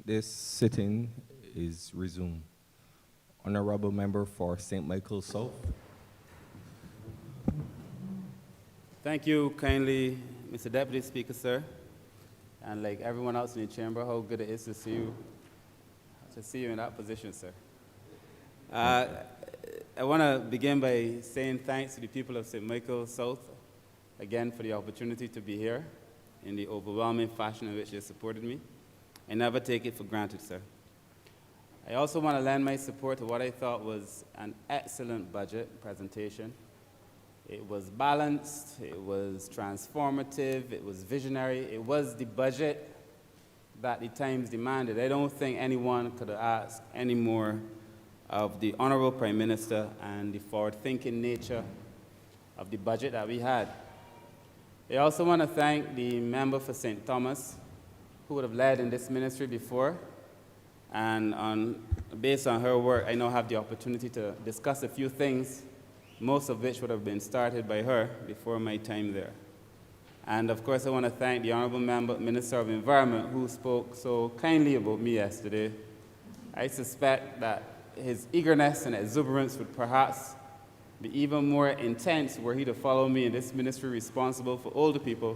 This sitting is resumed. Honourable Member for St. Michael South. Thank you kindly, Mr. Deputy Speaker, sir. And like everyone else in the chamber, how good it is to see you in that position, sir. I want to begin by saying thanks to the people of St. Michael South, again, for the opportunity to be here in the overwhelming fashion in which they supported me. I never take it for granted, sir. I also want to lend my support to what I thought was an excellent budget presentation. It was balanced, it was transformative, it was visionary, it was the budget that the times demanded. I don't think anyone could have asked any more of the Honourable Prime Minister and the forward-thinking nature of the budget that we had. I also want to thank the member for St. Thomas, who would have led in this ministry before, and based on her work, I now have the opportunity to discuss a few things, most of which would have been started by her before my time there. And of course, I want to thank the Honourable Minister of Environment, who spoke so kindly about me yesterday. I suspect that his eagerness and exuberance would perhaps be even more intense were he to follow me in this ministry responsible for older people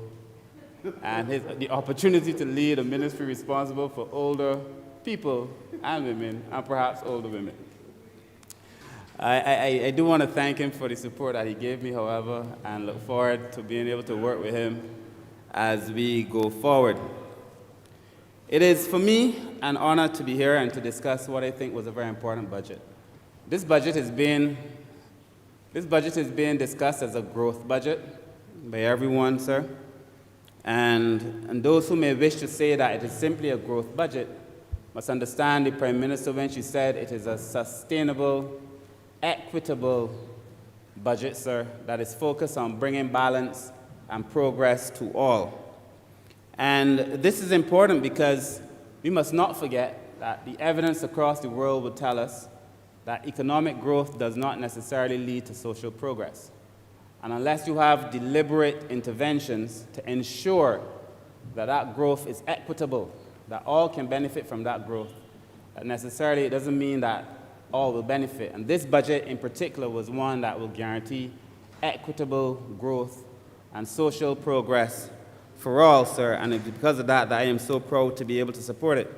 and the opportunity to lead a ministry responsible for older people and women, and perhaps older women. I do want to thank him for the support that he gave me, however, and look forward to being able to work with him as we go forward. It is, for me, an honor to be here and to discuss what I think was a very important budget. This budget is being discussed as a growth budget by everyone, sir. And those who may wish to say that it is simply a growth budget must understand the Prime Minister when she said it is a sustainable, equitable budget, sir, that is focused on bringing balance and progress to all. And this is important because we must not forget that the evidence across the world would tell us that economic growth does not necessarily lead to social progress. And unless you have deliberate interventions to ensure that that growth is equitable, that all can benefit from that growth, that necessarily it doesn't mean that all will benefit. And this budget in particular was one that will guarantee equitable growth and social progress for all, sir, and it's because of that I am so proud to be able to support it.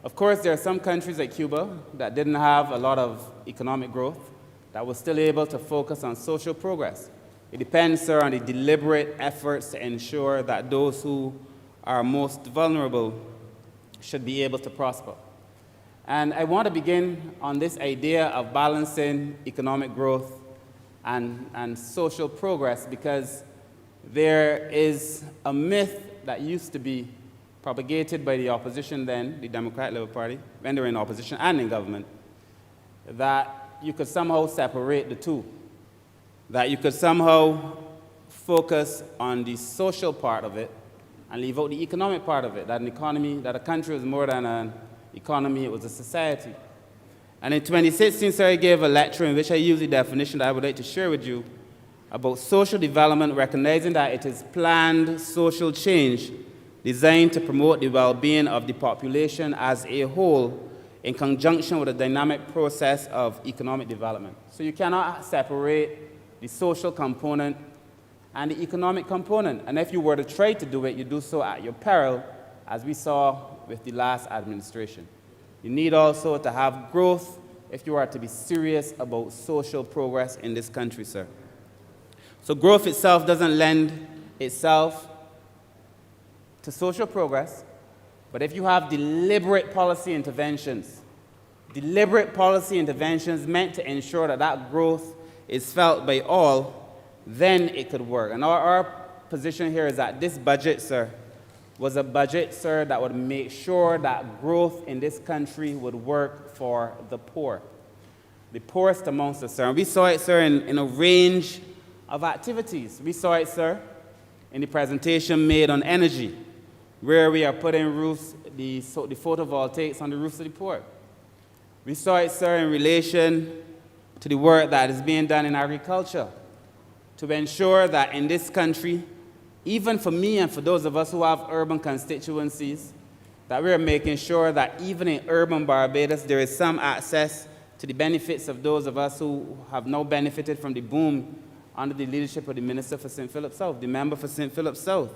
Of course, there are some countries like Cuba that didn't have a lot of economic growth that were still able to focus on social progress. It depends, sir, on the deliberate efforts to ensure that those who are most vulnerable should be able to prosper. And I want to begin on this idea of balancing economic growth and social progress because there is a myth that used to be propagated by the opposition then, the Democratic Labour Party, when they were in opposition and in government, that you could somehow separate the two, that you could somehow focus on the social part of it and leave out the economic part of it, that a country was more than an economy, it was a society. And in 2016, sir, I gave a lecture in which I used the definition that I would like to share with you about social development, recognizing that it is planned social change designed to promote the well-being of the population as a whole in conjunction with a dynamic process of economic development. So you cannot separate the social component and the economic component. And if you were to try to do it, you do so at your peril, as we saw with the last administration. You need also to have growth if you are to be serious about social progress in this country, sir. So growth itself doesn't lend itself to social progress, but if you have deliberate policy interventions meant to ensure that that growth is felt by all, then it could work. And our position here is that this budget, sir, was a budget, sir, that would make sure that growth in this country would work for the poor, the poorest amongst us, sir. And we saw it, sir, in a range of activities. We saw it, sir, in the presentation made on energy, where we are putting roofs, the photovoltaics on the roofs of the poor. We saw it, sir, in relation to the work that is being done in agriculture to ensure that in this country, even for me and for those of us who have urban constituencies, that we are making sure that even in urban Barbados, there is some access to the benefits of those of us who have now benefited from the boom under the leadership of the Minister for St. Philip South, the member for St. Philip South.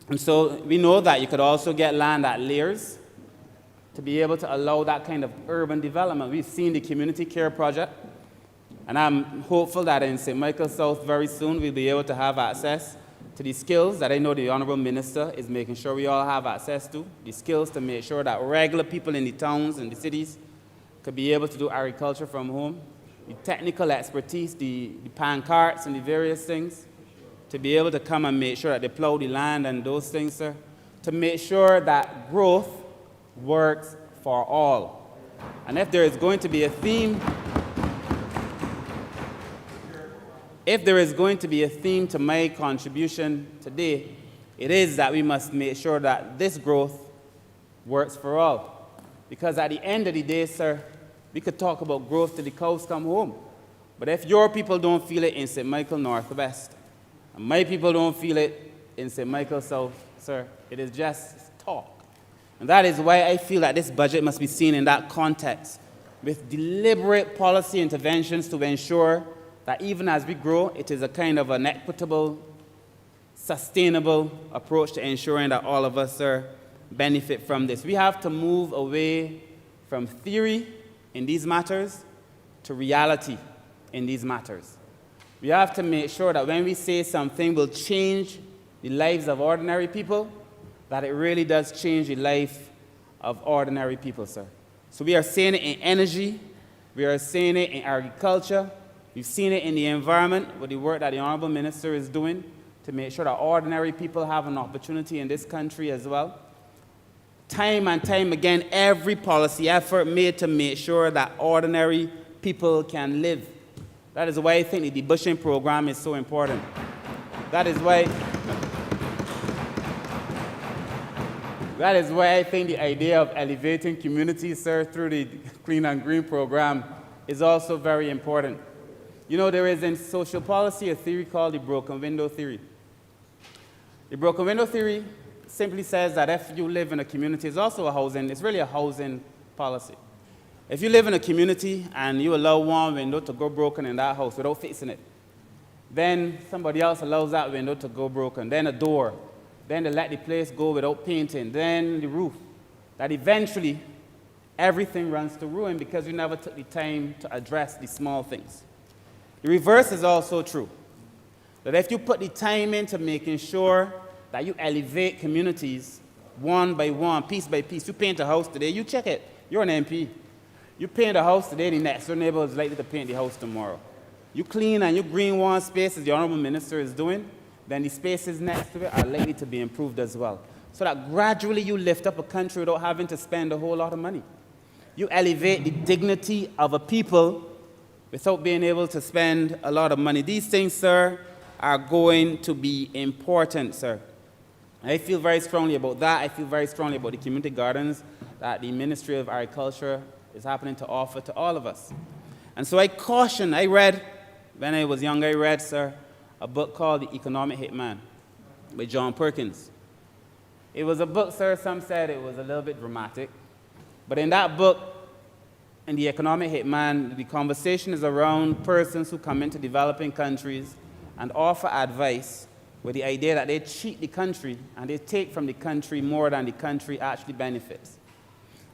And so we know that you could also get land at layers to be able to allow that kind of urban development. We've seen the community care project, and I'm hopeful that in St. Michael South very soon we'll be able to have access to the skills that I know the Honourable Minister is making sure we all have access to, the skills to make sure that regular people in the towns and the cities could be able to do agriculture from home, the technical expertise, the pan carts and the various things, to be able to come and make sure that they plow the land and those things, sir, to make sure that growth works for all. And if there is going to be a theme, to my contribution today, it is that we must make sure that this growth works for all. Because at the end of the day, sir, we could talk about growth till the cows come home. But if your people don't feel it in St. Michael Northwest, and my people don't feel it in St. Michael South, sir, it is just talk. And that is why I feel that this budget must be seen in that context, with deliberate policy interventions to ensure that even as we grow, it is a kind of an equitable, sustainable approach to ensuring that all of us, sir, benefit from this. We have to move away from theory in these matters to reality in these matters. We have to make sure that when we say something will change the lives of ordinary people, that it really does change the life of ordinary people, sir. So we are saying it in energy, we are saying it in agriculture, we've seen it in the environment with the work that the Honourable Minister is doing to make sure that ordinary people have an opportunity in this country as well. Time and time again, every policy effort made to make sure that ordinary people can live. That is why I think the debushing program is so important. That is why I think the idea of elevating communities, sir, through the Clean and Green program is also very important. You know, there is in social policy a theory called the broken window theory. The broken window theory simply says that if you live in a community, it's really a housing policy. If you live in a community and you allow one window to go broken in that house without fixing it, then somebody else allows that window to go broken, then a door, then they let the place go without painting, then the roof, that eventually everything runs to ruin because you never took the time to address the small things. The reverse is also true, that if you put the time into making sure that you elevate communities one by one, piece by piece, you paint a house today, you check it, you're an MP. You paint a house today, the next door neighbor is likely to paint the house tomorrow. You clean and you green one space, as the Honourable Minister is doing, then the spaces next to it are likely to be improved as well. So that gradually you lift up a country without having to spend a whole lot of money. You elevate the dignity of a people without being able to spend a lot of money. These things, sir, are going to be important, sir. I feel very strongly about that. I feel very strongly about the community gardens that the Ministry of Agriculture is happening to offer to all of us. And so I read, when I was young, sir, a book called The Economic Hitman by John Perkins. It was a book, sir, some said it was a little bit dramatic. But in that book, in The Economic Hitman, the conversation is around persons who come into developing countries and offer advice with the idea that they cheat the country and they take from the country more than the country actually benefits.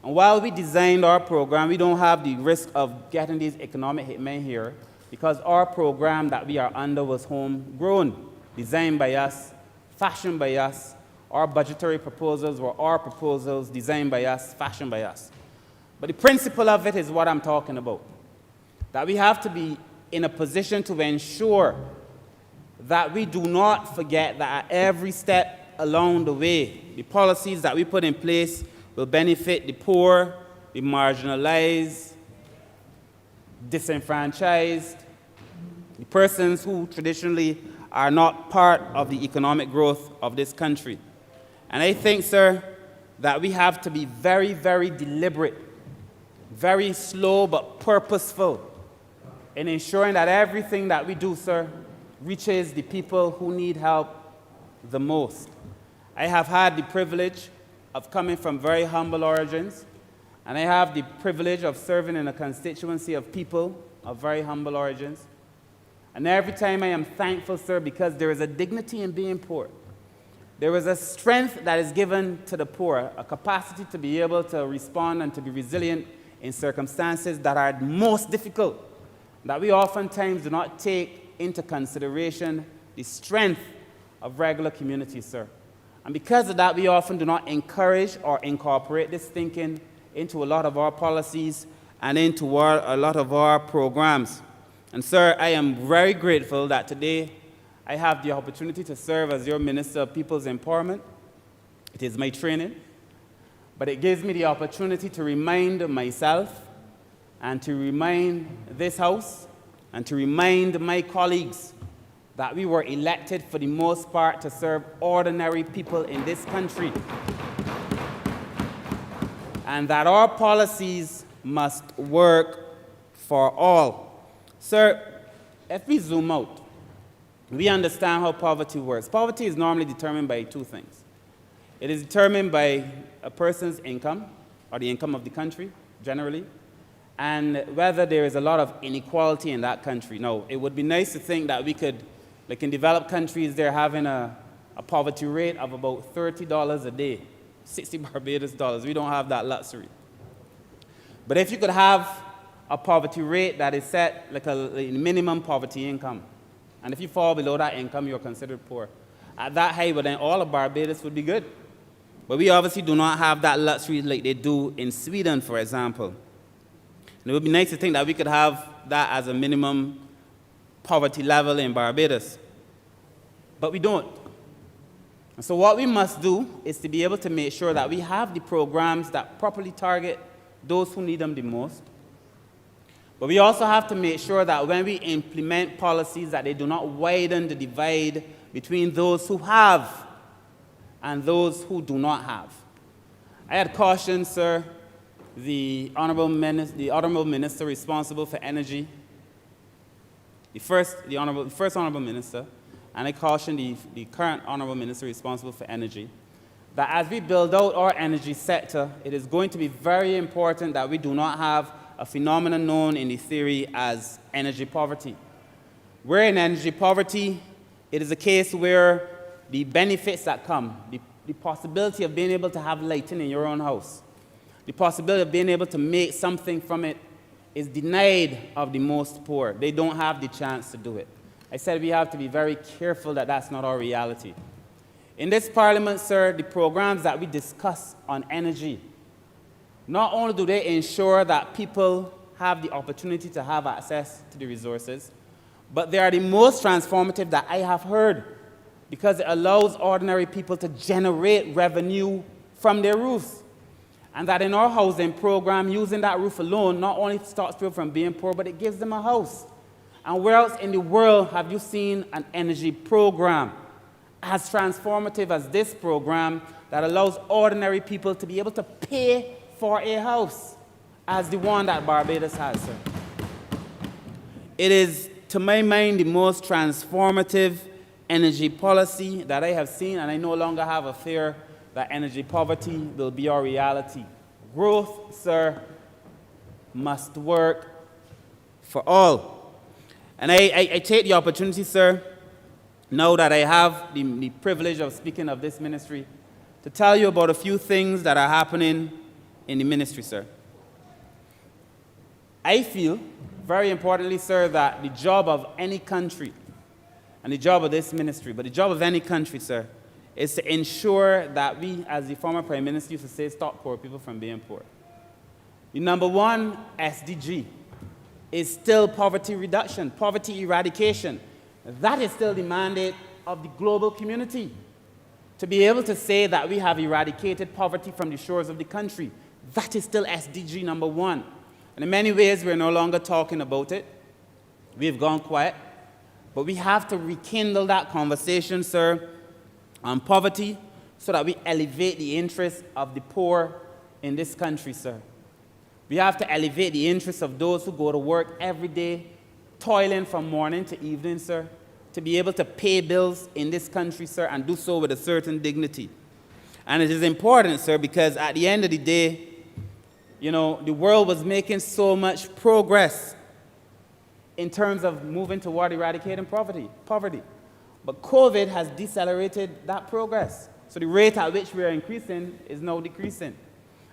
And while we designed our program, we don't have the risk of getting these economic hitmen here because our program that we are under was homegrown, designed by us, fashioned by us. Our budgetary proposals were our proposals, designed by us, fashioned by us. But the principle of it is what I'm talking about, that we have to be in a position to ensure that we do not forget that at every step along the way, the policies that we put in place will benefit the poor, the marginalized, disenfranchised, the persons who traditionally are not part of the economic growth of this country. And I think, sir, that we have to be very, very deliberate, very slow but purposeful in ensuring that everything that we do, sir, reaches the people who need help the most. I have had the privilege of coming from very humble origins, and I have the privilege of serving in a constituency of people of very humble origins. And every time I am thankful, sir, because there is a dignity in being poor. There is a strength that is given to the poor, a capacity to be able to respond and to be resilient in circumstances that are most difficult, that we oftentimes do not take into consideration the strength of regular communities, sir. And because of that, we often do not encourage or incorporate this thinking into a lot of our policies and into a lot of our programs. And sir, I am very grateful that today I have the opportunity to serve as your Minister of People's Empowerment. It is my training, but it gives me the opportunity to remind myself and to remind this House and to remind my colleagues that we were elected for the most part to serve ordinary people in this country, and that our policies must work for all. Sir, if we zoom out, we understand how poverty works. Poverty is normally determined by two things. It is determined by a person's income, or the income of the country, generally, and whether there is a lot of inequality in that country. Now, it would be nice to think that we could, like in developed countries, they're having a poverty rate of about $30 a day, 60 Barbados dollars. We don't have that luxury. But if you could have a poverty rate that is set like a minimum poverty income, and if you fall below that income, you're considered poor. At that height, well, then all of Barbados would be good. But we obviously do not have that luxury like they do in Sweden, for example. And it would be nice to think that we could have that as a minimum poverty level in Barbados. But we don't. And so what we must do is to be able to make sure that we have the programs that properly target those who need them the most. But we also have to make sure that when we implement policies that they do not widen the divide between those who have and those who do not have. I had cautioned, sir, the Honourable Minister responsible for energy, the first Honourable Minister, and I cautioned the current Honourable Minister responsible for energy, that as we build out our energy sector, it is going to be very important that we do not have a phenomenon known in the theory as energy poverty. Where in energy poverty, it is a case where the benefits that come, the possibility of being able to have lighting in your own house, the possibility of being able to make something from it is denied of the most poor. They don't have the chance to do it. I said we have to be very careful that that's not our reality. In this Parliament, sir, the programs that we discuss on energy, not only do they ensure that people have the opportunity to have access to the resources, but they are the most transformative that I have heard, because it allows ordinary people to generate revenue from their roofs. And that in our housing program, using that roof alone not only stops people from being poor, but it gives them a house. And where else in the world have you seen an energy program as transformative as this program that allows ordinary people to be able to pay for a house as the one that Barbados has, sir? It is, to my mind, the most transformative energy policy that I have seen, and I no longer have a fear that energy poverty will be our reality. Growth, sir, must work for all. And I take the opportunity, sir, now that I have the privilege of speaking of this ministry, to tell you about a few things that are happening in the ministry, sir. I feel, very importantly, sir, that the job of any country, and the job of this ministry, but the job of any country, sir, is to ensure that we, as the former Prime Minister used to say, stop poor people from being poor. The number one SDG is still poverty reduction, poverty eradication. That is still the mandate of the global community, to be able to say that we have eradicated poverty from the shores of the country. That is still SDG number one. And in many ways, we're no longer talking about it. We've gone quiet. But we have to rekindle that conversation, sir, on poverty, so that we elevate the interests of the poor in this country, sir. We have to elevate the interests of those who go to work every day, toiling from morning to evening, sir, to be able to pay bills in this country, sir, and do so with a certain dignity. And it is important, sir, because at the end of the day, you know, the world was making so much progress in terms of moving toward eradicating poverty. But COVID has decelerated that progress. So the rate at which we are increasing is now decreasing.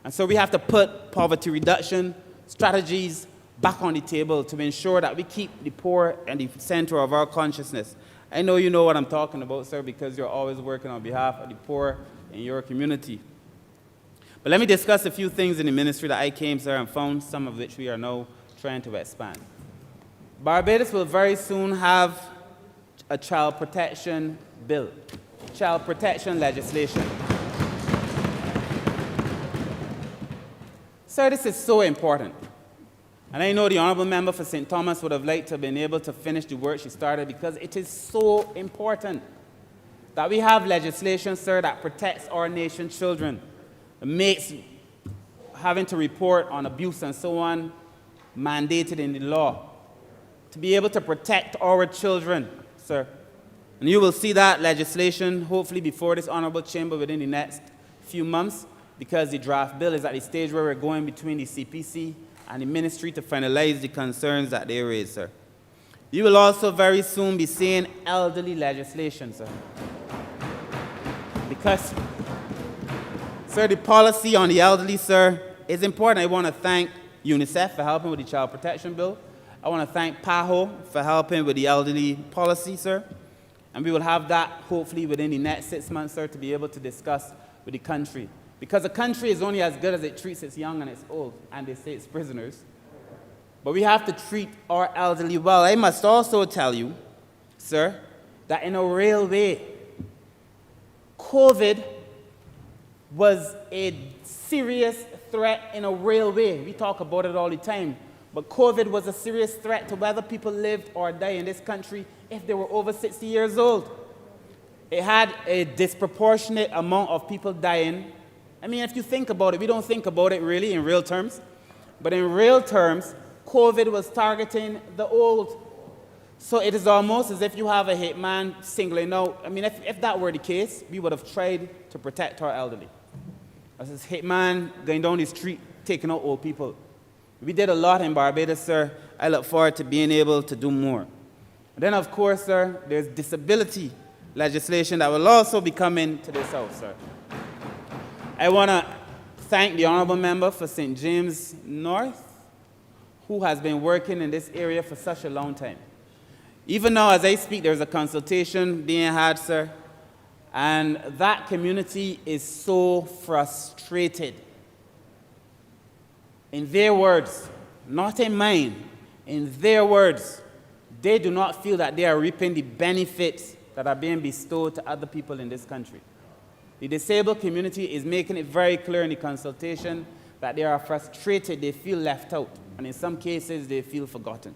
And so we have to put poverty reduction strategies back on the table to ensure that we keep the poor in the center of our consciousness. I know you know what I'm talking about, sir, because you're always working on behalf of the poor in your community. But let me discuss a few things in the ministry that I came, sir, and found, some of which we are now trying to expand. Barbados will very soon have a child protection bill, child protection legislation. Sir, this is so important. And I know the Honourable Member for St. Thomas would have liked to have been able to finish the work she started, because it is so important that we have legislation, sir, that protects our nation's children, that makes having to report on abuse and so on mandated in the law, to be able to protect our children, sir. And you will see that legislation hopefully before this Honourable Chamber within the next few months, because the draft bill is at the stage where we're going between the CPC and the ministry to finalize the concerns that they raise, sir. You will also very soon be seeing elderly legislation, sir. Because, sir, the policy on the elderly, sir, is important. I want to thank UNICEF for helping with the child protection bill. I want to thank PAHO for helping with the elderly policy, sir. And we will have that hopefully within the next 6 months, sir, to be able to discuss with the country. Because a country is only as good as it treats its young and its old, and they say it's prisoners. But we have to treat our elderly well. I must also tell you, sir, that in a real way, COVID was a serious threat in a real way. We talk about it all the time. But COVID was a serious threat to whether people lived or died in this country if they were over 60 years old. It had a disproportionate amount of people dying. I mean, if you think about it, we don't think about it really in real terms. But in real terms, COVID was targeting the old. So it is almost as if you have a hitman singling out. I mean, if that were the case, we would have tried to protect our elderly. As this hitman going down the street, taking out old people. We did a lot in Barbados, sir. I look forward to being able to do more. And then, of course, sir, there's disability legislation that will also be coming to this house, sir. I want to thank the Honourable Member for St. James North, who has been working in this area for such a long time. Even now, as I speak, there's a consultation being had, sir, and that community is so frustrated. In their words, not in mine, in their words, they do not feel that they are reaping the benefits that are being bestowed to other people in this country. The disabled community is making it very clear in the consultation that they are frustrated, they feel left out, and in some cases, they feel forgotten.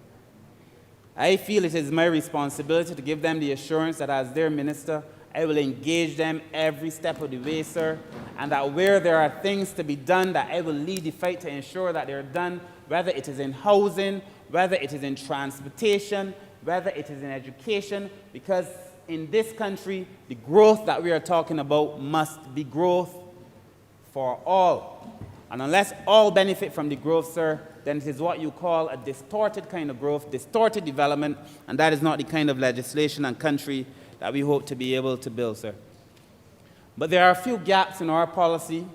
I feel it is my responsibility to give them the assurance that as their minister, I will engage them every step of the way, sir, and that where there are things to be done, that I will lead the fight to ensure that they're done, whether it is in housing, whether it is in transportation, whether it is in education, because in this country, the growth that we are talking about must be growth for all. And unless all benefit from the growth, sir, then it is what you call a distorted kind of growth, distorted development, and that is not the kind of legislation and country that we hope to be able to build, sir. But there are a few gaps in our policy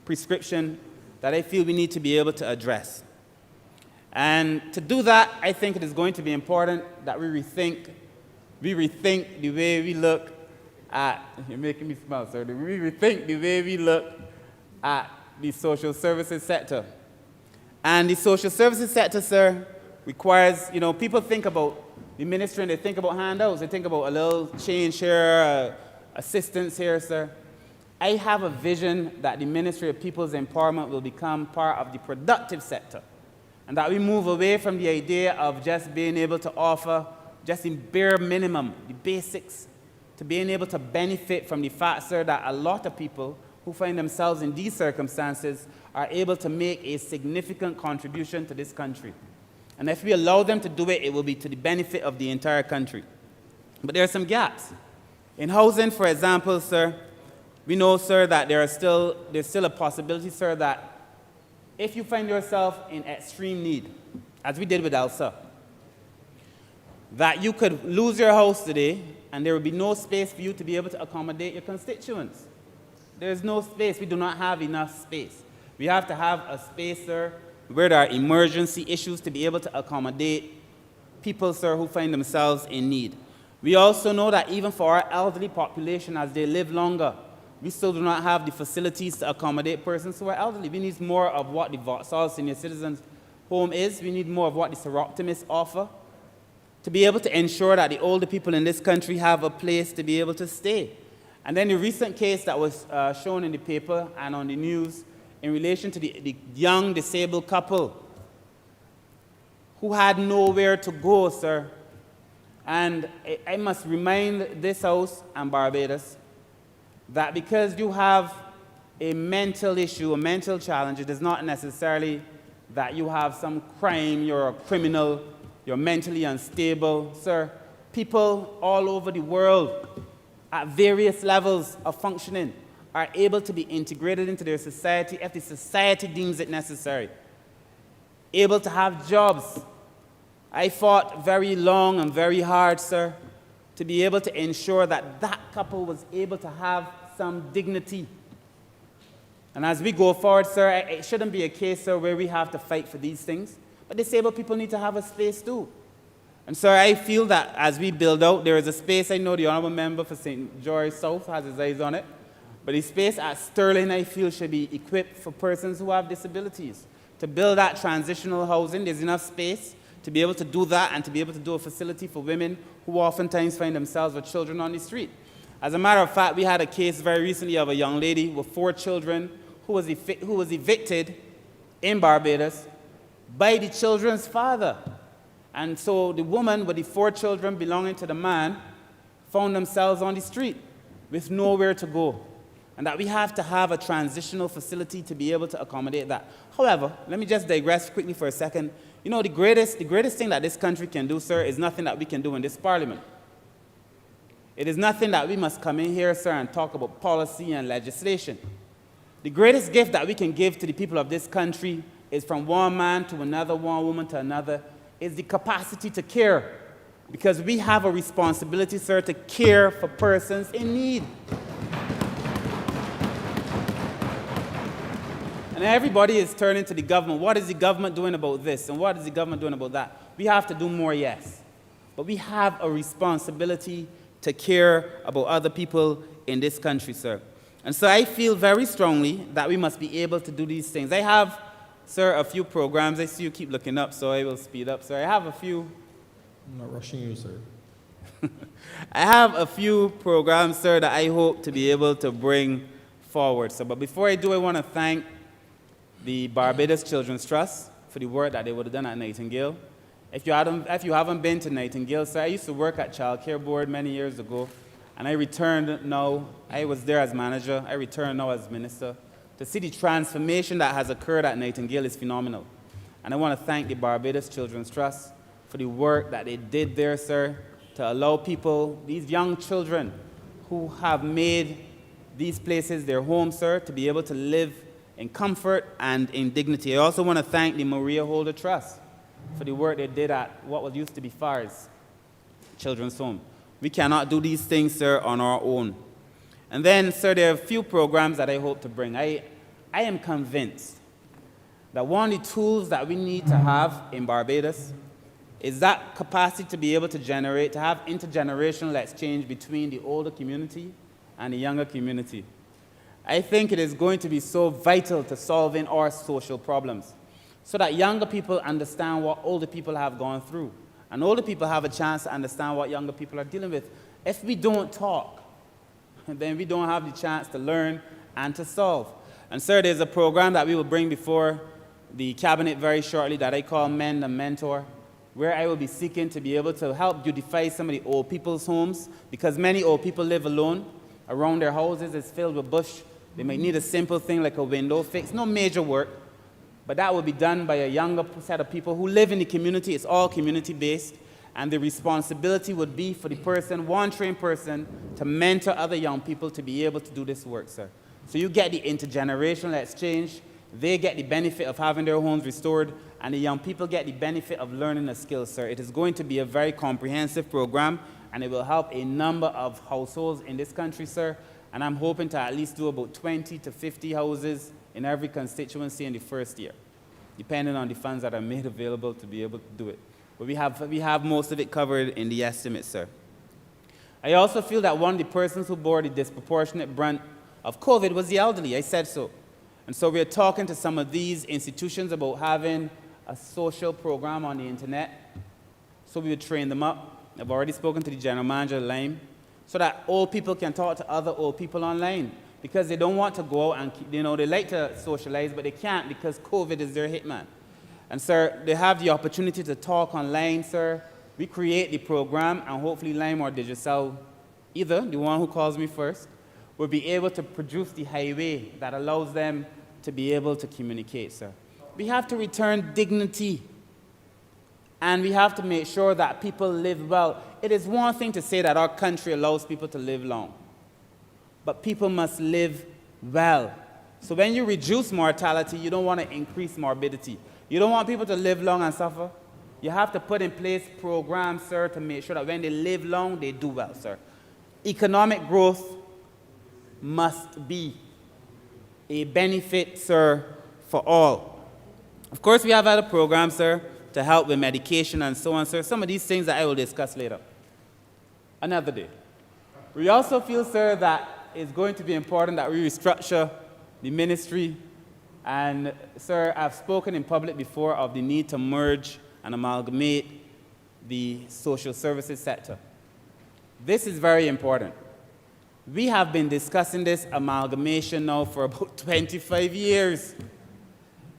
prescription that I feel we need to be able to address. And to do that, I think it is going to be important that we rethink the way we look at, you're making me smile, sir, we rethink the way we look at the social services sector. And the social services sector, sir, requires, you know, people think about the ministry and they think about handouts, they think about a little change here, assistance here, sir. I have a vision that the Ministry of People's Empowerment will become part of the productive sector, and that we move away from the idea of just being able to offer just the bare minimum, the basics, to being able to benefit from the fact, sir, that a lot of people who find themselves in these circumstances are able to make a significant contribution to this country. And if we allow them to do it, it will be to the benefit of the entire country. But there are some gaps. In housing, for example, sir, We know, sir, that there's still a possibility, sir, that if you find yourself in extreme need, as we did with Elsa, that you could lose your house today and there will be no space for you to be able to accommodate your constituents. There is no space. We do not have enough space. We have to have a space, sir, where there are emergency issues to be able to accommodate people, sir, who find themselves in need. We also know that even for our elderly population, as they live longer, we still do not have the facilities to accommodate persons who are elderly. We need more of what the Vauxhall Senior Citizens Home is. We need more of what the Seroptimus offer to be able to ensure that the older people in this country have a place to be able to stay. And then the recent case that was shown in the paper and on the news in relation to the young disabled couple who had nowhere to go, sir. And I must remind this House and Barbados that because you have a mental issue, a mental challenge, it is not necessarily that you have some crime, you're a criminal, you're mentally unstable, sir. People all over the world at various levels of functioning are able to be integrated into their society if the society deems it necessary. Able to have jobs. I fought very long and very hard, sir, to be able to ensure that that couple was able to have some dignity. And as we go forward, sir, it shouldn't be a case, sir, where we have to fight for these things. But disabled people need to have a space too. And so I feel that as we build out, there is a space, I know the Honourable Member for St. George South has his eyes on it, but the space at Sterling, I feel, should be equipped for persons who have disabilities. To build that transitional housing, there's enough space to be able to do that and to be able to do a facility for women who oftentimes find themselves with children on the street. As a matter of fact, we had a case very recently of a young lady with 4 children who was evicted in Barbados by the children's father. And so the woman with the 4 children belonging to the man found themselves on the street with nowhere to go. And that we have to have a transitional facility to be able to accommodate that. However, let me just digress quickly for a second. You know, the greatest thing that this country can do, sir, is nothing that we can do in this parliament. It is nothing that we must come in here, sir, and talk about policy and legislation. The greatest gift that we can give to the people of this country is from one man to another, one woman to another, is the capacity to care. Because we have a responsibility, sir, to care for persons in need. And everybody is turning to the government. What is the government doing about this? And what is the government doing about that? We have to do more, yes. But we have a responsibility to care about other people in this country, sir. And so I feel very strongly that we must be able to do these things. I have, sir, a few programs. I see you keep looking up, so I will speed up, sir. I have a few. I'm not rushing you, sir. I have a few programs, sir, that I hope to be able to bring forward. So, but before I do, I want to thank the Barbados Children's Trust for the work that they would have done at Nightingale. If you haven't been to Nightingale, sir, I used to work at Child Care Board many years ago, and I returned now. I was there as manager. I returned now as minister. To see the transformation that has occurred at Nightingale is phenomenal. And I want to thank the Barbados Children's Trust for the work that they did there, sir, to allow people, these young children who have made these places their home, sir, to be able to live in comfort and in dignity. I also want to thank the Maria Holder Trust for the work they did at what was used to be FARS, Children's Home. We cannot do these things, sir, on our own. And then, sir, there are a few programs that I hope to bring. I am convinced that one of the tools that we need to have in Barbados is that capacity to be able to generate, to have intergenerational exchange between the older community and the younger community. I think it is going to be so vital to solving our social problems so that younger people understand what older people have gone through. And older people have a chance to understand what younger people are dealing with. If we don't talk, then we don't have the chance to learn and to solve. And sir, there's a program that we will bring before the cabinet very shortly that I call Mend and Mentor, where I will be seeking to be able to help beautify some of the old people's homes, because many old people live alone. Around their houses is filled with bush. They might need a simple thing like a window fix, no major work, but that will be done by a younger set of people who live in the community. It's all community-based, And the responsibility would be for the person, one trained person, to mentor other young people to be able to do this work, sir. So you get the intergenerational exchange, they get the benefit of having their homes restored, and the young people get the benefit of learning a skill, sir. It is going to be a very comprehensive program, and it will help a number of households in this country, sir. And I'm hoping to at least do about 20 to 50 houses in every constituency in the first year, depending on the funds that are made available to be able to do it. But we have most of it covered in the estimate, sir. I also feel that one of the persons who bore the disproportionate brunt of COVID was the elderly. I said so. And so we're talking to some of these institutions about having a social program on the internet. So we would train them up. I've already spoken to the general manager of Lime, so that old people can talk to other old people online, because they don't want to go out and, they like to socialize, but they can't because COVID is their hitman. And, sir, they have the opportunity to talk online, sir. We create the program, and hopefully Lime or Digicel, either, the one who calls me first, will be able to produce the highway that allows them to be able to communicate, sir. We have to return dignity, and we have to make sure that people live well. It is one thing to say that our country allows people to live long, but people must live well. So when you reduce mortality, you don't want to increase morbidity. You don't want people to live long and suffer. You have to put in place programs, sir, to make sure that when they live long, they do well, sir. Economic growth must be a benefit, sir, for all. Of course, we have other programs, sir, to help with medication and so on, sir. Some of these things that I will discuss later, another day. We also feel, sir, that it's going to be important that we restructure the ministry. And, sir, I've spoken in public before of the need to merge and amalgamate the social services sector. This is very important. We have been discussing this amalgamation now for about 25 years.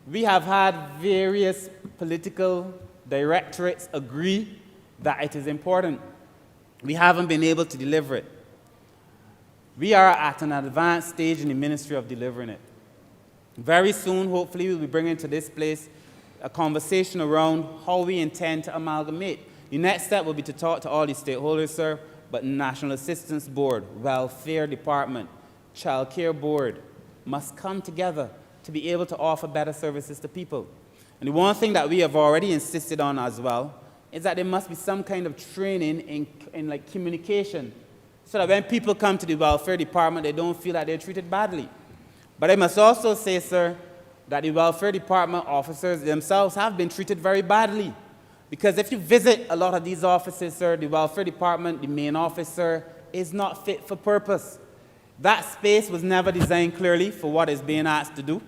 We have had various political directorates agree that it is important. We haven't been able to deliver it. We are at an advanced stage in the ministry of delivering it. Very soon, hopefully, we'll be bringing to this place a conversation around how we intend to amalgamate. The next step will be to talk to all the stakeholders, sir, but National Assistance Board, Welfare Department, Child Care Board must come together to be able to offer better services to people. And the one thing that we have already insisted on as well is that there must be some kind of training in like communication, so that when people come to the Welfare Department, they don't feel that they're treated badly. But I must also say, sir, that the Welfare Department officers themselves have been treated very badly. Because if you visit a lot of these offices, sir, the Welfare Department, the main office, sir, is not fit for purpose. That space was never designed clearly for what is being asked to do.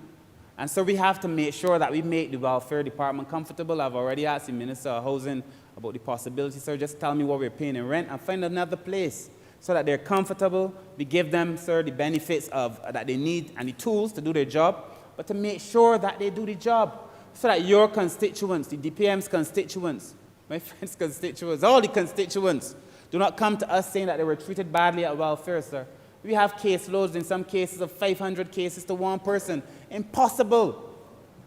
And so we have to make sure that we make the Welfare Department comfortable. I've already asked the Minister of Housing about the possibility, sir, just tell me what we're paying in rent and find another place so that they're comfortable. We give them, sir, the benefits that they need and the tools to do their job, but to make sure that they do the job so that your constituents, the DPM's constituents, my friend's constituents, all the constituents, do not come to us saying that they were treated badly at welfare, sir. We have caseloads in some cases of 500 cases to one person. Impossible.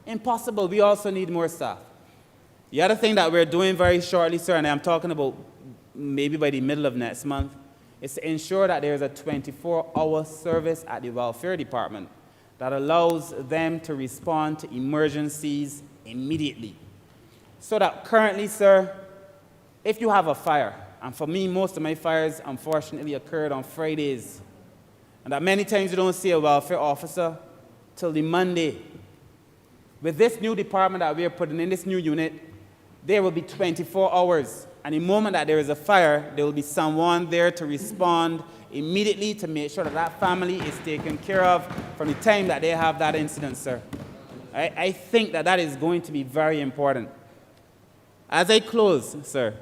Impossible. We also need more staff. The other thing that we're doing very shortly, sir, and I'm talking about maybe by the middle of next month, is to ensure that there's a 24-hour service at the Welfare Department that allows them to respond to emergencies immediately. So that currently, sir, if you have a fire, and for me, most of my fires, unfortunately, occurred on Fridays, and that many times you don't see a welfare officer till the Monday. With this new department that we are putting in, this new unit, there will be 24 hours. And the moment that there is a fire, there will be someone there to respond immediately to make sure that that family is taken care of from the time that they have that incident, sir. I think that that is going to be very important. As I close, sir.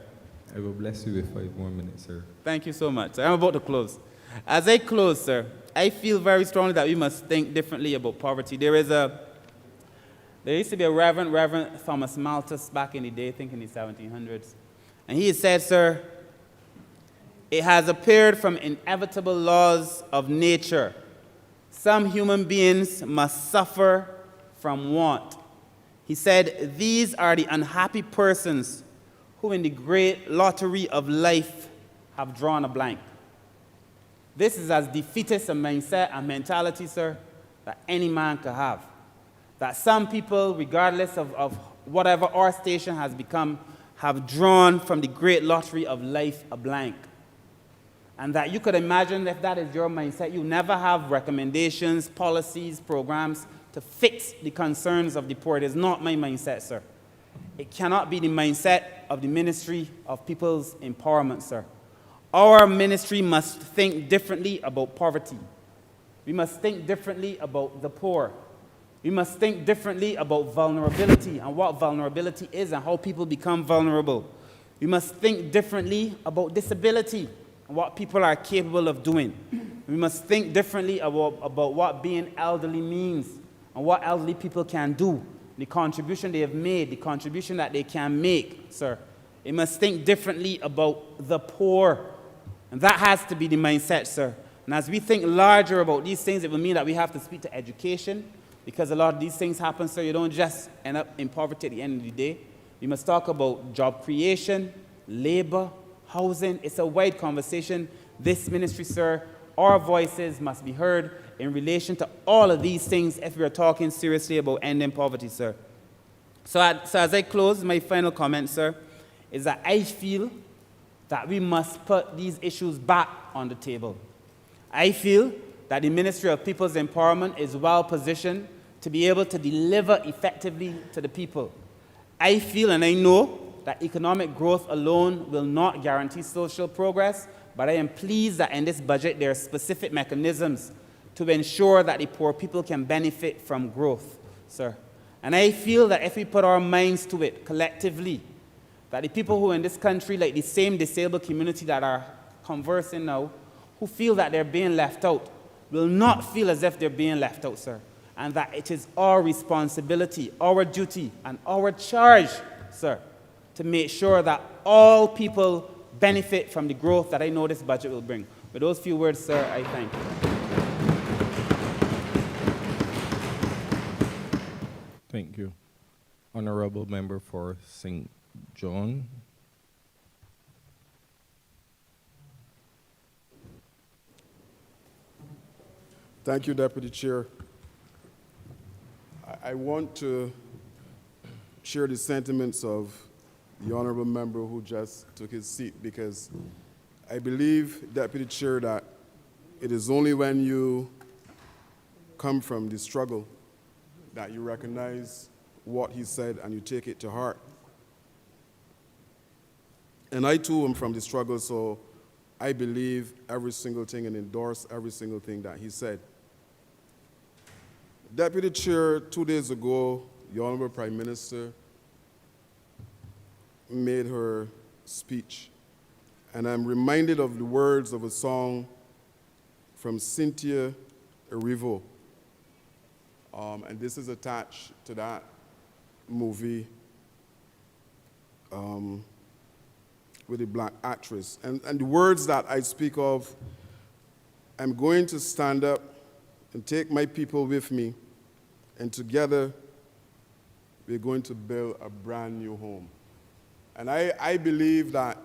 I will bless you with 5 more minutes, sir. Thank you so much. I'm about to close. As I close, sir, I feel very strongly that we must think differently about poverty. There used to be a Reverend Thomas Malthus back in the day, I think in the 1700s. And he said, sir, it has appeared from inevitable laws of nature, some human beings must suffer from want. He said, these are the unhappy persons who in the great lottery of life have drawn a blank. This is as defeatist a mindset and mentality, sir, that any man could have. That some people, regardless of whatever our station has become, have drawn from the great lottery of life a blank. And that you could imagine if that is your mindset, you never have recommendations, policies, programs to fix the concerns of the poor. It is not my mindset, sir. It cannot be the mindset of the Ministry of People's Empowerment, sir. Our ministry must think differently about poverty. We must think differently about the poor. We must think differently about vulnerability and what vulnerability is and how people become vulnerable. We must think differently about disability and what people are capable of doing. We must think differently about what being elderly means and what elderly people can do, the contribution they have made, the contribution that they can make, sir. We must think differently about the poor. And that has to be the mindset, sir. And as we think larger about these things, it will mean that we have to speak to education, because a lot of these things happen, so you don't just end up in poverty at the end of the day. We must talk about job creation, labor, housing. It's a wide conversation. This ministry, sir, our voices must be heard in relation to all of these things if we are talking seriously about ending poverty, sir. So as I close, my final comment, sir, is that I feel that we must put these issues back on the table. I feel that the Ministry of People's Empowerment is well positioned to be able to deliver effectively to the people. I feel and I know that economic growth alone will not guarantee social progress, but I am pleased that in this budget there are specific mechanisms to ensure that the poor people can benefit from growth, sir. And I feel that if we put our minds to it collectively, that the people who in this country, like the same disabled community that are conversing now, who feel that they're being left out, will not feel as if they're being left out, sir. And that it is our responsibility, our duty, and our charge, sir, to make sure that all people benefit from the growth that I know this budget will bring. With those few words, sir, I thank you. Thank you. Honourable Member for St. John. Thank you, Deputy Chair. I want to share the sentiments of the Honourable Member who just took his seat, because I believe, Deputy Chair, that it is only when you come from the struggle that you recognize what he said and you take it to heart. And I too am from the struggle, so I believe every single thing and endorse every single thing that he said. Deputy Chair, 2 days ago, the Honourable Prime Minister made her speech, and I'm reminded of the words of a song from Cynthia Erivo, and this is attached to that movie with a black actress. And the words that I speak of, I'm going to stand up and take my people with me, and together we're going to build a brand new home. And I believe that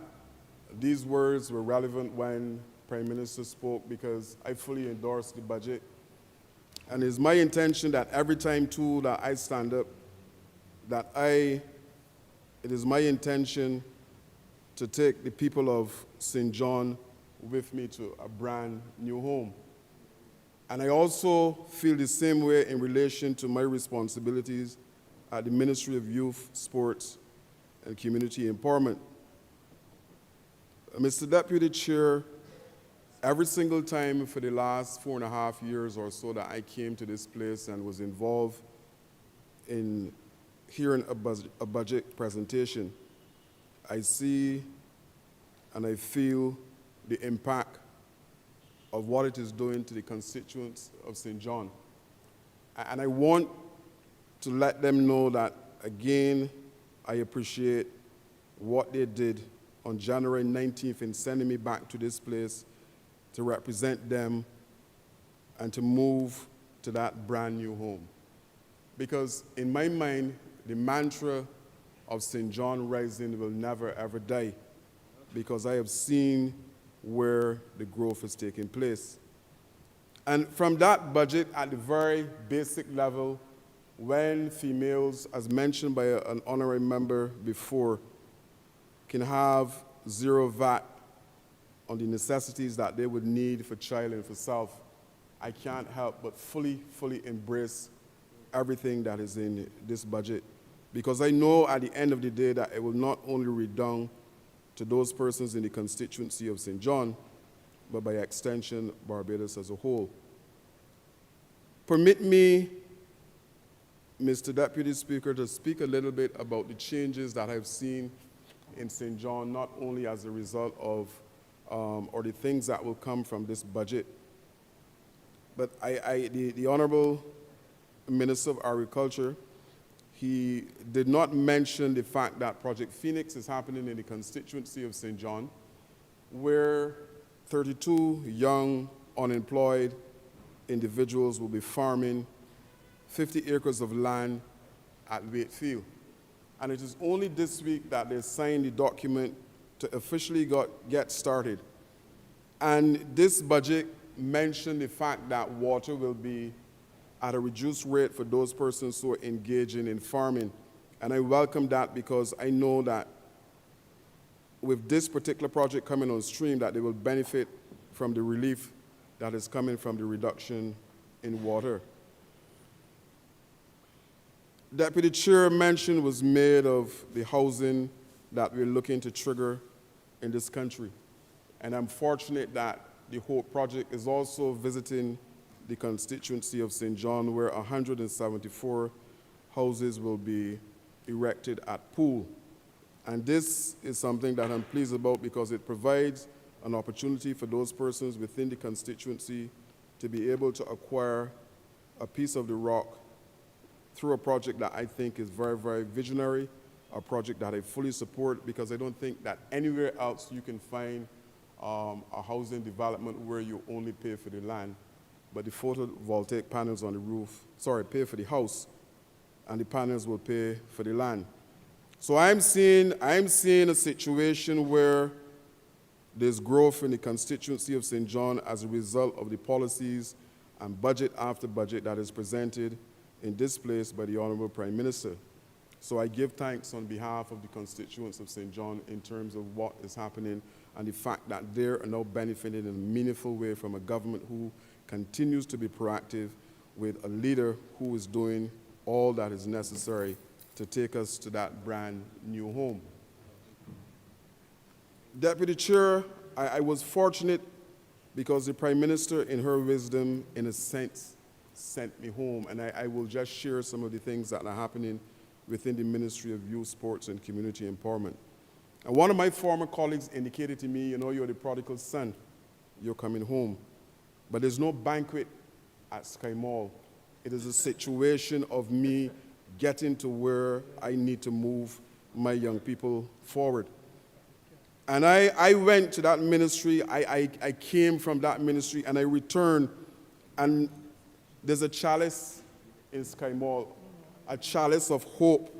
these words were relevant when Prime Minister spoke, because I fully endorse the budget. And it's my intention that every time too that I stand up, it is my intention to take the people of St. John with me to a brand new home. And I also feel the same way in relation to my responsibilities at the Ministry of Youth, Sports, and Community Empowerment. Mr. Deputy Chair, every single time for the last 4.5 years or so that I came to this place and was involved in hearing a budget presentation, I see and I feel the impact of what it is doing to the constituents of St. John. And I want to let them know that, again, I appreciate what they did on January 19th in sending me back to this place to represent them and to move to that brand new home. Because in my mind, the mantra of St. John Rising will never ever die, because I have seen where the growth is taking place. And from that budget, at the very basic level, when females, as mentioned by an honorary member before, can have zero VAT on the necessities that they would need for child and for self, I can't help but fully embrace everything that is in this budget, because I know at the end of the day that it will not only redound to those persons in the constituency of St. John, but by extension, Barbados as a whole. Permit me, Mr. Deputy Speaker, to speak a little bit about the changes that I've seen in St. John, not only as a result of, or the things that will come from this budget, but the Honourable Minister of Agriculture, he did not mention the fact that Project Phoenix is happening in the constituency of St. John, where 32 young, unemployed individuals will be farming 50 acres of land at Wakefield. And it is only this week that they signed the document to officially get started. And this budget mentioned the fact that water will be at a reduced rate for those persons who are engaging in farming. And I welcome that, because I know that with this particular project coming on stream, that they will benefit from the relief that is coming from the reduction in water. Deputy Chair, mention was made of the housing that we're looking to trigger in this country. And I'm fortunate that the Hope Project is also visiting the constituency of St. John, where 174 houses will be erected at Poole. And this is something that I'm pleased about, because it provides an opportunity for those persons within the constituency to be able to acquire a piece of the rock through a project that I think is very, very visionary, a project that I fully support, because I don't think that anywhere else you can find a housing development where you only pay for the land, but the photovoltaic panels on the roof, pay for the house, and the panels will pay for the land. So I'm seeing a situation where there's growth in the constituency of St. John as a result of the policies and budget after budget that is presented in this place by the Honourable Prime Minister. So I give thanks on behalf of the constituents of St. John in terms of what is happening and the fact that they are now benefiting in a meaningful way from a government who continues to be proactive, with a leader who is doing all that is necessary to take us to that brand new home. Deputy Chair, I was fortunate because the Prime Minister, in her wisdom, in a sense, sent me home. And I will just share some of the things that are happening within the Ministry of Youth, Sports, and Community Empowerment. And one of my former colleagues indicated to me, you know, you're the prodigal son, you're coming home. But there's no banquet at Sky Mall. It is a situation of me getting to where I need to move my young people forward. And I went to that ministry, I came from that ministry, and I returned, and there's a chalice in Sky Mall, a chalice of hope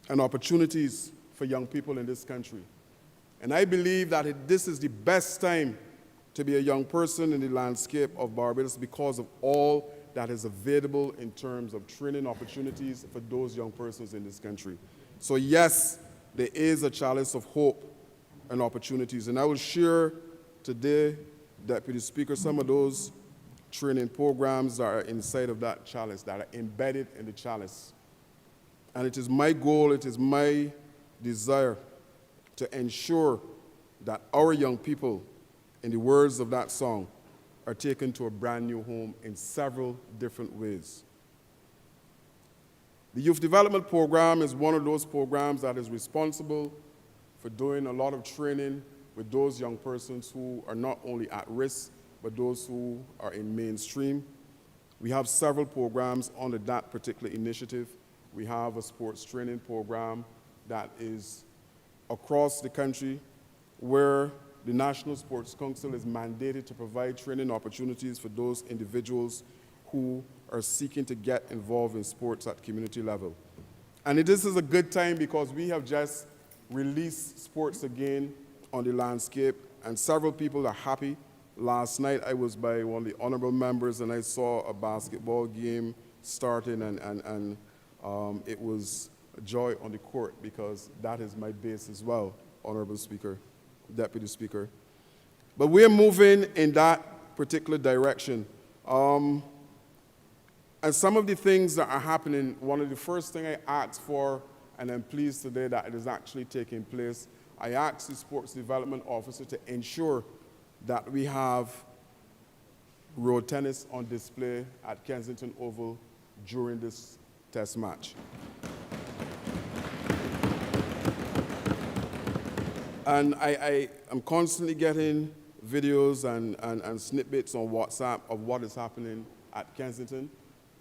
and opportunities for young people in this country. And I believe that this is the best time to be a young person in the landscape of Barbados, because of all that is available in terms of training opportunities for those young persons in this country. So yes, there is a chalice of hope and opportunities. And I will share today, Deputy Speaker, some of those training programs that are inside of that chalice, that are embedded in the chalice. And it is my goal, it is my desire to ensure that our young people, in the words of that song, are taken to a brand new home in several different ways. The Youth Development Program is one of those programs that is responsible for doing a lot of training with those young persons who are not only at risk, but those who are in mainstream. We have several programs under that particular initiative. We have a sports training program that is across the country, where the National Sports Council is mandated to provide training opportunities for those individuals who are seeking to get involved in sports at community level. And this is a good time because we have just released sports again on the landscape, and several people are happy. Last night I was by one of the honorable members and I saw a basketball game starting, and it was a joy on the court because that is my base as well, Honorable Speaker, Deputy Speaker. But we're moving in that particular direction. And some of the things that are happening, one of the first things I asked for, and I'm pleased today that it is actually taking place, I asked the Sports Development Officer to ensure that we have road tennis on display at Kensington Oval during this test match. And I am constantly getting videos and snippets on WhatsApp of what is happening at Kensington.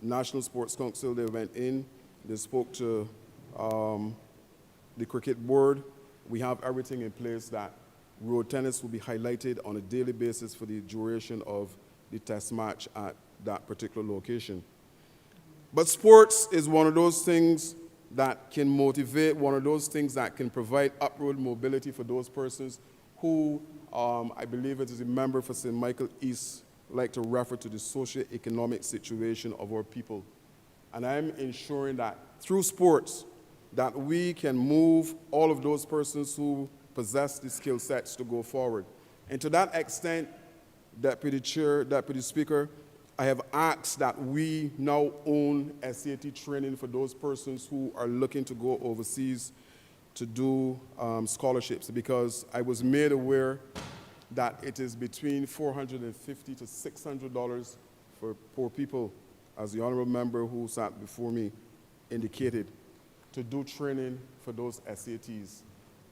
National Sports Council, they went in, they spoke to the cricket board. We have everything in place that road tennis will be highlighted on a daily basis for the duration of the test match at that particular location. But sports is one of those things that can motivate, one of those things that can provide upward mobility for those persons who, I believe it is a member for St. Michael East, like to refer to the socio-economic situation of our people. And I'm ensuring that through sports, that we can move all of those persons who possess the skill sets to go forward. And to that extent, Deputy Chair, Deputy Speaker, I have asked that we now own SAT training for those persons who are looking to go overseas to do scholarships, because I was made aware that it is between $450 to $600 for poor people, as the honorable member who sat before me indicated, to do training for those SATs.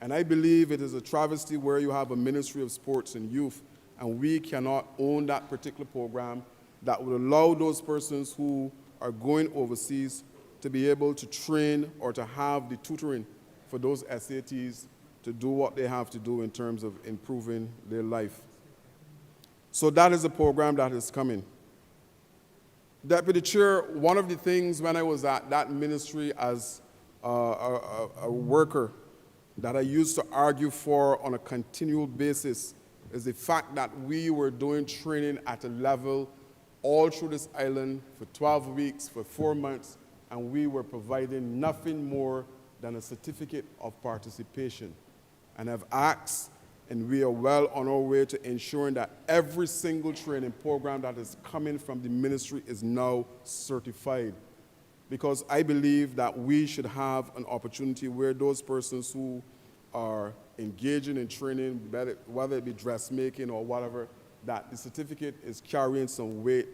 And I believe it is a travesty where you have a Ministry of Sports and Youth, and we cannot own that particular program that would allow those persons who are going overseas to be able to train or to have the tutoring for those SATs to do what they have to do in terms of improving their life. So that is a program that is coming. Deputy Chair, one of the things when I was at that ministry as a worker that I used to argue for on a continual basis is the fact that we were doing training at a level all through this island for 12 weeks, for 4 months, and we were providing nothing more than a certificate of participation. And I've asked, and we are well on our way to ensuring that every single training program that is coming from the ministry is now certified. Because I believe that we should have an opportunity where those persons who are engaging in training, whether it be dressmaking or whatever, that the certificate is carrying some weight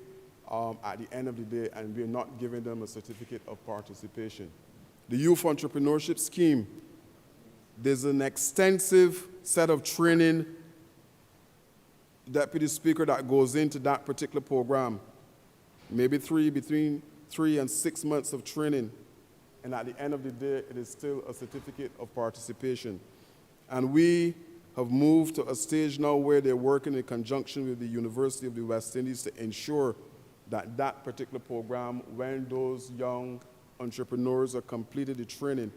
at the end of the day, and we're not giving them a certificate of participation. The Youth Entrepreneurship Scheme, there's an extensive set of training, Deputy Speaker, that goes into that particular program. Maybe between 3 and 6 months of training, and at the end of the day, it is still a certificate of participation. And we have moved to a stage now where they're working in conjunction with the University of the West Indies to ensure that that particular program, when those young entrepreneurs are completed the training,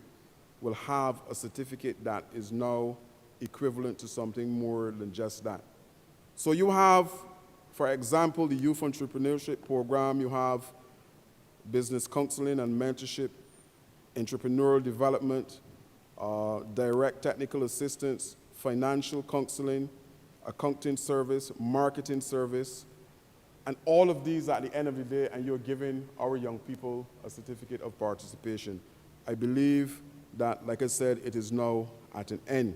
will have a certificate that is now equivalent to something more than just that. So you have, for example, the Youth Entrepreneurship Program, you have business counseling and mentorship, entrepreneurial development, direct technical assistance, financial counseling, accounting service, marketing service, and all of these at the end of the day, and you're giving our young people a certificate of participation. I believe that, like I said, it is now at an end.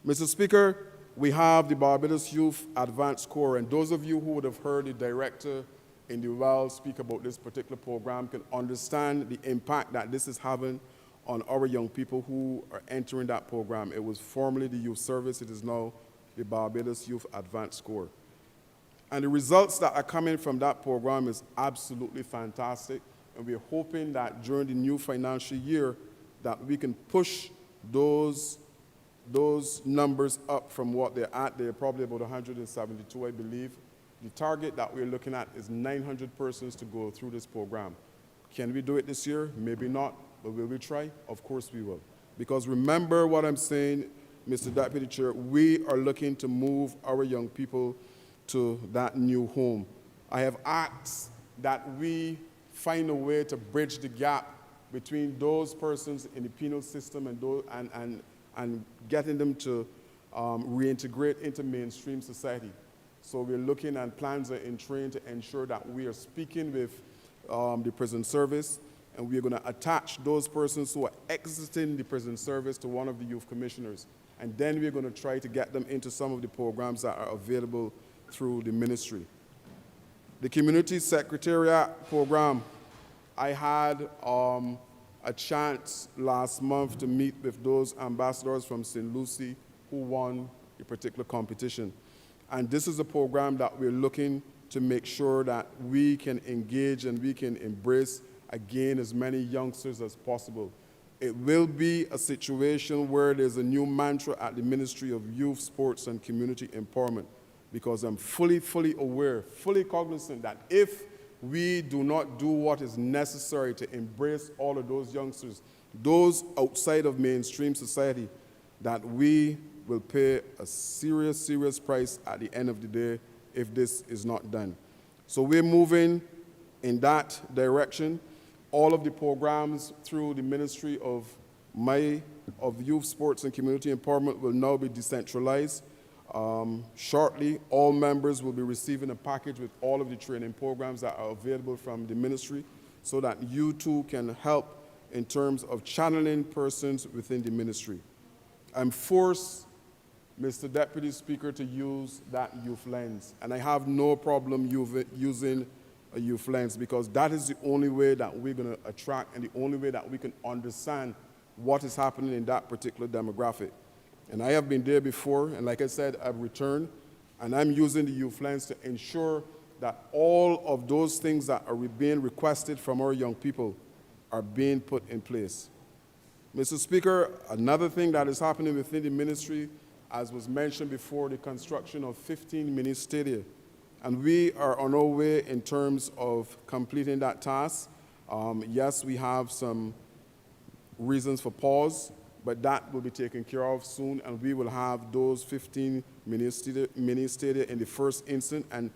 Mr. Speaker, we have the Barbados Youth Advanced Corps, and those of you who would have heard the director in the well speak about this particular program can understand the impact that this is having on our young people who are entering that program. It was formerly the Youth Service, it is now the Barbados Youth Advanced Corps. And the results that are coming from that program is absolutely fantastic, and we're hoping that during the new financial year that we can push those numbers up from what they're at. They're probably about 172, I believe. The target that we're looking at is 900 persons to go through this program. Can we do it this year? Maybe not, but will we try? Of course we will. Because remember what I'm saying, Mr. Deputy Chair, we are looking to move our young people to that new home. I have asked that we find a way to bridge the gap between those persons in the penal system and, and getting them to reintegrate into mainstream society. So we're looking, and plans are in train to ensure that we are speaking with the prison service, and we are going to attach those persons who are exiting the prison service to one of the youth commissioners. And then we're going to try to get them into some of the programs that are available through the ministry. The Community Secretariat Program, I had a chance last month to meet with those ambassadors from St. Lucie who won a particular competition. And this is a program that we're looking to make sure that we can engage and we can embrace, again, as many youngsters as possible. It will be a situation where there's a new mantra at the Ministry of Youth, Sports, and Community Empowerment, because I'm fully aware, fully cognizant that if we do not do what is necessary to embrace all of those youngsters, those outside of mainstream society, that we will pay a serious price at the end of the day if this is not done. So we're moving in that direction. All of the programs through the Ministry of Youth, Sports, and Community Empowerment will now be decentralized. Shortly, all members will be receiving a package with all of the training programs that are available from the ministry, so that you too can help in terms of channeling persons within the ministry. I'm forced, Mr. Deputy Speaker, to use that youth lens, and I have no problem using a youth lens, because that is the only way that we're going to attract and the only way that we can understand what is happening in that particular demographic. And I have been there before, and like I said, I've returned, and I'm using the youth lens to ensure that all of those things that are being requested from our young people are being put in place. Mr. Speaker, another thing that is happening within the ministry, as was mentioned before, the construction of 15 mini stadia. And we are on our way in terms of completing that task. Yes, we have some reasons for pause, but that will be taken care of soon, and we will have those 15 mini stadia in the first instance. And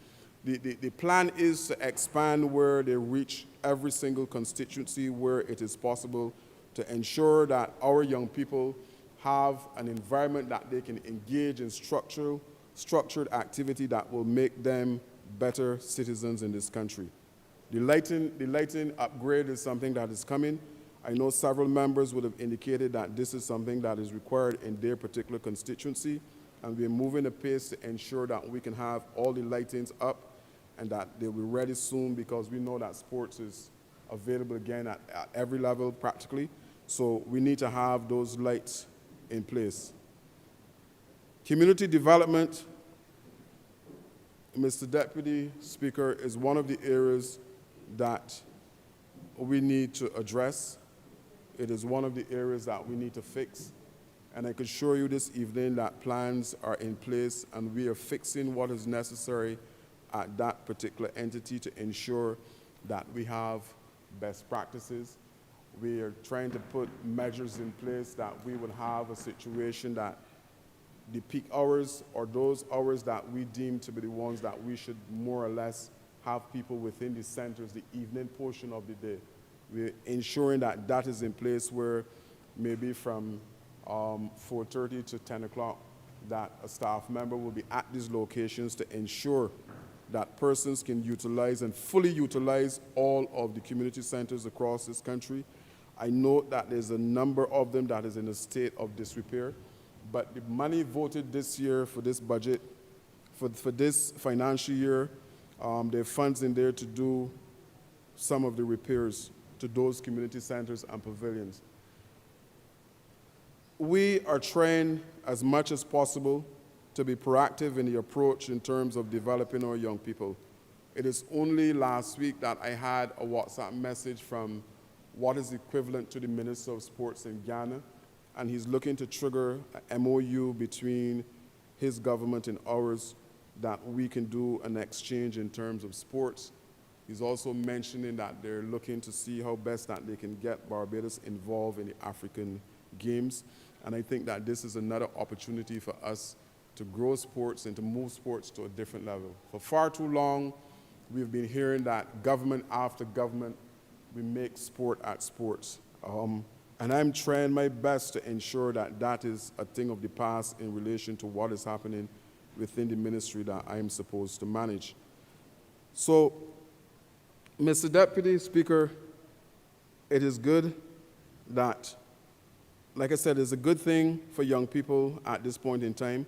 the plan is to expand where they reach every single constituency where it is possible, to ensure that our young people have an environment that they can engage in structured activity that will make them better citizens in this country. The lighting upgrade is something that is coming. I know several members would have indicated that this is something that is required in their particular constituency, and we're moving apace to ensure that we can have all the lightings up and that they'll be ready soon, because we know that sports is available again at every level practically. So we need to have those lights in place. Community development, Mr. Deputy Speaker, is one of the areas that we need to address. It is one of the areas that we need to fix. And I can assure you this evening that plans are in place, and we are fixing what is necessary at that particular entity to ensure that we have best practices. We are trying to put measures in place that we would have a situation that the peak hours, or those hours that we deem to be the ones that we should more or less have people within the centers, the evening portion of the day. We're ensuring that that is in place, where maybe from 4:30 to 10 o'clock, that a staff member will be at these locations to ensure that persons can utilize and fully utilize all of the community centers across this country. I note that there's a number of them that is in a state of disrepair, but the money voted this year for this budget, for this financial year, there are funds in there to do some of the repairs to those community centers and pavilions. We are trying as much as possible to be proactive in the approach in terms of developing our young people. It is only last week that I had a WhatsApp message from what is equivalent to the Minister of Sports in Ghana, and he's looking to trigger an MOU between his government and ours, that we can do an exchange in terms of sports He's also mentioning that they're looking to see how best that they can get Barbados involved in the African Games. And I think that this is another opportunity for us to grow sports and to move sports to a different level. For far too long, we've been hearing that government after government, we make sport at sports. And I'm trying my best to ensure that that is a thing of the past in relation to what is happening within the ministry that I'm supposed to manage. So, Mr. Deputy Speaker, it is good that, like I said, it's a good thing for young people at this point in time.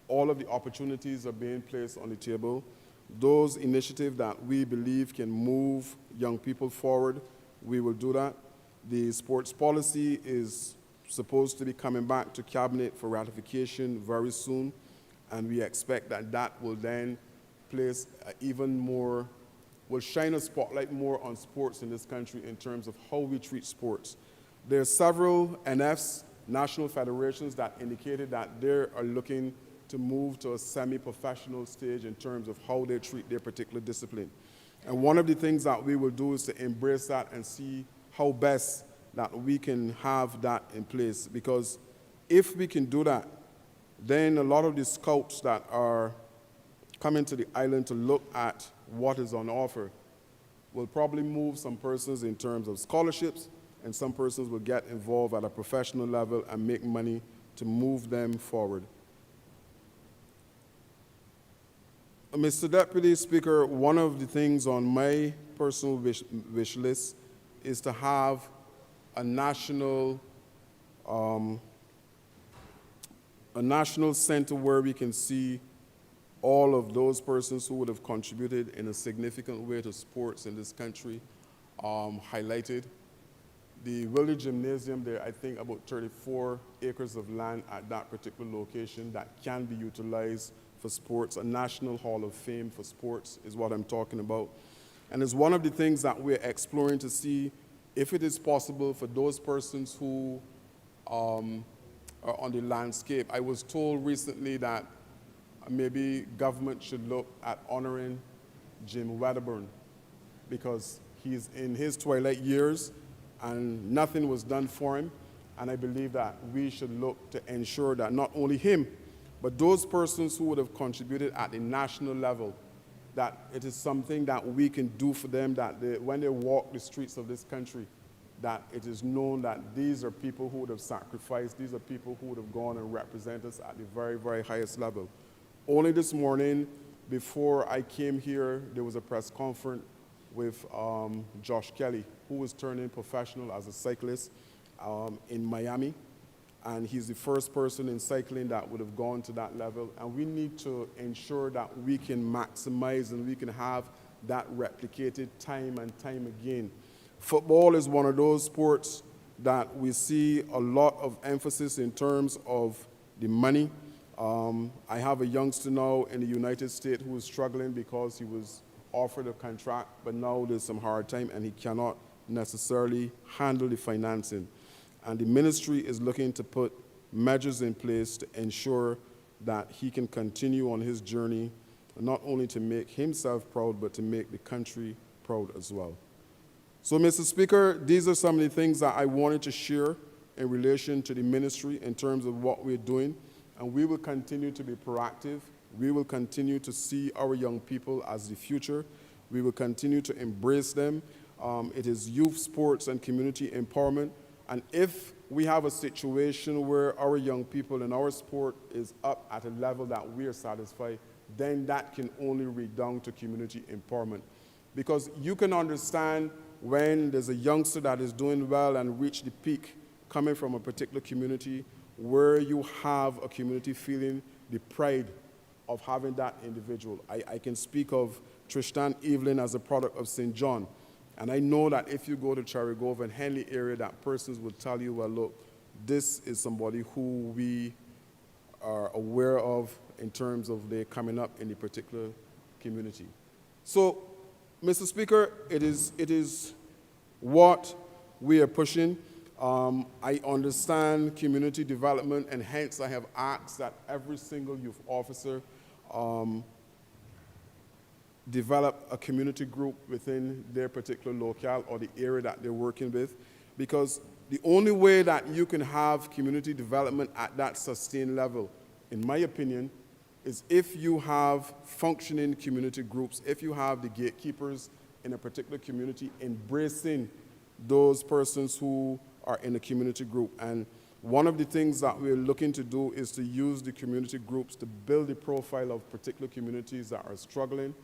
All of the opportunities are being placed on the table. Those initiatives that we believe can move young people forward, we will do that. The sports policy is supposed to be coming back to Cabinet for ratification very soon, and we expect that that will then place even more, will shine a spotlight more on sports in this country in terms of how we treat sports. There are several NFs, national federations, that indicated that they are looking to move to a semi-professional stage in terms of how they treat their particular discipline. And one of the things that we will do is to embrace that and see how best that we can have that in place. Because if we can do that, then a lot of the scouts that are coming to the island to look at what is on offer will probably move some persons in terms of scholarships, and some persons will get involved at a professional level and make money to move them forward. Mr. Deputy Speaker, one of the things on my personal wish list is to have a national center where we can see all of those persons who would have contributed in a significant way to sports in this country highlighted. The Willie Gymnasium, there are, I think, about 34 acres of land at that particular location that can be utilized for sports. A National Hall of Fame for sports is what I'm talking about. And it's one of the things that we're exploring to see if it is possible for those persons who are on the landscape. I was told recently that maybe government should look at honoring Jim Wedderburn because he's in his twilight years and nothing was done for him. And I believe that we should look to ensure that not only him, but those persons who would have contributed at the national level, that it is something that we can do for them, that when they walk the streets of this country, that it is known that these are people who would have sacrificed, these are people who would have gone and represent us at the very, very highest level. Only this morning, before I came here, there was a press conference with Josh Kelly, who was turning professional as a cyclist in Miami. And he's the first person in cycling that would have gone to that level. And we need to ensure that we can maximize and we can have that replicated time and time again. Football is one of those sports that we see a lot of emphasis in terms of the money. I have a youngster now in the United States who is struggling because he was offered a contract, but now there's some hard time and he cannot necessarily handle the financing. And the ministry is looking to put measures in place to ensure that he can continue on his journey, not only to make himself proud, but to make the country proud as well. So, Mr. Speaker, these are some of the things that I wanted to share in relation to the ministry in terms of what we're doing. And we will continue to be proactive. We will continue to see our young people as the future. We will continue to embrace them. It is youth sports and community empowerment. And if we have a situation where our young people and our sport is up at a level that we are satisfied, then that can only redound to community empowerment. Because you can understand when there's a youngster that is doing well and reach the peak coming from a particular community where you have a community feeling the pride of having that individual. I can speak of Tristan Evelyn as a product of St. John. And I know that if you go to Cherigove and Henley area, that persons will tell you, well, look, this is somebody who we are aware of in terms of their coming up in the particular community. So, Mr. Speaker, it is what we are pushing. I understand community development, and hence I have asked that every single youth officer develop a community group within their particular locale or the area that they're working with, because the only way that you can have community development at that sustained level, in my opinion, is if you have functioning community groups, if you have the gatekeepers in a particular community embracing those persons who are in a community group. And one of the things that we're looking to do is to use the community groups to build the profile of particular communities that are struggling,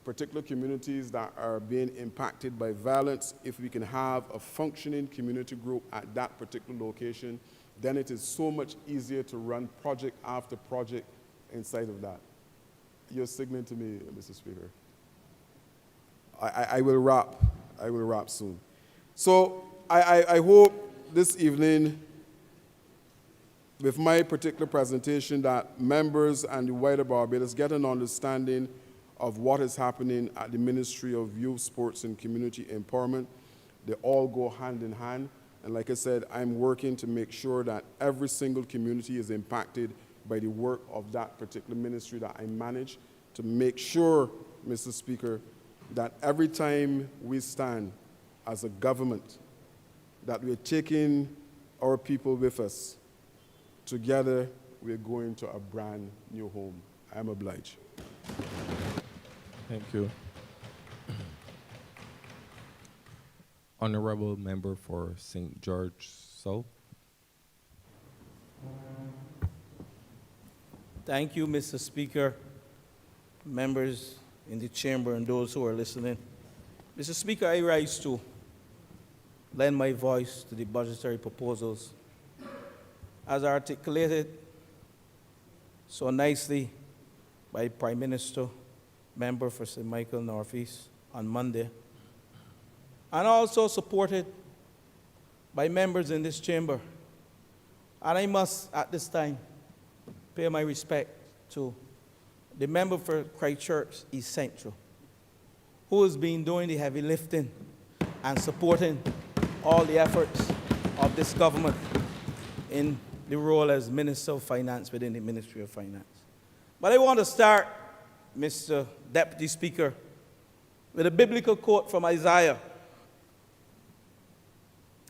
particular communities that are being impacted by violence. If we can have a functioning community group at that particular location, then it is so much easier to run project after project inside of that. You're signaling to me, Mr. Speaker. I will wrap. I will wrap soon. So I hope this evening, with my particular presentation, that members and the wider Barbados get an understanding of what is happening at the Ministry of Youth, Sports, and Community Empowerment. They all go hand in hand. And like I said, I'm working to make sure that every single community is impacted by the work of that particular ministry that I manage, to make sure, Mr. Speaker, that every time we stand as a government, that we're taking our people with us. Together, we're going to a brand new home. I am obliged. Thank you. Honourable Member for St. George South. Thank you, Mr. Speaker, members in the chamber and those who are listening. Mr. Speaker, I rise to lend my voice to the budgetary proposals as articulated so nicely by Prime Minister, member for St. Michael Northeast on Monday, and also supported by members in this chamber. And I must, at this time, pay my respect to the member for Christchurch East Central, who has been doing the heavy lifting and supporting all the efforts of this government in the role as Minister of Finance within the Ministry of Finance. But I want to start, Mr. Deputy Speaker, with a biblical quote from Isaiah.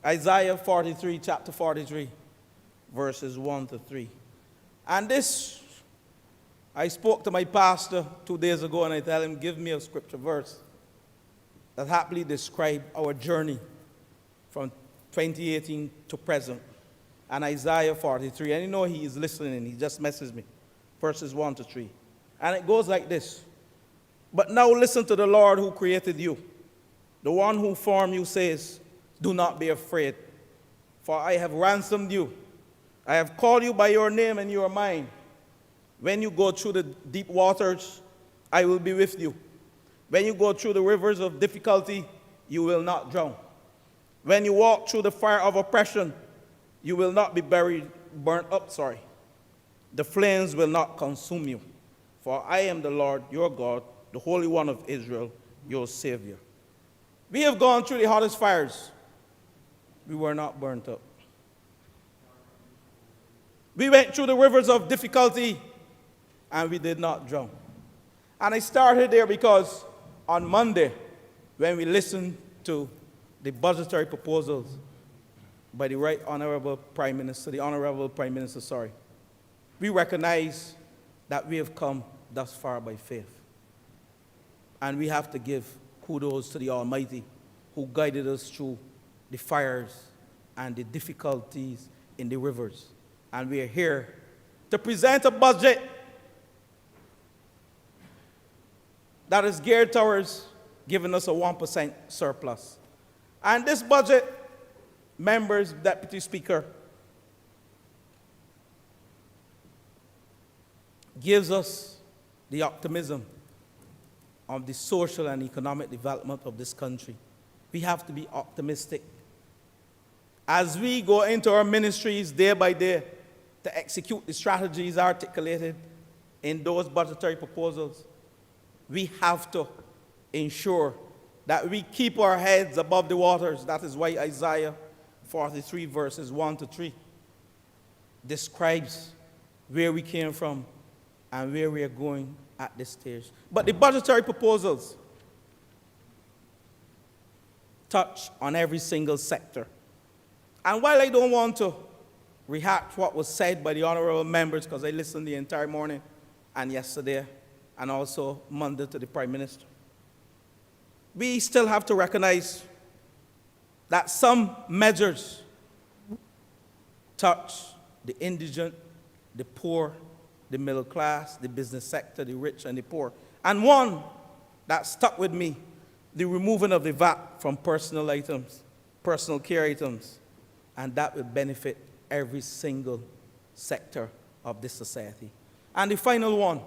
Isaiah 43, chapter 43, verses 1 to 3. And this, I spoke to my pastor 2 days ago, and I tell him, give me a scripture verse that happily describe our journey from 2018 to present. And Isaiah 43, and you know he is listening, and he just messaged me, verses 1 to 3. And it goes like this. But now listen to the Lord who created you. The one who formed you says, do not be afraid, for I have ransomed you. I have called you by your name, and you are mine. When you go through the deep waters, I will be with you. When you go through the rivers of difficulty, you will not drown. When you walk through the fire of oppression, you will not be burnt up. The flames will not consume you. For I am the Lord, your God, the Holy One of Israel, your Savior. We have gone through the hottest fires. We were not burnt up. We went through the rivers of difficulty, and we did not drown. And I started there because on Monday, when we listened to the budgetary proposals by the Right Honourable Prime Minister, we recognize that we have come thus far by faith. And we have to give kudos to the Almighty who guided us through the fires and the difficulties in the rivers. And we are here to present a budget that is geared towards giving us a 1% surplus. And this budget, members, Deputy Speaker, gives us the optimism of the social and economic development of this country. We have to be optimistic as we go into our ministries day by day to execute the strategies articulated in those budgetary proposals. We have to ensure that we keep our heads above the waters. That is why Isaiah 43 verses 1 to 3 describes where we came from and where we are going at this stage. But the budgetary proposals touch on every single sector. And while I don't want to rehash what was said by the honorable members, because I listened the entire morning and yesterday, and also Monday to the Prime Minister, we still have to recognize that some measures touch the indigent, the poor, the middle class, the business sector, the rich and the poor. And one that stuck with me, the removing of the VAT from personal items, personal care items, and that will benefit every single sector of this society. And the final one,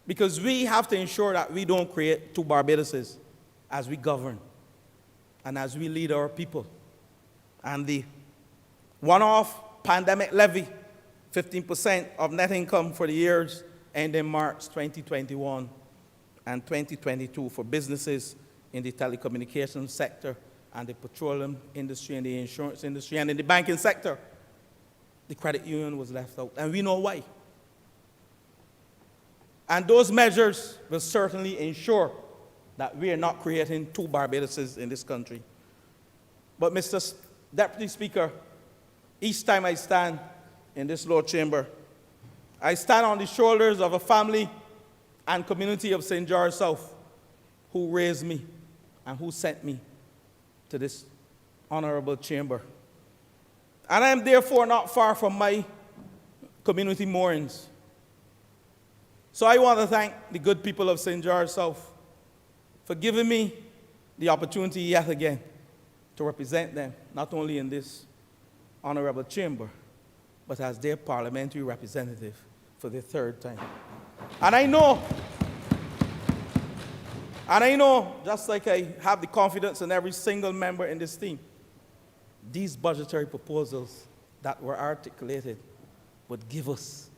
because we have to ensure that we don't create two Barbadoses as we govern and as we lead our people. And the one-off pandemic levy, 15% of net income for the years ending March 2021 and 2022 for businesses in the telecommunications sector and the petroleum industry and the insurance industry and in the banking sector. The credit union was left out, and we know why. And those measures will certainly ensure that we are not creating two Barbadoses in this country. But Mr. Deputy Speaker, each time I stand in this Lord Chamber, I stand on the shoulders of a family and community of St. George South who raised me and who sent me to this honorable chamber. And I am therefore not far from my community moorings. So I want to thank the good people of St. George South for giving me the opportunity yet again to represent them, not only in this honorable chamber, but as their parliamentary representative for the third time. And I know, just like I have the confidence in every single member in this team, these budgetary proposals that were articulated would give us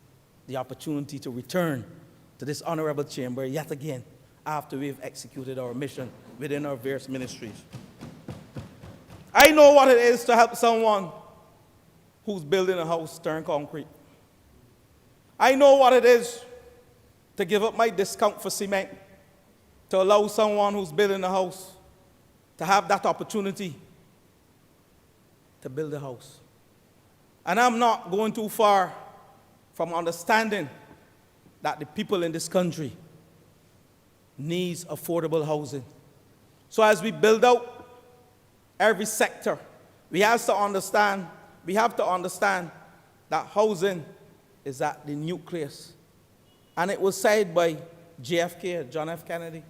the opportunity to return to this honorable chamber yet again after we've executed our mission within our various ministries. I know what it is to help someone who's building a house turn concrete. I know what it is to give up my discount for cement to allow someone who's building a house to have that opportunity to build a house. And I'm not going too far from understanding that the people in this country needs affordable housing. So as we build out every sector, we have to understand that housing is at the nucleus. And it was said by JFK, John F. Kennedy.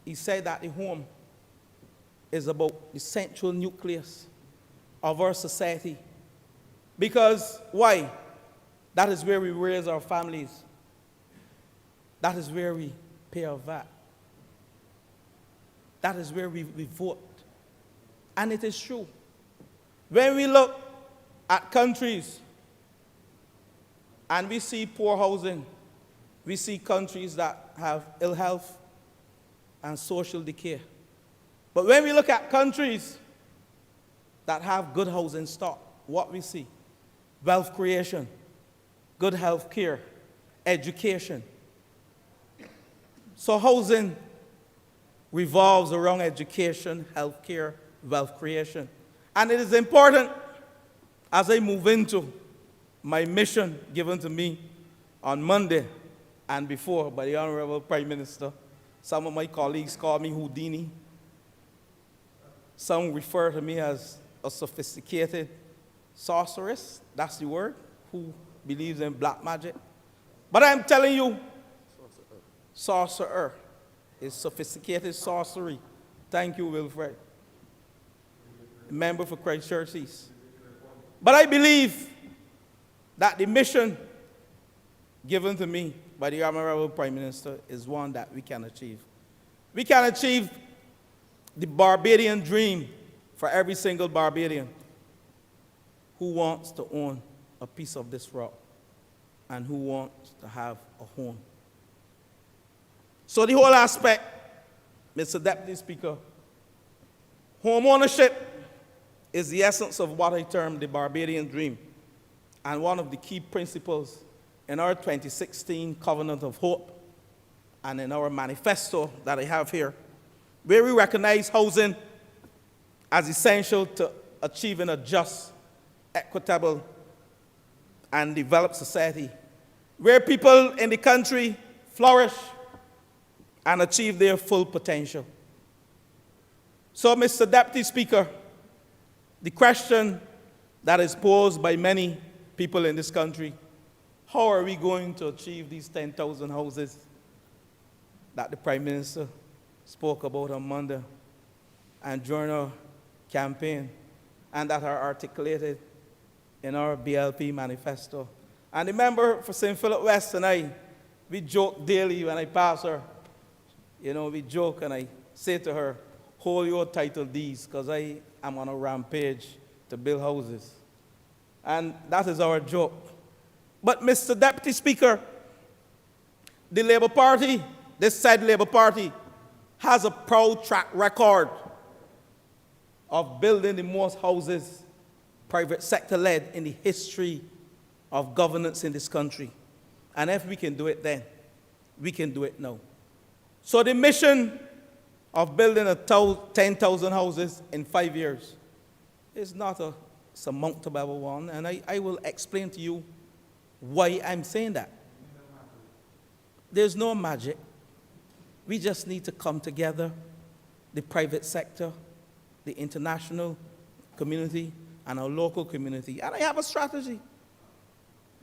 He said that the home is about the central nucleus of our society. Because why? That is where we raise our families. That is where we pay our VAT. That is where we vote. And it is true. When we look at countries and we see poor housing, we see countries that have ill health and social decay. But when we look at countries that have good housing stock, what we see? Wealth creation, good health care, education. So housing revolves around education, health care, wealth creation. And it is important as I move into my mission given to me on Monday and before by the Honourable Prime Minister. Some of my colleagues call me Houdini. Some refer to me as a sophisticated sorceress, that's the word, who believes in black magic. But I'm telling you, sorcerer is sophisticated sorcery. Thank you, Wilfred. Member for Christchurch East. But I believe that the mission given to me by the Honourable Prime Minister is one that we can achieve. We can achieve the Barbadian dream for every single Barbadian who wants to own a piece of this rock and who wants to have a home. So the whole aspect, Mr. Deputy Speaker, home ownership is the essence of what I term the Barbadian dream. And one of the key principles in our 2016 Covenant of Hope and in our manifesto that I have here, where we recognize housing as essential to achieving a just, equitable, and developed society, where people in the country flourish and achieve their full potential. So, Mr. Deputy Speaker, the question that is posed by many people in this country, how are we going to achieve these 10,000 houses that the Prime Minister spoke about on Monday and during our campaign, and that are articulated in our BLP manifesto? And the member for St. Philip West and I, we joke daily when I pass her. You know, we joke and I say to her, hold your title deeds, because I am on a rampage to build houses. And that is our joke. But, Mr. Deputy Speaker, the Labour Party, this said Labour Party, has a proud track record of building the most houses, private sector led, in the history of governance in this country. And if we can do it then, we can do it now. So the mission of building 10,000 houses in 5 years is not a surmountable one, and I will explain to you why I'm saying that. There's no magic. We just need to come together, the private sector, the international community, and our local community. And I have a strategy.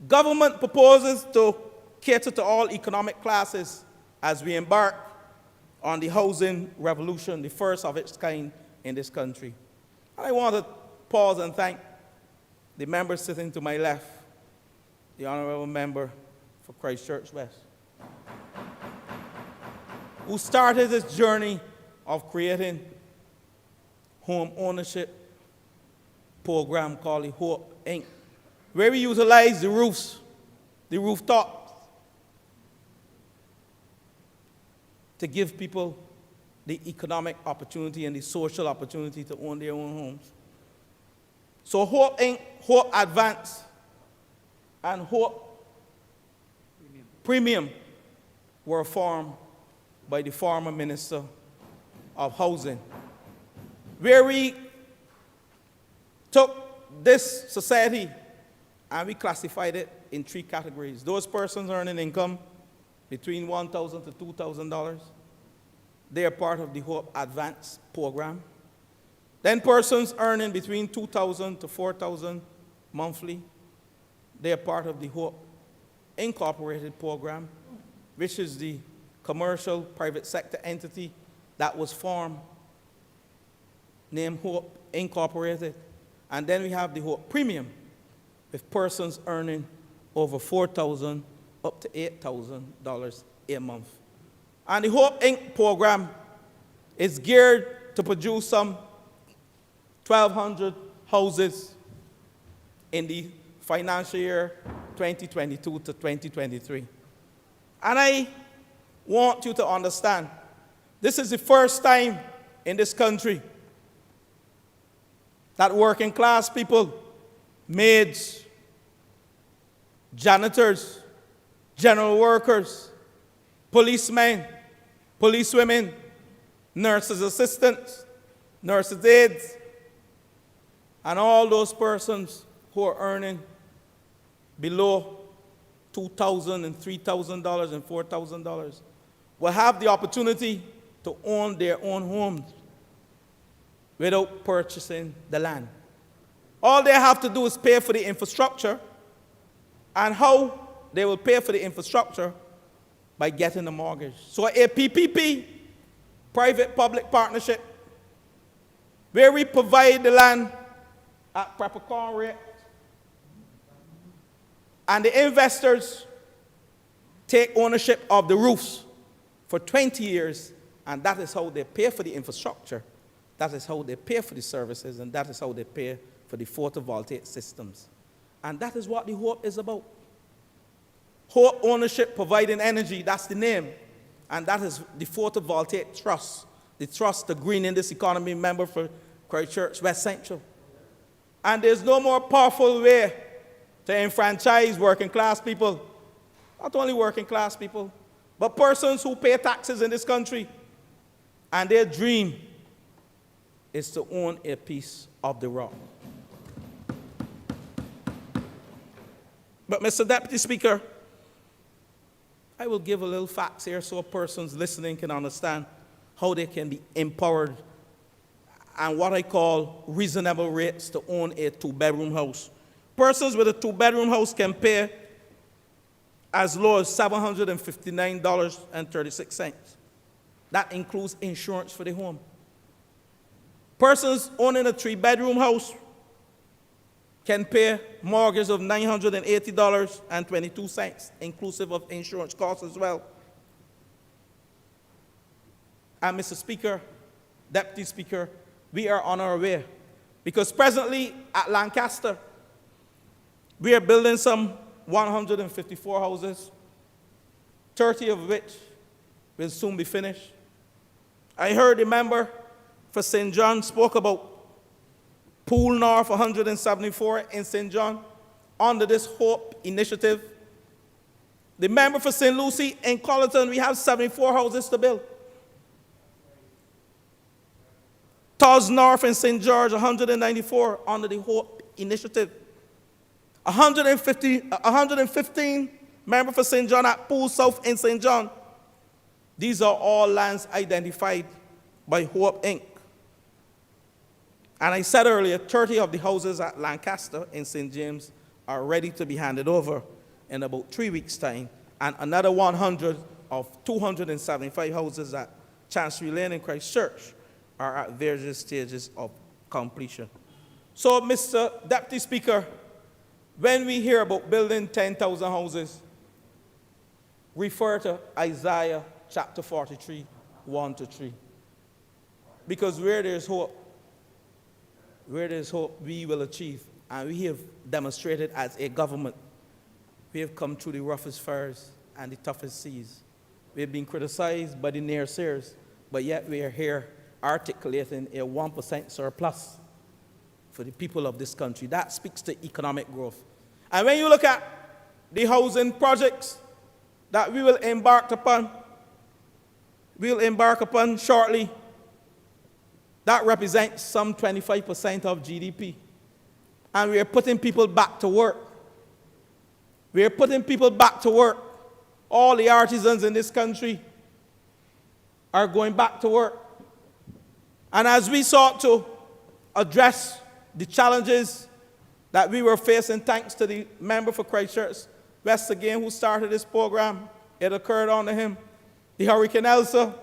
Government proposes to cater to all economic classes as we embark on the housing revolution, the first of its kind in this country. And I want to pause and thank the member sitting to my left, the Honourable Member for Christchurch West, who started this journey of creating home ownership program called the Hope Inc., where we utilize the roofs, the rooftops, to give people the economic opportunity and the social opportunity to own their own homes. So Hope Inc., Hope Advance, and Hope Premium were formed by the former Minister of Housing, where we took this society and we classified it in 3 categories. Those persons earning income between $1,000 to $2,000, they are part of the Hope Advance program. Then persons earning between $2,000 to $4,000 monthly, they are part of the Hope Incorporated program, which is the commercial private sector entity that was formed, named Hope Incorporated. And then we have the Hope Premium, with persons earning over $4,000 up to $8,000 a month. And the Hope Inc. program is geared to produce some 1,200 houses in the financial year 2022 to 2023. And I want you to understand, this is the first time in this country that working class people, maids, janitors, general workers, policemen, policewomen, nurses assistants, nurses aides, and all those persons who are earning below $2,000 and $3,000 and $4,000 will have the opportunity to own their own homes without purchasing the land. All they have to do is pay for the infrastructure, and how they will pay for the infrastructure by getting a mortgage. So a PPP, private-public partnership, where we provide the land at peppercorn rate, and the investors take ownership of the roofs for 20 years, and that is how they pay for the infrastructure, that is how they pay for the services, and that is how they pay for the photovoltaic systems. And that is what the Hope is about. Hope ownership, providing energy, that's the name. And that is the photovoltaic trust, the trust to green in this economy, member for Christchurch West Central. And there's no more powerful way to enfranchise working class people Not only working class people, but persons who pay taxes in this country, and their dream is to own a piece of the rock. But, Mr. Deputy Speaker, I will give a little facts here so persons listening can understand how they can be empowered and what I call reasonable rates to own a two-bedroom house. Persons with a two-bedroom house can pay as low as $759.36. That includes insurance for the home. Persons owning a three-bedroom house can pay mortgage of $980.22, inclusive of insurance costs as well. And Mr. Speaker, Deputy Speaker, we are on our way. Because presently at Lancaster, we are building some 154 houses, 30 of which will soon be finished. I heard the member for St. John spoke about Pool North 174 in St. John under this HOPE initiative. The member for St. Lucie in Colleton, we have 74 houses to build. Tars North in St. George, 194 under the HOPE initiative. 115 member for St. John at Pool South in St. John. These are all lands identified by HOPE Inc. And I said earlier, 30 of the houses at Lancaster in St. James are ready to be handed over in about 3 weeks' time, and another 100 of 275 houses at Chancery Lane in Christchurch are at various stages of completion. So, Mr. Deputy Speaker, when we hear about building 10,000 houses, refer to Isaiah chapter 43, 1-3. Because where there's hope, we will achieve. And we have demonstrated as a government, we have come through the roughest fires and the toughest seas. We have been criticized by the naysayers, but yet we are here articulating a 1% surplus for the people of this country. That speaks to economic growth. And when you look at the housing projects that we'll embark upon shortly, that represents some 25% of GDP. And we are putting people back to work. We are putting people back to work. All the artisans in this country are going back to work. And as we sought to address the challenges that we were facing, thanks to the member for Christchurch West again who started this program, it occurred under him, the Hurricane Elsa,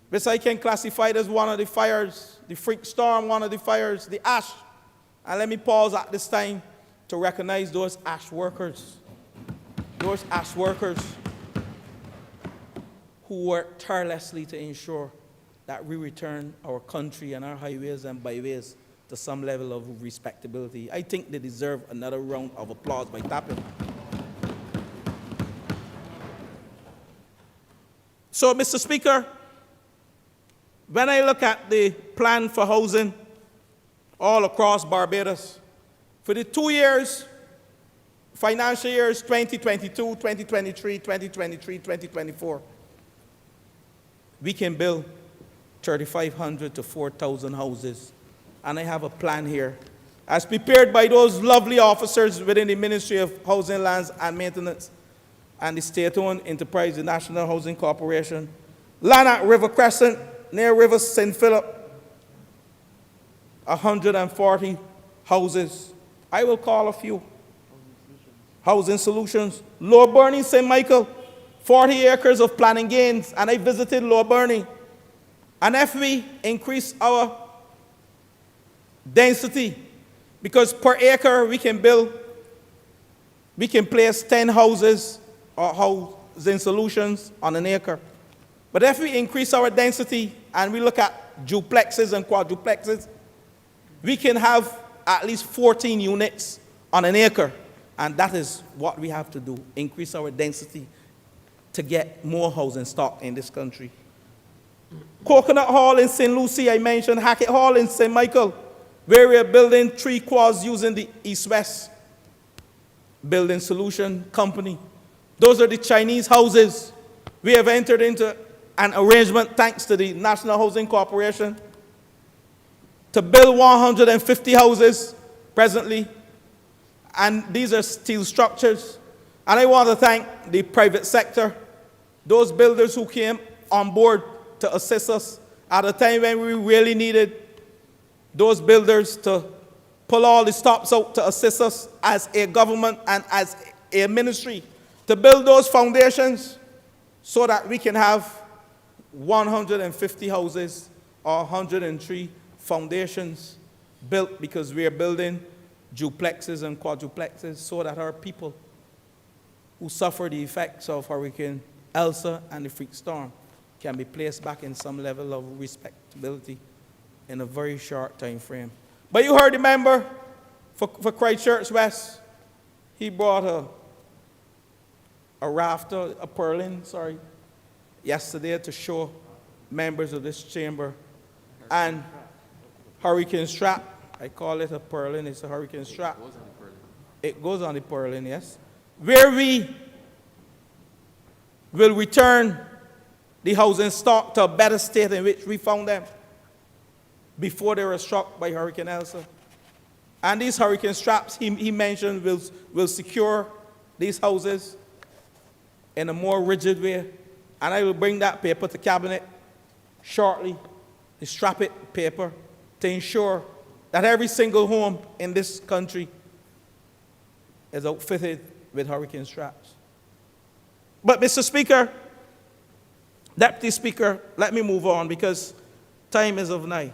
which I can classify as one of the fires, the freak storm, one of the fires, the ash. And let me pause at this time to recognize those ash workers who work tirelessly to ensure that we return our country and our highways and byways to some level of respectability. I think they deserve another round of applause by tapping. So, Mr. Speaker, when I look at the plan for housing all across Barbados, for the 2 years, financial years 2022, 2023, 2023, 2024, we can build 3,500 to 4,000 houses. And I have a plan here, as prepared by those lovely officers within the Ministry of Housing, Lands and Maintenance and the state-owned enterprise, the National Housing Corporation. Land at River Crescent, near River St. Philip, 140 houses. I will call a few. Housing Solutions. Lower Burnie, St. Michael, 40 acres of planning gains, and I visited Lower Burnie. And if we increase our density, because per acre we can place 10 houses or housing solutions on an acre. But if we increase our density and we look at duplexes and quadruplexes, we can have at least 14 units on an acre. And that is what we have to do, increase our density to get more housing stock in this country. Coconut Hall in St. Lucie, I mentioned Hackett Hall in St. Michael, where we are building 3 quads using the East-West Building Solution Company. Those are the Chinese houses. We have entered into an arrangement, thanks to the National Housing Corporation, to build 150 houses presently. And these are steel structures. And I want to thank the private sector, those builders who came on board to assist us at a time when we really needed those builders to pull all the stops out to assist us as a government and as a ministry to build those foundations so that we can have 150 houses or 103 foundations built, because we are building duplexes and quadruplexes so that our people who suffer the effects of Hurricane Elsa and the freak storm can be placed back in some level of respectability in a very short time frame. But you heard the member for Christchurch West. He brought a rafter, a purlin, yesterday to show members of this chamber. And hurricane strap, I call it a purlin, it's a hurricane strap. It goes on the purlin, yes. Where we will return the housing stock to a better state in which we found them before they were struck by Hurricane Elsa. And these hurricane straps, he mentioned, will secure these houses in a more rigid way. And I will bring that paper to Cabinet shortly, the strap it paper, to ensure that every single home in this country is outfitted with hurricane straps. But Mr. Speaker, Deputy Speaker, let me move on because time is of nigh.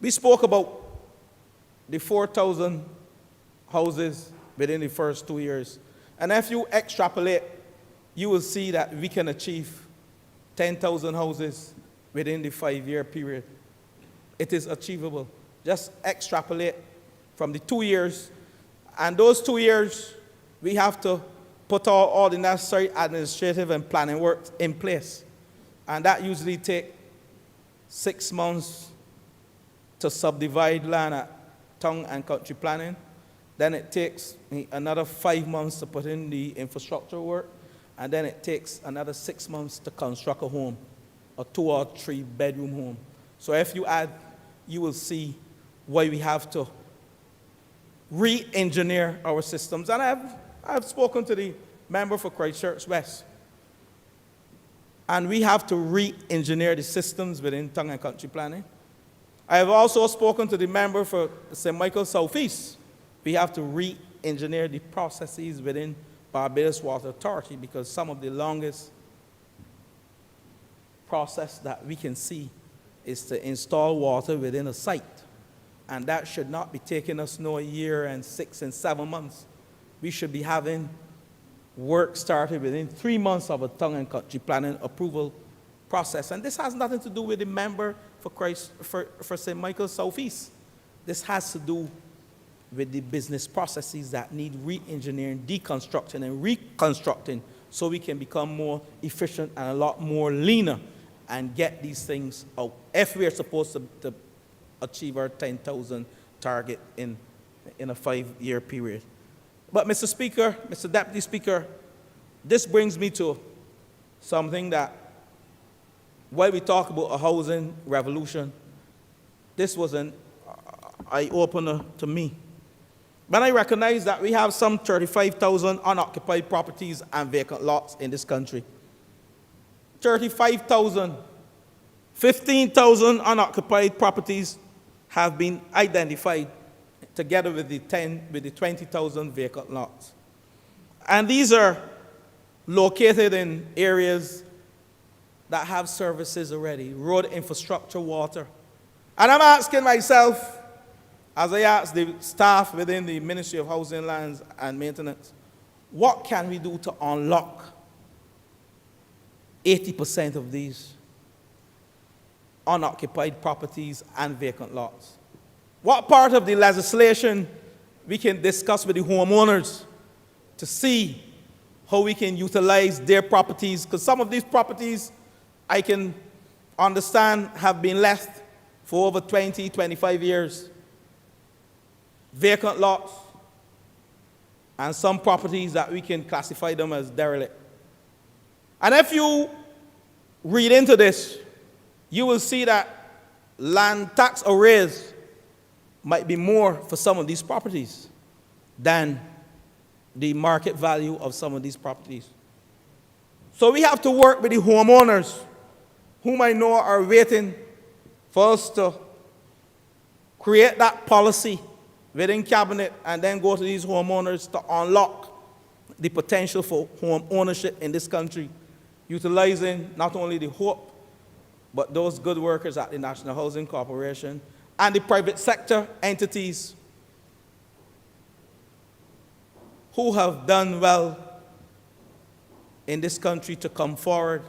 We spoke about the 4,000 houses within the first 2 years. And if you extrapolate, you will see that we can achieve 10,000 houses within the 5-year period. It is achievable. Just extrapolate from the 2 years. And those 2 years, we have to put all the necessary administrative and planning work in place. And that usually takes 6 months to subdivide land at town and country planning. Then it takes another 5 months to put in the infrastructure work. And then it takes another 6 months to construct a home, a 2 or 3 bedroom home. So if you add, you will see why we have to re-engineer our systems. And I've spoken to the member for Christchurch West. And we have to re-engineer the systems within town and country planning. I have also spoken to the member for St. Michael Southeast. We have to re-engineer the processes within Barbados Water Authority, because some of the longest process that we can see is to install water within a site. And that should not be taking us a year and 6 and 7 months. We should be having work started within 3 months of a town and country planning approval process. And this has nothing to do with the member for St. Michael Southeast. This has to do with the business processes that need re-engineering, deconstructing, and reconstructing so we can become more efficient and a lot more leaner and get these things out if we are supposed to achieve our 10,000 target in a 5-year period. But Mr. Speaker, Mr. Deputy Speaker, this brings me to something that, while we talk about a housing revolution, this was an eye-opener to me. But I recognize that we have some 35,000 unoccupied properties and vacant lots in this country. 35,000. 15,000 unoccupied properties have been identified together with the 20,000 vacant lots. And these are located in areas that have services already, road infrastructure, water. And I'm asking myself, as I ask the staff within the Ministry of Housing, Lands and Maintenance, what can we do to unlock 80% of these unoccupied properties and vacant lots? What part of the legislation we can discuss with the homeowners to see how we can utilize their properties? Because some of these properties, I can understand, have been left for over 20, 25 years. Vacant lots. and some properties that we can classify them as derelict. And if you read into this, you will see that land tax arrears might be more for some of these properties than the market value of some of these properties. So we have to work with the homeowners, whom I know are waiting for us to create that policy within cabinet and then go to these homeowners to unlock the potential for home ownership in this country, utilizing not only the hope, but those good workers at the National Housing Corporation and the private sector entities who have done well in this country to come forward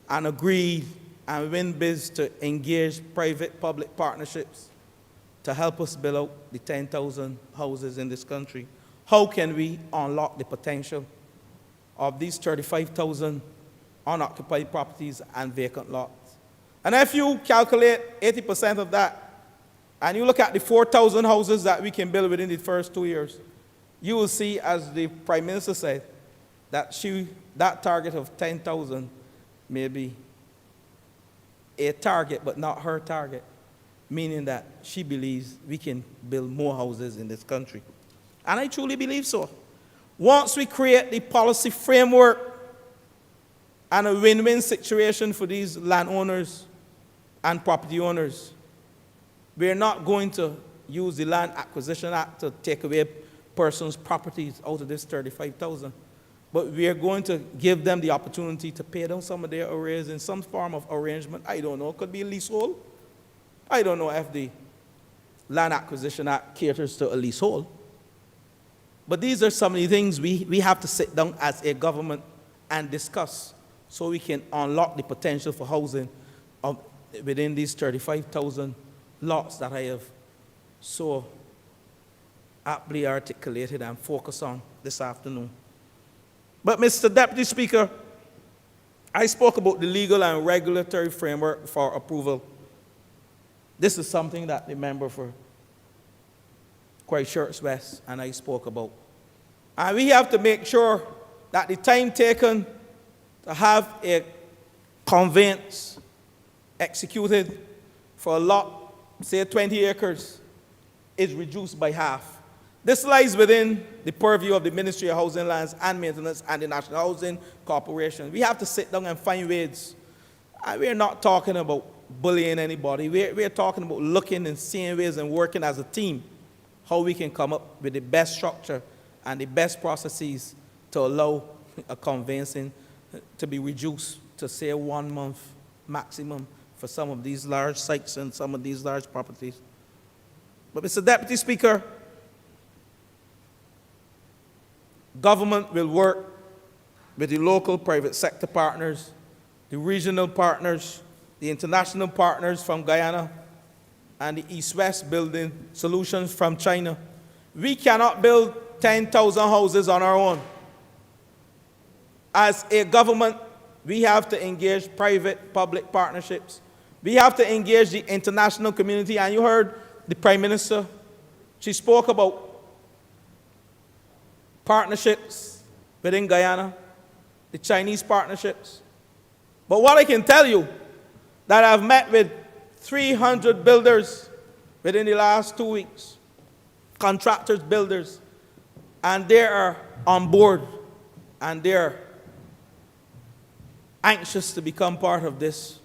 and agree and win bids to engage private-public partnerships to help us build out the 10,000 houses in this country. How can we unlock the potential of these 35,000 unoccupied properties and vacant lots? And if you calculate 80% of that, and you look at the 4,000 houses that we can build within the first 2 years, you will see, as the Prime Minister said, that target of 10,000 may be a target, but not her target, meaning that she believes we can build more houses in this country. And I truly believe so. Once we create the policy framework and a win-win situation for these landowners and property owners, we're not going to use the Land Acquisition Act to take away persons' properties out of this 35,000. But we are going to give them the opportunity to pay down some of their arrears in some form of arrangement. I don't know. It could be a leasehold. I don't know if the Land Acquisition Act caters to a leasehold. But these are some of the things we have to sit down as a government and discuss so we can unlock the potential for housing within these 35,000 lots that I have so aptly articulated and focused on this afternoon. But, Mr. Deputy Speaker, I spoke about the legal and regulatory framework for approval. This is something that the member for Christchurch West and I spoke about. And we have to make sure that the time taken to have a conveyance executed for a lot, say 20 acres, is reduced by half. This lies within the purview of the Ministry of Housing, Lands and Maintenance and the National Housing Corporation. We have to sit down and find ways. And we're not talking about bullying anybody. We're talking about looking and seeing ways and working as a team, how we can come up with the best structure and the best processes to allow a conveyancing to be reduced to, say, 1 month maximum for some of these large sites and some of these large properties. But, Mr. Deputy Speaker, government will work with the local private sector partners, the regional partners, the international partners from Guyana, and the East-West Building Solutions from China. We cannot build 10,000 houses on our own. As a government, we have to engage private-public partnerships. We have to engage the international community, and you heard the Prime Minister. She spoke about partnerships within Guyana, the Chinese partnerships. But what I can tell you, that I've met with 300 builders within the last 2 weeks, contractors, builders, and they are on board, and they're anxious to become part of this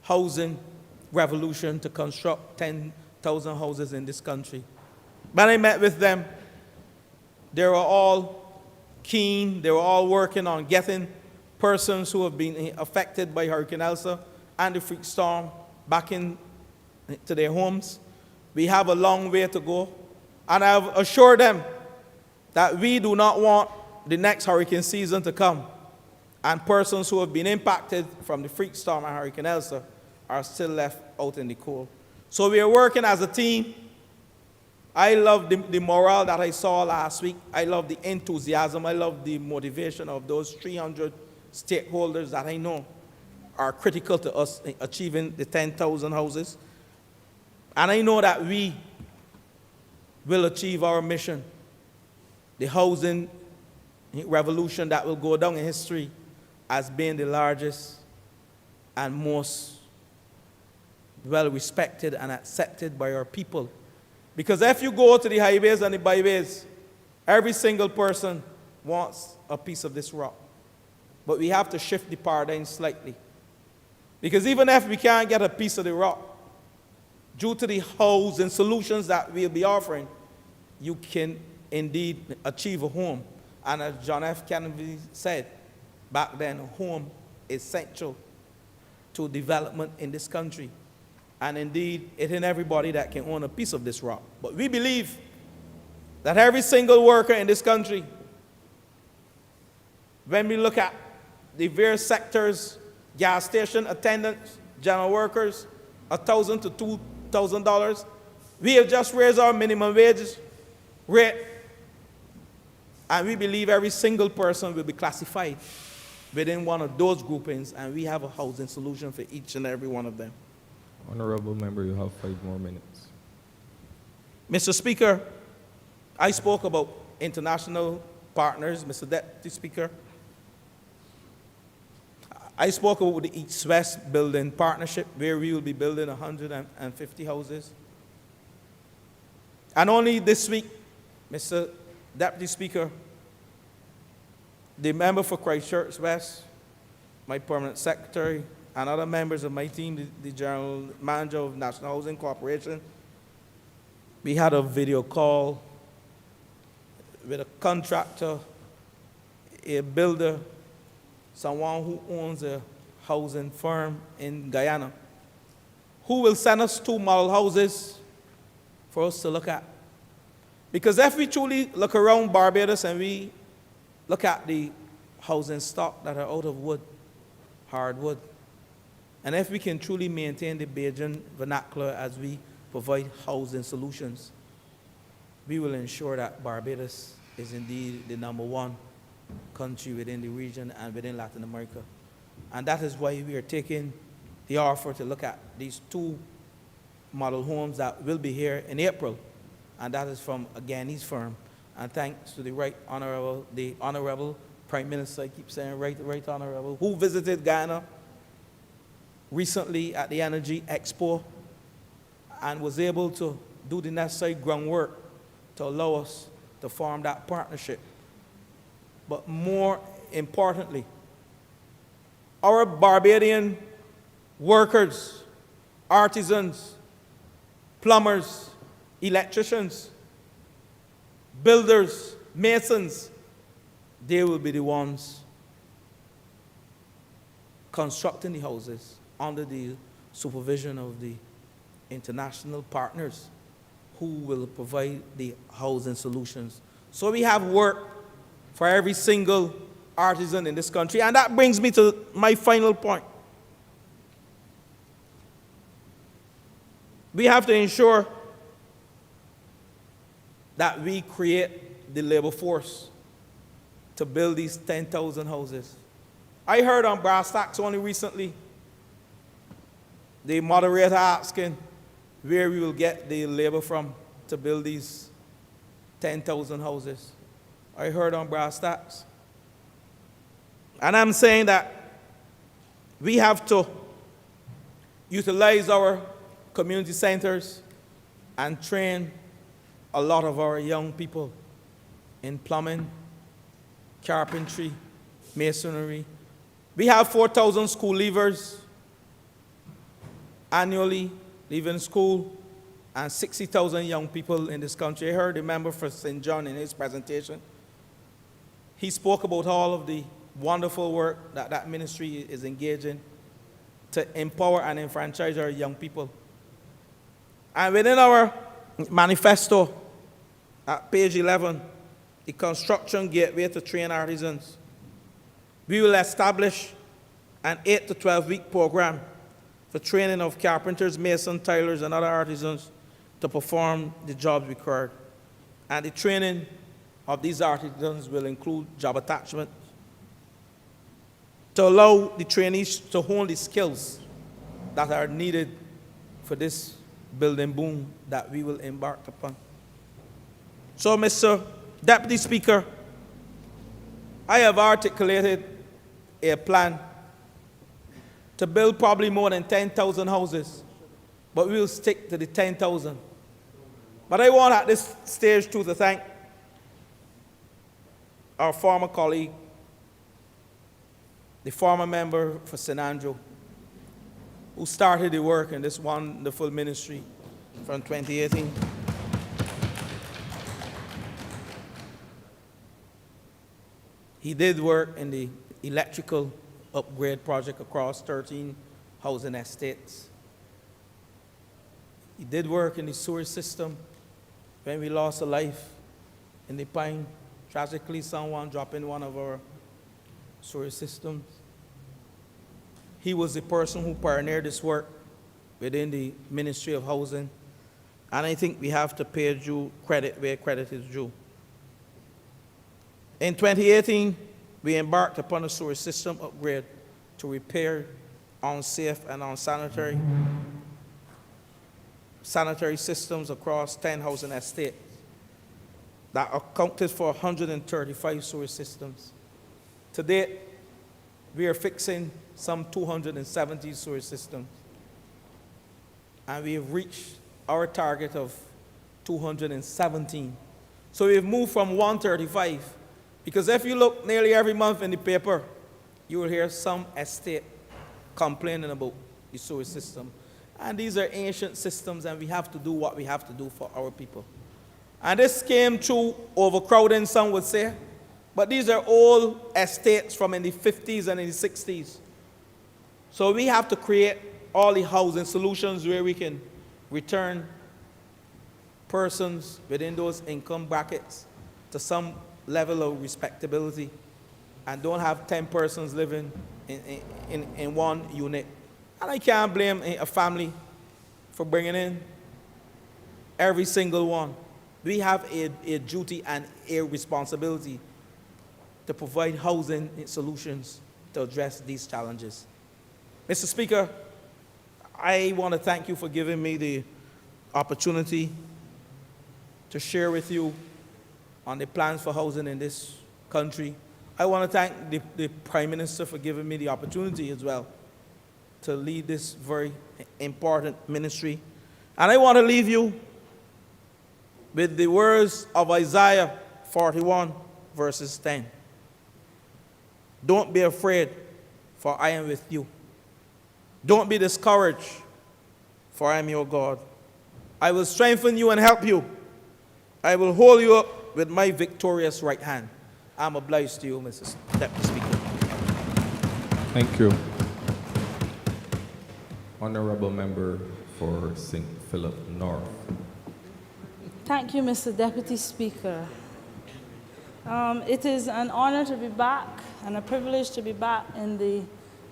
housing revolution to construct 10,000 houses in this country. When I met with them, they were all keen, they were all working on getting persons who have been affected by Hurricane Elsa and the freak storm back into their homes. We have a long way to go. And I've assured them that we do not want the next hurricane season to come and persons who have been impacted from the freak storm and Hurricane Elsa are still left out in the cold. So we are working as a team. I love the morale that I saw last week. I love the enthusiasm. I love the motivation of those 300 stakeholders that I know are critical to us achieving the 10,000 houses. And I know that we will achieve our mission the housing revolution that will go down in history as being the largest and most well respected and accepted by our people. Because if you go to the highways and the byways, every single person wants a piece of this rock. But we have to shift the paradigm slightly. Because even if we can't get a piece of the rock, due to the housing solutions that we'll be offering, you can indeed achieve a home. And as John F. Kennedy said back then, a home is essential to development in this country. And indeed, it ain't everybody that can own a piece of this rock. But we believe that every single worker in this country, when we look at the various sectors, gas station attendants, general workers, $1,000 to $2,000, we have just raised our minimum wage rate, and we believe every single person will be classified within one of those groupings, and we have a housing solution for each and every one of them. Honourable member, you have 5 more minutes. Mr. Speaker, I spoke about international partners, Mr. Deputy Speaker. I spoke about the East-West building partnership where we will be building 150 houses. And only this week, Mr. Deputy Speaker, the member for Christchurch West, my permanent secretary, and other members of my team, the general manager of National Housing Corporation, we had a video call with a contractor, a builder, someone who owns a housing firm in Guyana, who will send us 2 model houses for us to look at. Because if we truly look around Barbados and we look at the housing stock that are out of wood, hardwood, and if we can truly maintain the Bajan vernacular as we provide housing solutions, we will ensure that Barbados is indeed the #1 country within the region and within Latin America. And that is why we are taking the offer to look at these 2 model homes that will be here in April. And that is from a Ghanese firm. And thanks to the Honourable Prime Minister, I keep saying right Honourable, who visited Ghana recently at the Energy Expo and was able to do the necessary groundwork to allow us to form that partnership. But more importantly, our Barbadian workers, artisans, plumbers, electricians, builders, masons, they will be the ones constructing the houses under the supervision of the international partners who will provide the housing solutions. So we have work for every single artisan in this country. And that brings me to my final point. We have to ensure that we create the labor force to build these 10,000 houses. I heard on brass tacks only recently, the moderator asking where we will get the labor from to build these 10,000 houses. I heard on brass tacks. And I'm saying that we have to utilize our community centers and train a lot of our young people in plumbing, carpentry, masonry. We have 4,000 school leavers annually leaving school and 60,000 young people in this country. I heard the member for St. John in his presentation. He spoke about all of the wonderful work that that ministry is engaging to empower and enfranchise our young people. And within our manifesto, at page 11, the construction gateway to train artisans, we will establish an 8 to 12-week program for training of carpenters, masons, tilers, and other artisans to perform the jobs required. And the training of these artisans will include job attachment to allow the trainees to hone the skills that are needed for this building boom that we will embark upon. So, Mr. Deputy Speaker, I have articulated a plan to build probably more than 10,000 houses, but we will stick to the 10,000. But I want at this stage too to thank our former colleague, the former member for St. Andrew, who started the work in this wonderful ministry from 2018. He did work in the electrical upgrade project across 13 housing estates. He did work in the sewer system when we lost a life in the Pine. Tragically, someone dropped in one of our sewer systems. He was the person who pioneered this work within the Ministry of Housing, and I think we have to pay due credit where credit is due. In 2018, we embarked upon a sewer system upgrade to repair unsafe and unsanitary systems across 10 housing estates that accounted for 135 sewer systems. To date, we are fixing some 270 sewer systems, and we have reached our target of 217. So we've moved from 135, because if you look nearly every month in the paper, you will hear some estate complaining about the sewer system. And these are ancient systems, and we have to do what we have to do for our people. And this came through overcrowding, some would say, but these are old estates from in the 50s and in the 60s. So we have to create all the housing solutions where we can return persons within those income brackets to some level of respectability, and don't have 10 persons living in one unit. And I can't blame a family for bringing in every single one. We have a duty and a responsibility to provide housing solutions to address these challenges. Mr. Speaker, I want to thank you for giving me the opportunity to share with you on the plans for housing in this country. I want to thank the Prime Minister for giving me the opportunity as well to lead this very important ministry. And I want to leave you with the words of Isaiah 41, verses 10. Don't be afraid, for I am with you. Don't be discouraged, for I am your God. I will strengthen you and help you. I will hold you up with my victorious right hand. I'm obliged to you, Mrs. Deputy Speaker. Thank you. Honourable Member for St. Philip North. Thank you, Mr. Deputy Speaker. It is an honor to be back and a privilege to be back in the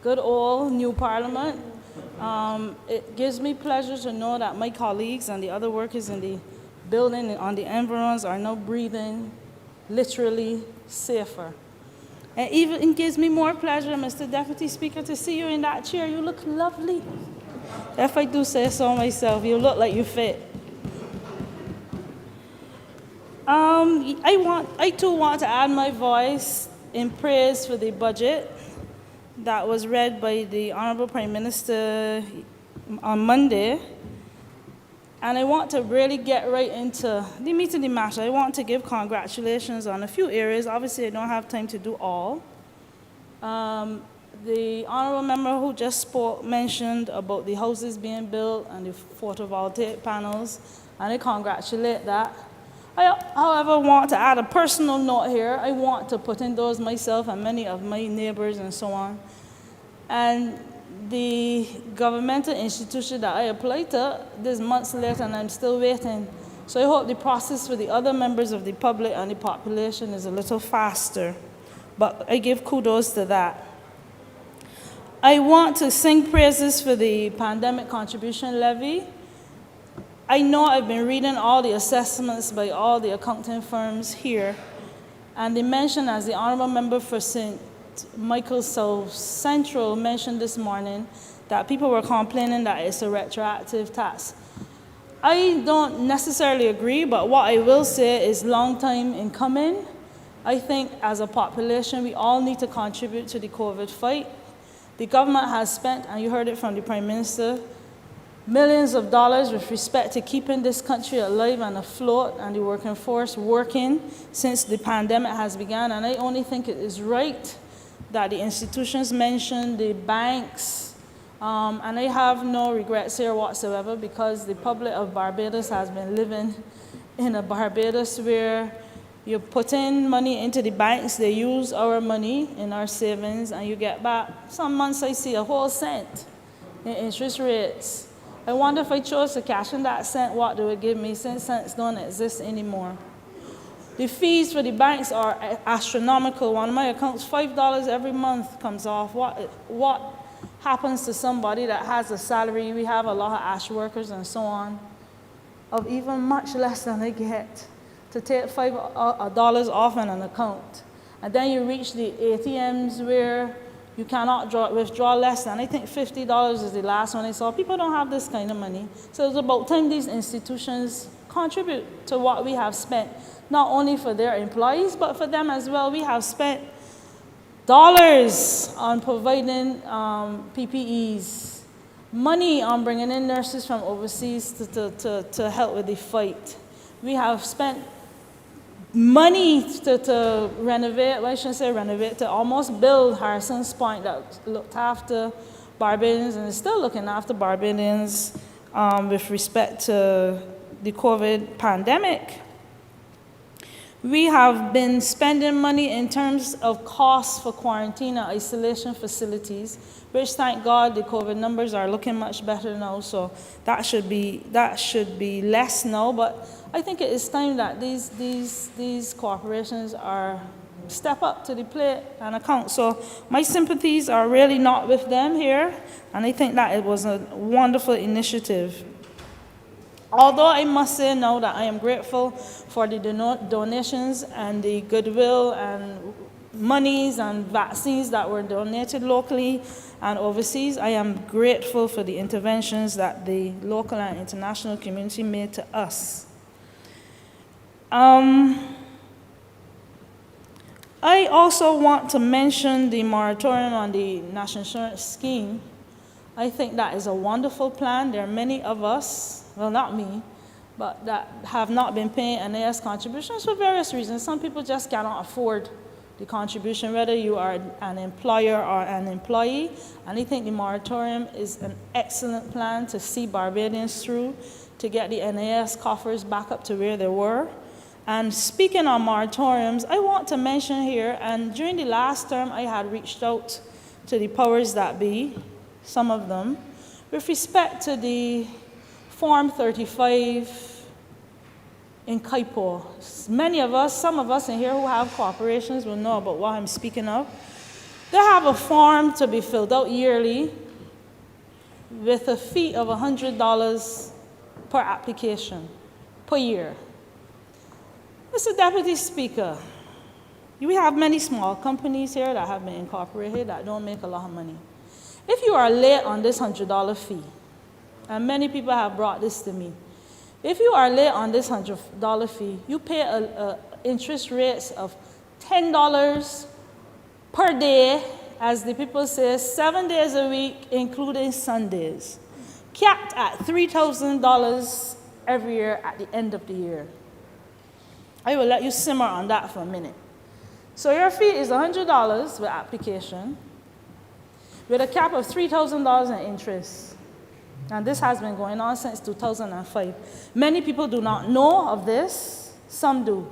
good old new Parliament. It gives me pleasure to know that my colleagues and the other workers in the building and on the environs are now breathing literally safer. And even it gives me more pleasure, Mr. Deputy Speaker, to see you in that chair. You look lovely. If I do say so myself, you look like you fit. I too want to add my voice in praise for the budget that was read by the Honourable Prime Minister on Monday. And I want to really get right into the meat of the matter. I want to give congratulations on a few areas. Obviously, I don't have time to do all. The Honourable Member who just spoke mentioned about the houses being built and the photovoltaic panels, and I congratulate that. I, however, want to add a personal note here. I want to put in those myself and many of my neighbors and so on. And the governmental institution that I applied to, this months later, and I'm still waiting. So I hope the process for the other members of the public and the population is a little faster. But I give kudos to that. I want to sing praises for the pandemic contribution levy. I know I've been reading all the assessments by all the accounting firms here, and they mention, as the Honourable Member for St. Michael South Central mentioned this morning, that people were complaining that it's a retroactive tax. I don't necessarily agree, but what I will say is long time in coming. I think as a population, we all need to contribute to the COVID fight. The government has spent, and you heard it from the Prime Minister, millions of dollars with respect to keeping this country alive and afloat and the working force working since the pandemic has begun. And I only think it is right that the institutions mentioned, the banks, and I have no regrets here whatsoever because the public of Barbados has been living in a Barbados where you put in money into the banks, they use our money in our savings, and you get back. Some months I see a whole cent in interest rates. I wonder if I chose to cash in that cent, what they would give me, since cents don't exist anymore. The fees for the banks are astronomical. One of my accounts, $5 every month comes off. What happens to somebody that has a salary? We have a lot of ash workers and so on, of even much less than they get, to take $5 off in an account. And then you reach the ATMs where you cannot withdraw less than, I think $50 is the last one I saw. People don't have this kind of money. So it's about time these institutions contribute to what we have spent, not only for their employees, but for them as well. We have spent dollars on providing PPEs, money on bringing in nurses from overseas to help with the fight. We have spent money to renovate, well, I shouldn't say renovate, to almost build Harrison's Point that looked after Barbadians and is still looking after Barbadians with respect to the COVID pandemic. We have been spending money in terms of costs for quarantine and isolation facilities, which, thank God, the COVID numbers are looking much better now, so that should be less now. But I think it is time that these corporations step up to the plate and account. So my sympathies are really not with them here, and I think that it was a wonderful initiative. Although I must say now that I am grateful for the donations and the goodwill and monies and vaccines that were donated locally and overseas, I am grateful for the interventions that the local and international community made to us. I also want to mention the moratorium on the national insurance scheme. I think that is a wonderful plan. There are many of us, well, not me, but that have not been paying NAS contributions for various reasons. Some people just cannot afford the contribution, whether you are an employer or an employee. And I think the moratorium is an excellent plan to see Barbadians through, to get the NAS coffers back up to where they were. And speaking on moratoriums, I want to mention here, and during the last term, I had reached out to the powers that be, some of them, with respect to the Form 35 in Kaipo. Many of us, some of us in here who have corporations will know about what I'm speaking of. They have a form to be filled out yearly with a fee of $100 per application per year. Mr. Deputy Speaker, we have many small companies here that have been incorporated that don't make a lot of money. If you are late on this $100 fee, and many people have brought this to me, if you are late on this $100 fee, you pay interest rates of $10 per day, as the people say, 7 days a week, including Sundays, capped at $3,000 every year at the end of the year. I will let you simmer on that for a minute. So your fee is $100 with application, with a cap of $3,000 in interest. And this has been going on since 2005. Many people do not know of this. Some do.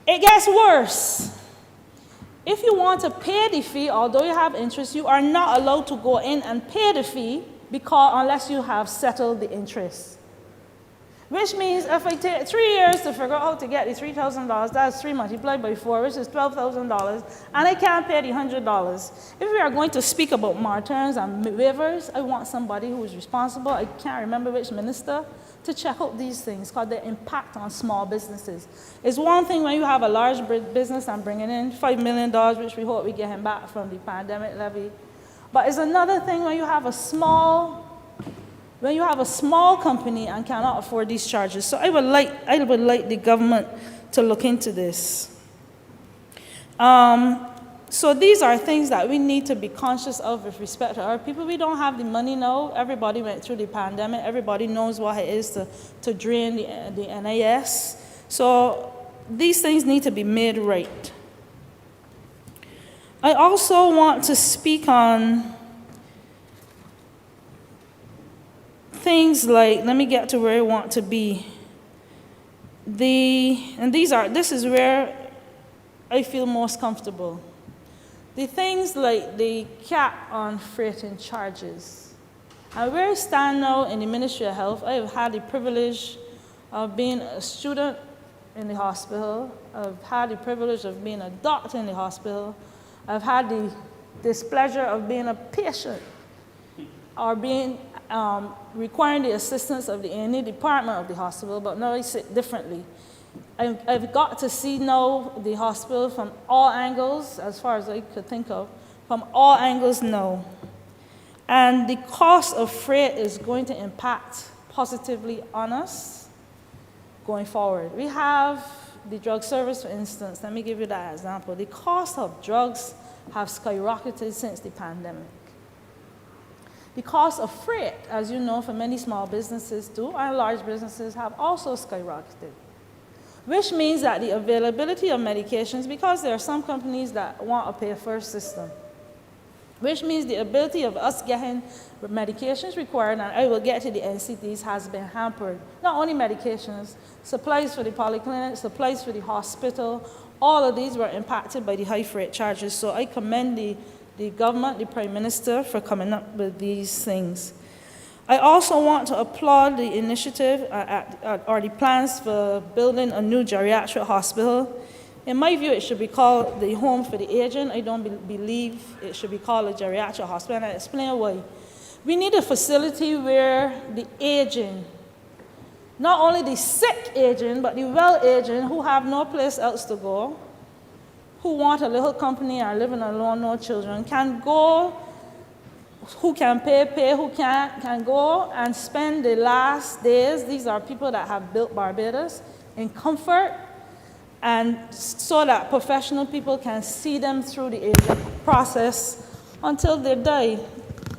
It gets worse. If you want to pay the fee, although you have interest, you are not allowed to go in and pay the fee unless you have settled the interest. Which means if I take 3 years to figure out how to get the $3,000, that's 3 multiplied by 4, which is $12,000, and I can't pay the $100. If we are going to speak about moratoriums and waivers, I want somebody who is responsible, I can't remember which minister, to check out these things because they impact on small businesses. It's one thing when you have a large business and bringing in $5 million, which we hope we get him back from the pandemic levy. But it's another thing when you have a small when you have a small company and cannot afford these charges. So I would like the government to look into this. So these are things that we need to be conscious of with respect to our people. We don't have the money now. Everybody went through the pandemic. Everybody knows what it is to drain the NIS. So these things need to be made right. I also want to speak on things like, let me get to where I want to be. This is where I feel most comfortable. The things like the cap on freighting charges. And where I stand now in the Ministry of Health, I have had the privilege of being a student in the hospital. I've had the privilege of being a doctor in the hospital. I've had the displeasure of being a patient or being requiring the assistance of the A&E department of the hospital, but now I sit differently. I've got to see now the hospital from all angles, as far as I could think of, from all angles now. And the cost of freight is going to impact positively on us going forward. We have the drug service, for instance. Let me give you that example. The cost of drugs have skyrocketed since the pandemic. The cost of freight, as you know, for many small businesses too, and large businesses have also skyrocketed. Which means that the availability of medications, because there are some companies that want a pay-first system, which means the ability of us getting medications required, and I will get to the NCTs, has been hampered. Not only medications, supplies for the polyclinic, supplies for the hospital, all of these were impacted by the high freight charges. So I commend the government, the Prime Minister, for coming up with these things. I also want to applaud the initiative or the plans for building a new geriatric hospital. In my view, it should be called the Home for the Aging. I don't believe it should be called a geriatric hospital, and I'll explain why. We need a facility where the aging, not only the sick aging, but the well aging who have no place else to go, who want a little company or living alone, no children, can go, who can pay, who can't, can go and spend the last days. These are people that have built Barbados in comfort, and so that professional people can see them through the aging process until they die.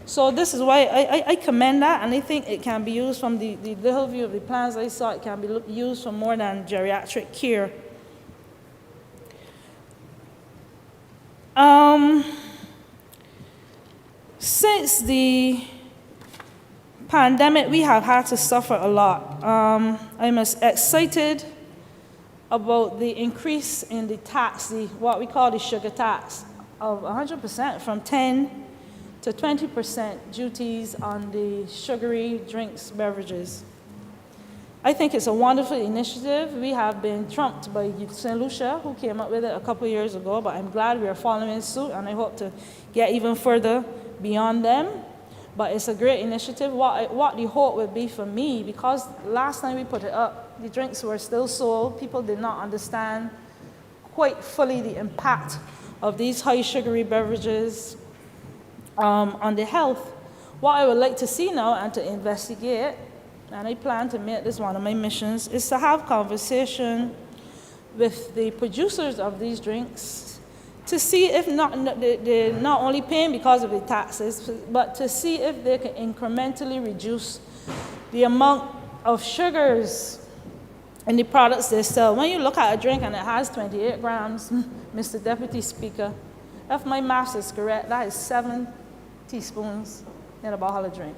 So this is why I commend that, and I think it can be used from the little view of the plans I saw, it can be used for more than geriatric care. Since the pandemic, we have had to suffer a lot. I'm excited about the increase in the tax, what we call the sugar tax, of 100% from 10 to 20% duties on the sugary drinks, beverages. I think it's a wonderful initiative. We have been trumped by St. Lucia, who came up with it a couple of years ago, but I'm glad we are following suit, and I hope to get even further beyond them. But it's a great initiative. What the hope would be for me, because last time we put it up, the drinks were still sold. People did not understand quite fully the impact of these high sugary beverages on the health. What I would like to see now and to investigate, and I plan to make this one of my missions, is to have conversation with the producers of these drinks to see if they're not only paying because of the taxes, but to see if they can incrementally reduce the amount of sugars in the products they sell. When you look at a drink and it has 28 grams, Mr. Deputy Speaker, if my math is correct, that is 7 teaspoons in a bottle of drink.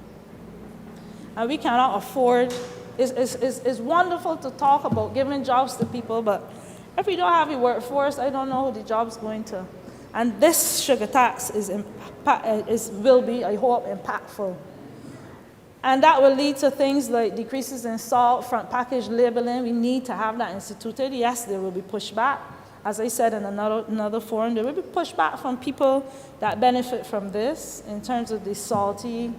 And we cannot afford, it's wonderful to talk about giving jobs to people, but if we don't have a workforce, I don't know who the job's going to. And this sugar tax will be, I hope, impactful. And that will lead to things like decreases in salt, front package labeling. We need to have that instituted. Yes, there will be pushback. As I said in another forum, there will be pushback from people that benefit from this in terms of the salty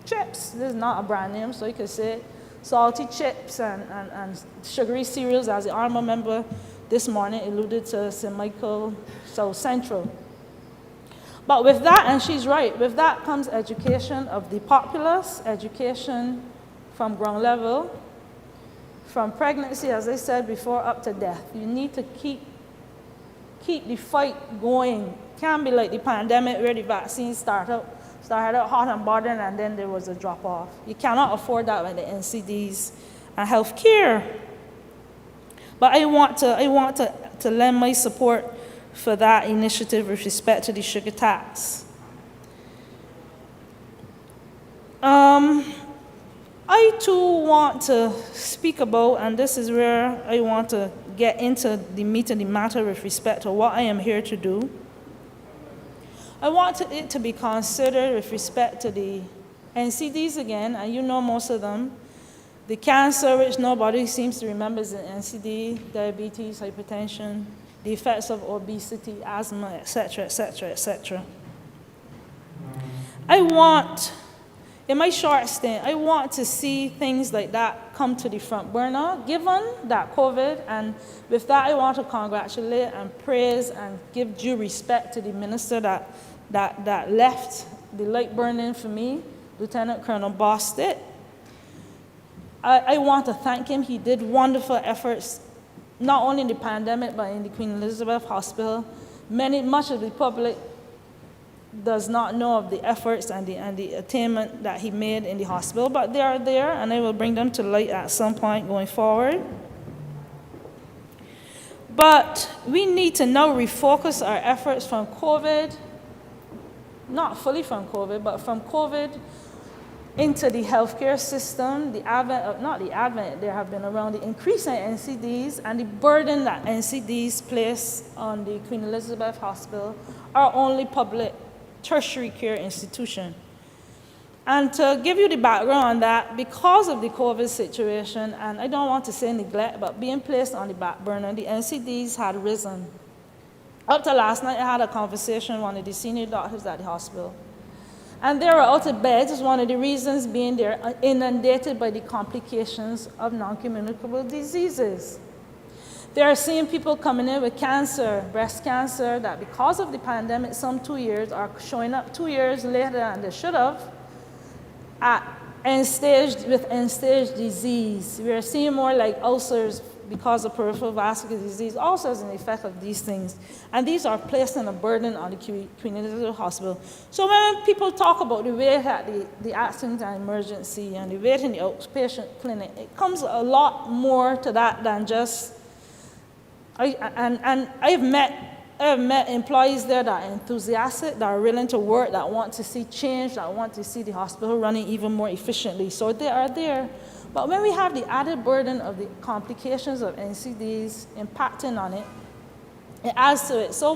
chips. This is not a brand name, so you could say salty chips and sugary cereals, as the Honourable member this morning alluded to St. Michael South Central. But with that, and she's right, with that comes education of the populace, education from ground level, from pregnancy, as I said before, up to death. You need to keep the fight going. Can't be like the pandemic where the vaccine started out hot and bothered and then there was a drop off. You cannot afford that with the NCDs and healthcare. But I want to lend my support for that initiative with respect to the sugar tax. I too want to speak about, and this is where I want to get into the meat of the matter with respect to what I am here to do. I want it to be considered with respect to the NCDs again, and you know most of them. The cancer, which nobody seems to remember, is an NCD, diabetes, hypertension, the effects of obesity, asthma, etc., etc., etc. In my short stint, I want to see things like that come to the front burner, given that COVID, and with that I want to congratulate and praise and give due respect to the minister that left the light burning for me, Lieutenant Colonel Bostic. I want to thank him. He did wonderful efforts, not only in the pandemic, but in the Queen Elizabeth Hospital. Much of the public does not know of the efforts and the attainment that he made in the hospital, but they are there, and I will bring them to light at some point going forward. But we need to now refocus our efforts from COVID, not fully from COVID, but from COVID into the healthcare system, there have been around the increase in NCDs and the burden that NCDs place on the Queen Elizabeth Hospital, our only public tertiary care institution. And to give you the background on that, because of the COVID situation, and I don't want to say neglect, but being placed on the back burner, the NCDs had risen. Up to last night, I had a conversation with one of the senior doctors at the hospital. And they were out of bed, is one of the reasons being they're inundated by the complications of non-communicable diseases. They are seeing people coming in with cancer, breast cancer, that because of the pandemic, some 2 years are showing up 2 years later than they should have with end-stage disease. We are seeing more like ulcers because of peripheral vascular disease, also as an effect of these things. And these are placing a burden on the Queen Elizabeth Hospital. So when people talk about the wait at the accident and emergency and the wait in the outpatient clinic, it comes a lot more to that than just, I have met employees there that are enthusiastic, that are willing to work, that want to see change, that want to see the hospital running even more efficiently. So they are there. But when we have the added burden of the complications of NCDs impacting on it, it adds to it. So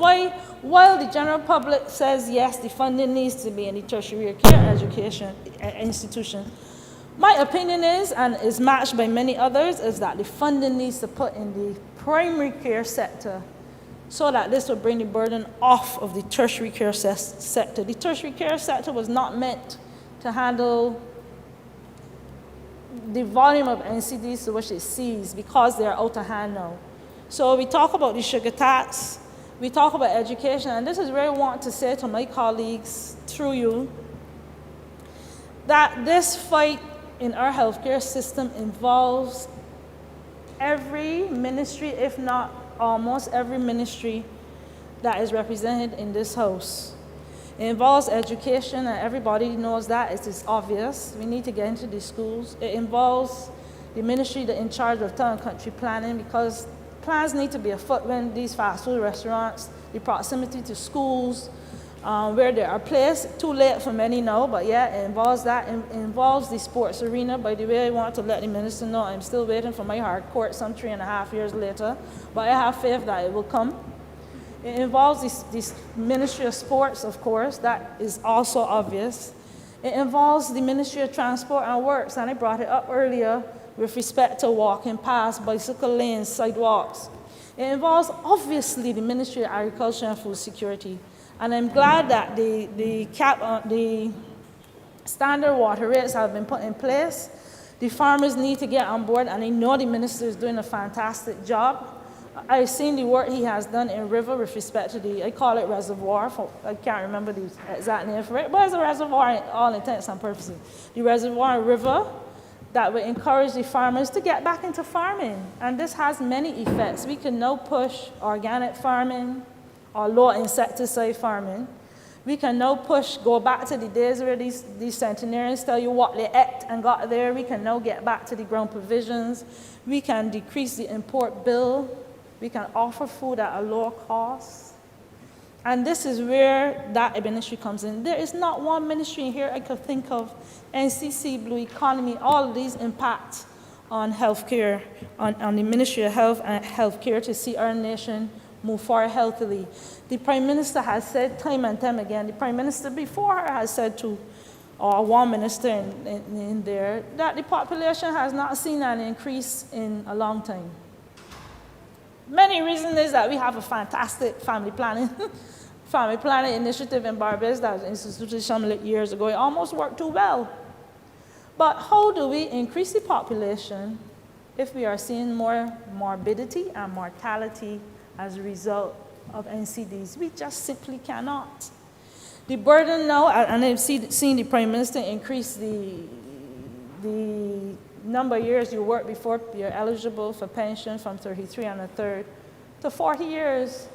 while the general public says, yes, the funding needs to be in the tertiary care education institution, my opinion is, and is matched by many others, is that the funding needs to put in the primary care sector so that this will bring the burden off of the tertiary care sector. The tertiary care sector was not meant to handle the volume of NCDs to which it sees because they are out of hand now. So we talk about the sugar tax, we talk about education, and this is where I want to say to my colleagues through you that this fight in our healthcare system involves every ministry, if not almost every ministry that is represented in this house. It involves education, and everybody knows that. It is obvious. We need to get into the schools. It involves the ministry that in charge of town and country planning, because plans need to be afoot when these fast food restaurants, the proximity to schools, where they are placed. Too late for many now, but yeah, it involves that. It involves the sports arena. By the way, I want to let the minister know I'm still waiting for my hard court some 3.5 years later, but I have faith that it will come. It involves this Ministry of Sports, of course, that is also obvious. It involves the Ministry of Transport and Works, and I brought it up earlier with respect to walking paths, bicycle lanes, sidewalks. It involves, obviously, the Ministry of Agriculture and Food Security. And I'm glad that the standard water rates have been put in place. The farmers need to get on board, and I know the minister is doing a fantastic job. I've seen the work he has done in River with respect to I call it reservoir, I can't remember the exact name for it, but it's a reservoir in all intents and purposes. The reservoir River that will encourage the farmers to get back into farming. And this has many effects. We can now push organic farming or low insecticide farming. We can now go back to the days where these centenarians tell you what they ate and got there. We can now get back to the ground provisions. We can decrease the import bill. We can offer food at a lower cost. And this is where that ministry comes in. There is not one ministry in here I could think of, NCC, Blue Economy, all of these impact on healthcare, on the Ministry of Health and Healthcare to see our nation move forward healthily. The Prime Minister has said time and time again, the Prime Minister before her has said to, or one minister in there, that the population has not seen an increase in a long time. Many reasons is that we have a fantastic family planning initiative in Barbados that was instituted some years ago. It almost worked too well. But how do we increase the population if we are seeing more morbidity and mortality as a result of NCDs? We just simply cannot. The burden now, and I've seen the Prime Minister increase the number of years you work before you're eligible for pension from 33 and a third to 40 years.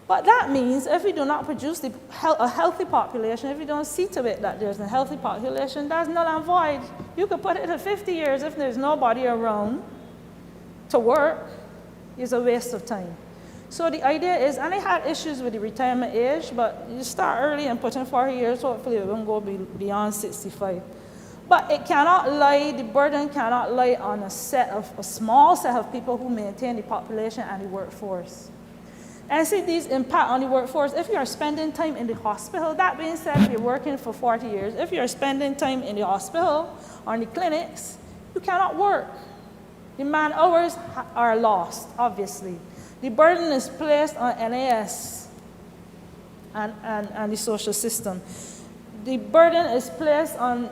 But that means if we do not produce a healthy population, if we don't see to it that there's a healthy population, that's null and void. You could put it to 50 years if there's nobody around to work, it's a waste of time. So the idea is, and I had issues with the retirement age, but you start early and put in 40 years, hopefully it won't go beyond 65. But it cannot lie, the burden cannot lie on a small set of people who maintain the population and the workforce. And see these impact on the workforce. If you are spending time in the hospital, that being said, if you're working for 40 years, if you're spending time in the hospital or in the clinics, you cannot work. The man hours are lost, obviously. The burden is placed on NAS and the social system. The burden is placed on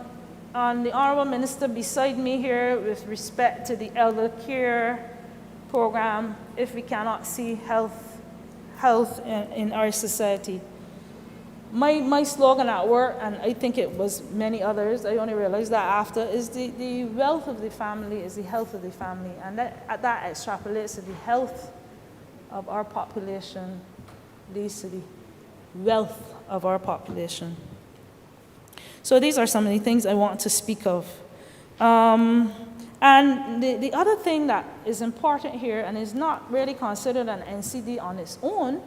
the Honourable Minister beside me here with respect to the elder care program if we cannot see health in our society. My slogan at work, and I think it was many others, I only realized that after, is the wealth of the family is the health of the family. And that extrapolates to the health of our population, leads to the wealth of our population. So these are some of the things I want to speak of. And the other thing that is important here, and is not really considered an NCD on its own,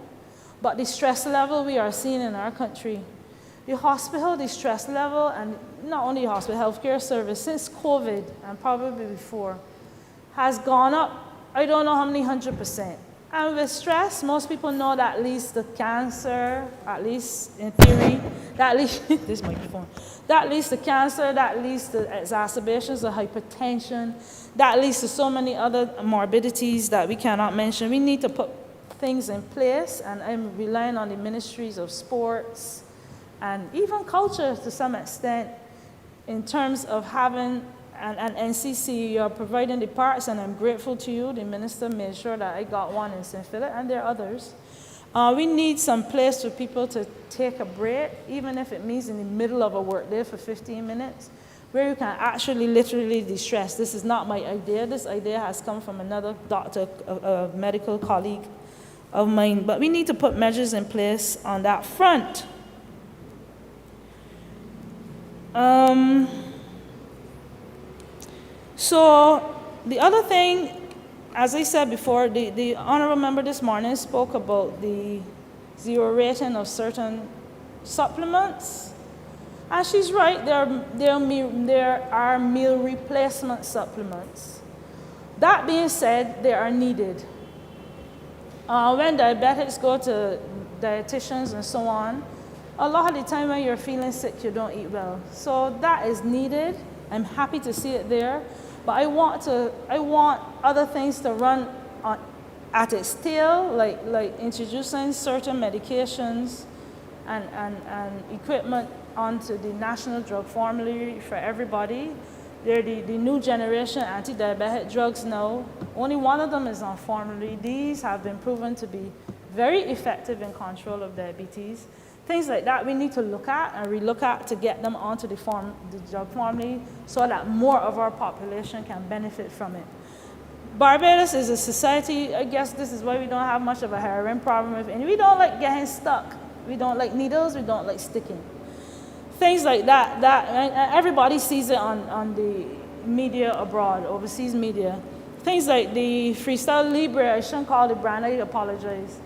but the stress level we are seeing in our country. The hospital, the stress level, and not only the hospital, healthcare service, since COVID, and probably before, has gone up, I don't know how many 100%. And with stress, most people know that leads to cancer, at least in theory, that leads, this microphone, that leads to cancer, that leads to exacerbations of hypertension, that leads to so many other morbidities that we cannot mention. We need to put things in place, and I'm relying on the ministries of sports and even culture to some extent in terms of having and NCC, you're providing the parts, and I'm grateful to you. The minister made sure that I got one in St. Philip, and there are others. We need some place for people to take a break, even if it means in the middle of a work day for 15 minutes, where you can actually literally de-stress. This is not my idea. This idea has come from another doctor, a medical colleague of mine. But we need to put measures in place on that front. So the other thing, as I said before, the honourable member this morning spoke about the zero rating of certain supplements. And she's right, there are meal replacement supplements. That being said, they are needed. When diabetics go to dietitians and so on, a lot of the time when you're feeling sick, you don't eat well. So that is needed. I'm happy to see it there. But I want other things to run at its tail, like introducing certain medications and equipment onto the national drug formulary for everybody. They're the new generation anti-diabetic drugs now. Only one of them is on formulary. These have been proven to be very effective in control of diabetes. Things like that we need to look at and relook at to get them onto the drug formulary so that more of our population can benefit from it. Barbados is a society, I guess this is why we don't have much of a heroin problem, and we don't like getting stuck. We don't like needles, we don't like sticking. Things like that, everybody sees it on the media abroad, overseas media. Things like the Freestyle Libre, I shouldn't call it brand, I apologize.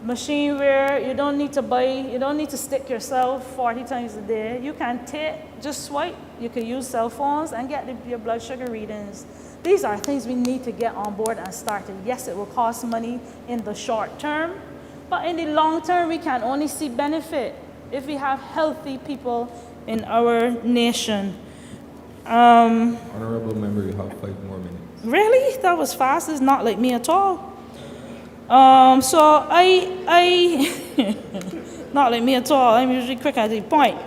Machine wear, you don't need to buy, you don't need to stick yourself 40 times a day. You can just swipe, you can use cell phones and get your blood sugar readings. These are things we need to get on board and started. Yes, it will cost money in the short term, but in the long term, we can only see benefit if we have healthy people in our nation. Honourable member, you have 5 more minutes. Really? That was fast. It's not like me at all. So I not like me at all. I'm usually quick at the point.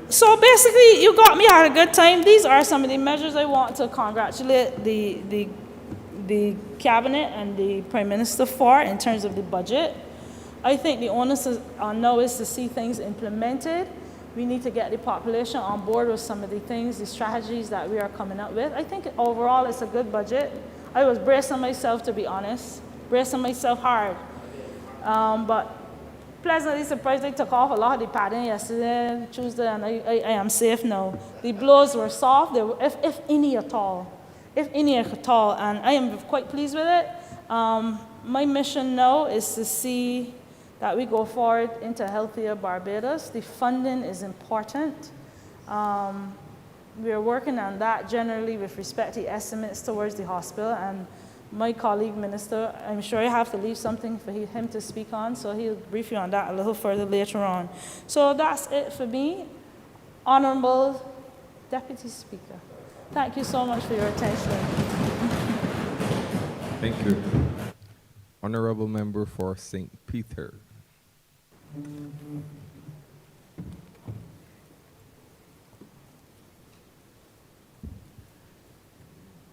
So basically, you got me at a good time. These are some of the measures I want to congratulate the cabinet and the prime minister for in terms of the budget. I think the onus now is to see things implemented. We need to get the population on board with some of the things, the strategies that we are coming up with. I think overall it's a good budget. I was bracing myself, to be honest, bracing myself hard. But pleasantly surprised I took off a lot of the padding yesterday, Tuesday, and I am safe now. The blows were soft, they were, if any at all, and I am quite pleased with it. My mission now is to see that we go forward into healthier Barbados. The funding is important. We are working on that generally with respect to estimates towards the hospital, and my colleague minister, I'm sure I have to leave something for him to speak on, so he'll brief you on that a little further later on. So that's it for me. Honourable Deputy Speaker, thank you so much for your attention. Thank you. Honourable member for St. Peter.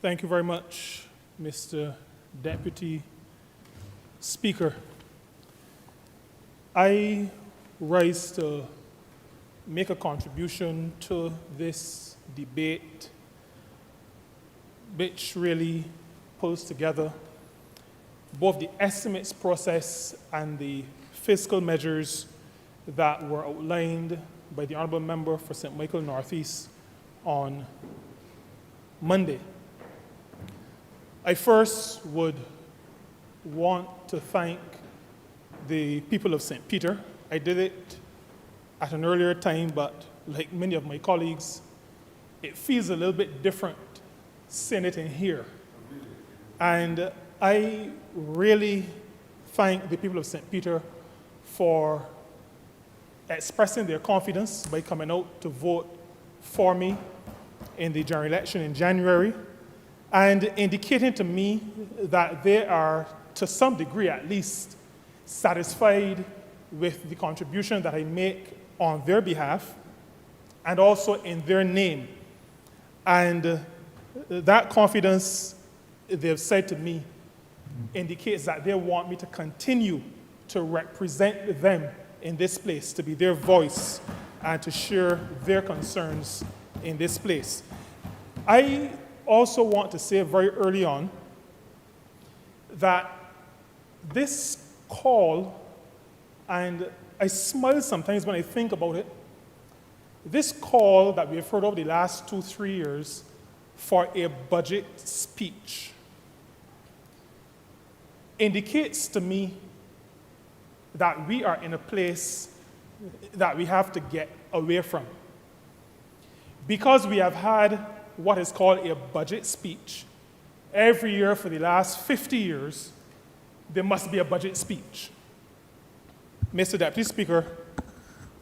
Thank you very much, Mr. Deputy Speaker. I rise to make a contribution to this debate, which really pulls together both the estimates process and the fiscal measures that were outlined by the Honourable Member for St. Michael Northeast on Monday. I first would want to thank the people of St. Peter. I did it at an earlier time, but like many of my colleagues, it feels a little bit different saying it in here. And I really thank the people of St. Peter for expressing their confidence by coming out to vote for me in the general election in January, and indicating to me that they are, to some degree at least, satisfied with the contribution that I make on their behalf and also in their name. And that confidence, they've said to me, indicates that they want me to continue to represent them in this place, to be their voice and to share their concerns in this place. I also want to say very early on that this call, and I smile sometimes when I think about it, this call that we've heard over the last 2-3 years for a budget speech indicates to me that we are in a place that we have to get away from. Because we have had what is called a budget speech every year for the last 50 years, there must be a budget speech. Mr. Deputy Speaker,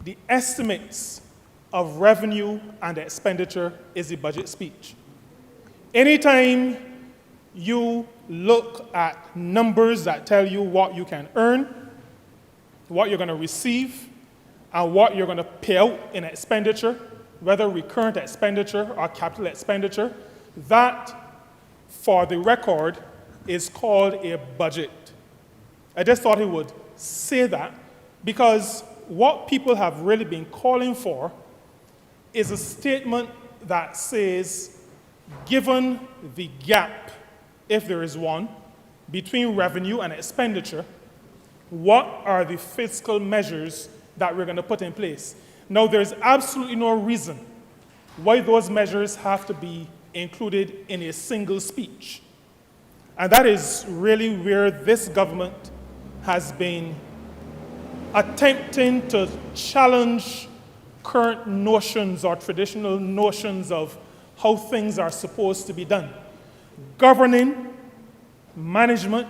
the estimates of revenue and expenditure is the budget speech. Anytime you look at numbers that tell you what you can earn, what you're going to receive, and what you're going to pay out in expenditure, whether recurrent expenditure or capital expenditure, that, for the record, is called a budget. I just thought he would say that because what people have really been calling for is a statement that says, given the gap, if there is one, between revenue and expenditure, what are the fiscal measures that we're going to put in place? Now, there's absolutely no reason why those measures have to be included in a single speech. And that is really where this government has been attempting to challenge current notions or traditional notions of how things are supposed to be done. Governing, management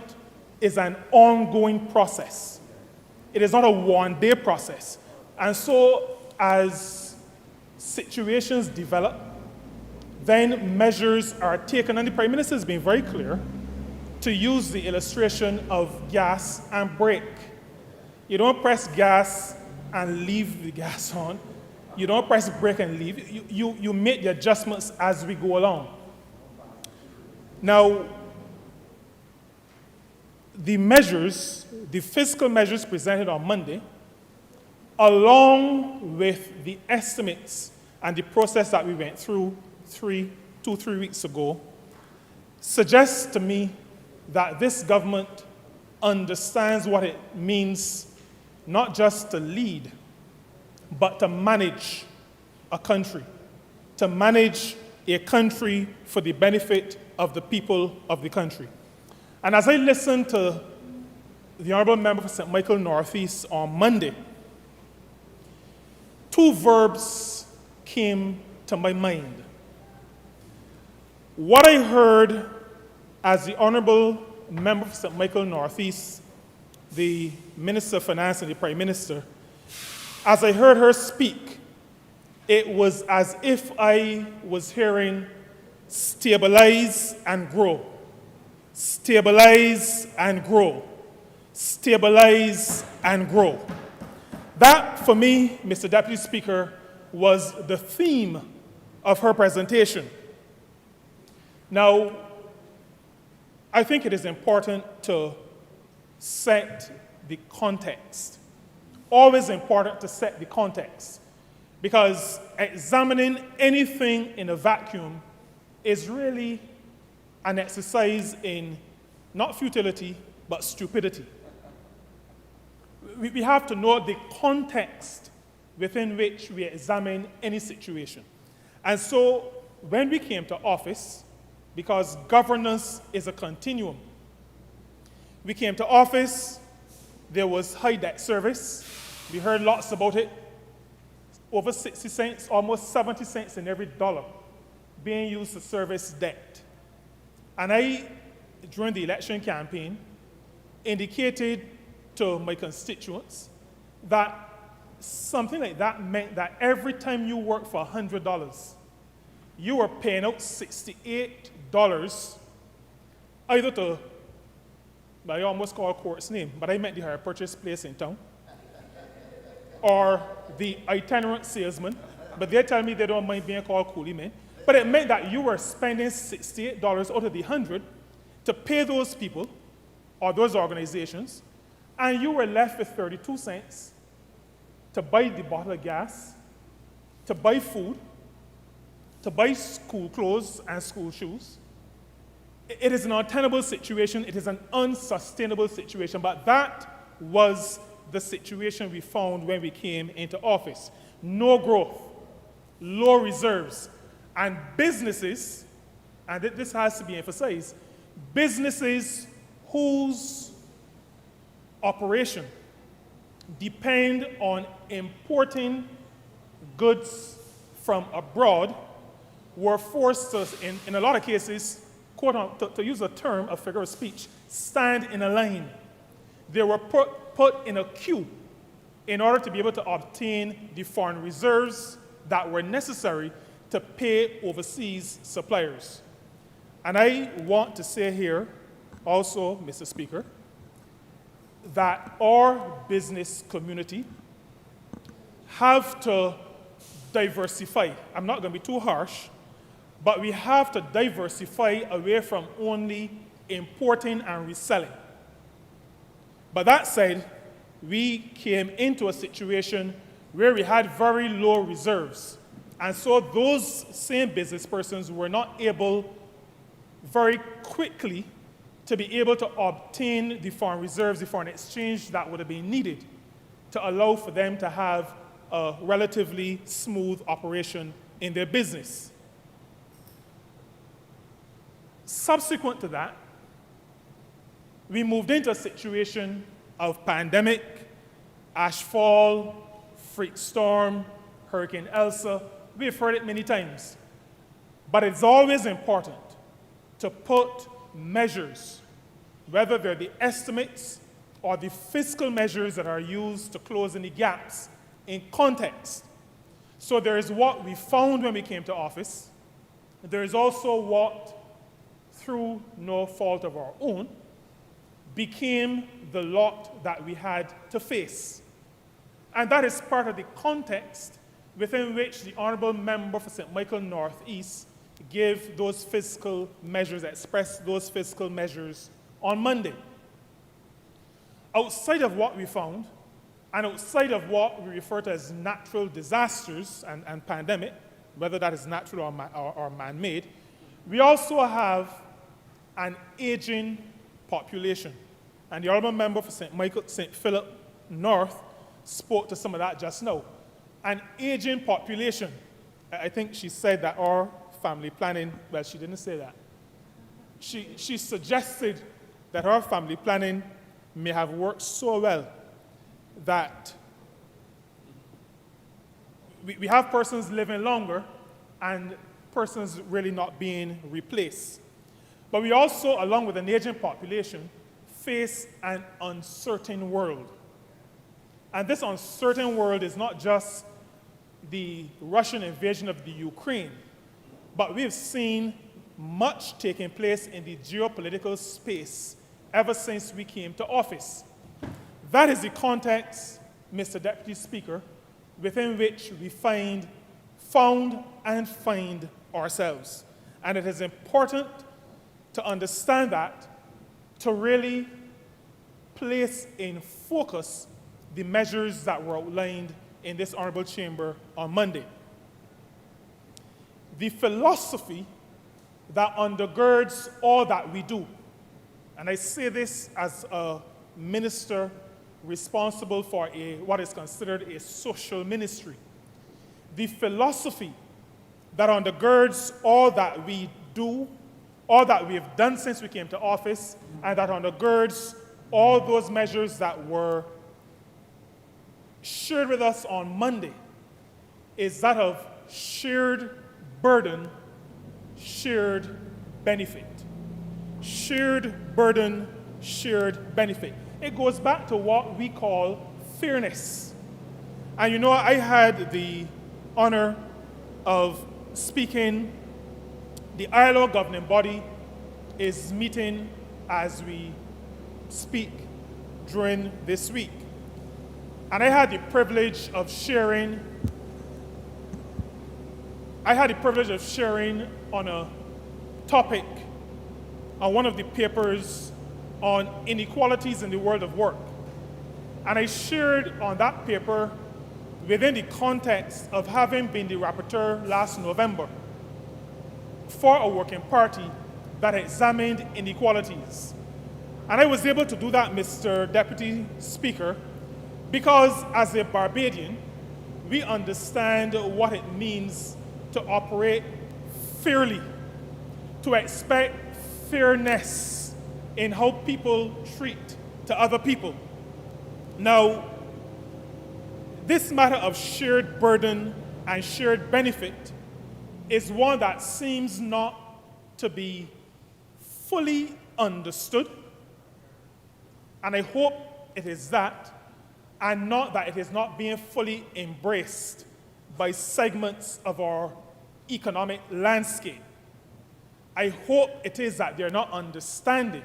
is an ongoing process. It is not a one-day process. And so as situations develop, then measures are taken. And the Prime Minister has been very clear to use the illustration of gas and brake. You don't press gas and leave the gas on. You don't press brake and leave. You make the adjustments as we go along. Now, the measures, the fiscal measures presented on Monday, along with the estimates and the process that we went through 3 weeks ago, suggests to me that this government understands what it means not just to lead, but to manage a country, to manage a country for the benefit of the people of the country. And as I listened to the Honourable Member for St. Michael Northeast on Monday, two verbs came to my mind. What I heard as the Honourable Member for St. Michael Northeast, the Minister of Finance and the Prime Minister, as I heard her speak, it was as if I was hearing stabilize and grow, stabilize and grow, stabilize and grow. That, for me, Mr. Deputy Speaker, was the theme of her presentation. Now, I think it is important to set the context. Always important to set the context, because examining anything in a vacuum is really an exercise in not futility, but stupidity. We have to know the context within which we examine any situation. And so when we came to office, because governance is a continuum, we came to office, there was high debt service. We heard lots about it. Over 60 cents, almost 70 cents in every dollar being used to service debt. And I, during the election campaign, indicated to my constituents that something like that meant that every time you work for $100, you were paying out $68 either to, I almost called court's name, but I meant the hire purchase place in town, or the itinerant salesman, but they tell me they don't mind being called coolie men. But it meant that you were spending $68 out of the 100 to pay those people or those organizations, and you were left with 32 cents to buy the bottle of gas, to buy food, to buy school clothes and school shoes. It is an untenable situation. It is an unsustainable situation. But that was the situation we found when we came into office. No growth, low reserves, and businesses, and this has to be emphasized, businesses whose operation depend on importing goods from abroad were forced to, in a lot of cases, quote, to use a term, a figure of speech, stand in a line. They were put in a queue in order to be able to obtain the foreign reserves that were necessary to pay overseas suppliers. And I want to say here also, Mr. Speaker, that our business community have to diversify. I'm not going to be too harsh, but we have to diversify away from only importing and reselling. But that said, we came into a situation where we had very low reserves. And so those same business persons were not able very quickly to be able to obtain the foreign reserves, the foreign exchange that would have been needed to allow for them to have a relatively smooth operation in their business. Subsequent to that, we moved into a situation of pandemic, ashfall, freak storm, Hurricane Elsa. We've heard it many times. But it's always important to put measures, whether they're the estimates or the fiscal measures that are used to close any gaps, in context. So there is what we found when we came to office. There is also what, through no fault of our own, became the lot that we had to face. And that is part of the context within which the Honourable Member for St. Michael Northeast gave those fiscal measures, expressed those fiscal measures on Monday. Outside of what we found, and outside of what we refer to as natural disasters and pandemic, whether that is natural or man-made, we also have an aging population. And the Honourable Member for St. Philip North spoke to some of that just now. An aging population. I think she said that our family planning, well, she didn't say that. She suggested that our family planning may have worked so well that we have persons living longer and persons really not being replaced. But we also, along with an aging population, face an uncertain world. And this uncertain world is not just the Russian invasion of the Ukraine, but we've seen much taking place in the geopolitical space ever since we came to office. That is the context, Mr. Deputy Speaker, within which we found and find ourselves. And it is important to understand that, to really place in focus the measures that were outlined in this Honourable Chamber on Monday. The philosophy that undergirds all that we do, and I say this as a minister responsible for what is considered a social ministry. The philosophy that undergirds all that we do, all that we have done since we came to office, and that undergirds all those measures that were shared with us on Monday, is that of shared burden, shared benefit. Shared burden, shared benefit. It goes back to what we call fairness. And you know, I had the honor of speaking. The ILO governing body is meeting as we speak during this week. And I had the privilege of sharing on a topic on one of the papers on inequalities in the world of work. And I shared on that paper within the context of having been the rapporteur last November for a working party that examined inequalities. And I was able to do that, Mr. Deputy Speaker, because as a Barbadian, we understand what it means to operate fairly, to expect fairness in how people treat to other people. Now, this matter of shared burden and shared benefit is one that seems not to be fully understood, and I hope it is that, and not that it is not being fully embraced by segments of our economic landscape. I hope it is that they're not understanding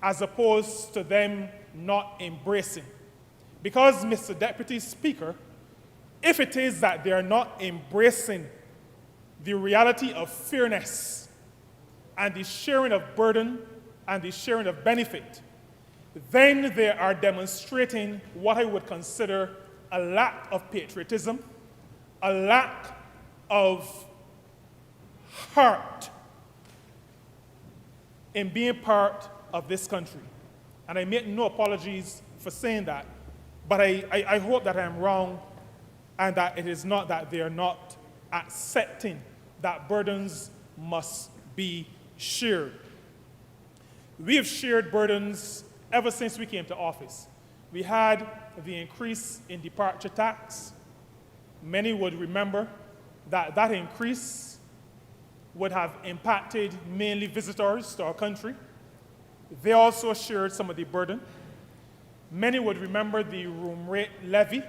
as opposed to them not embracing. Because, Mr. Deputy Speaker, if it is that they are not embracing the reality of fairness and the sharing of burden and the sharing of benefit, then they are demonstrating what I would consider a lack of patriotism, a lack of heart in being part of this country. And I make no apologies for saying that, but I hope that I'm wrong and that it is not that they are not accepting that burdens must be shared. We have shared burdens ever since we came to office. We had the increase in departure tax. Many would remember that that increase would have impacted mainly visitors to our country. They also shared some of the burden. Many would remember the room rate levy.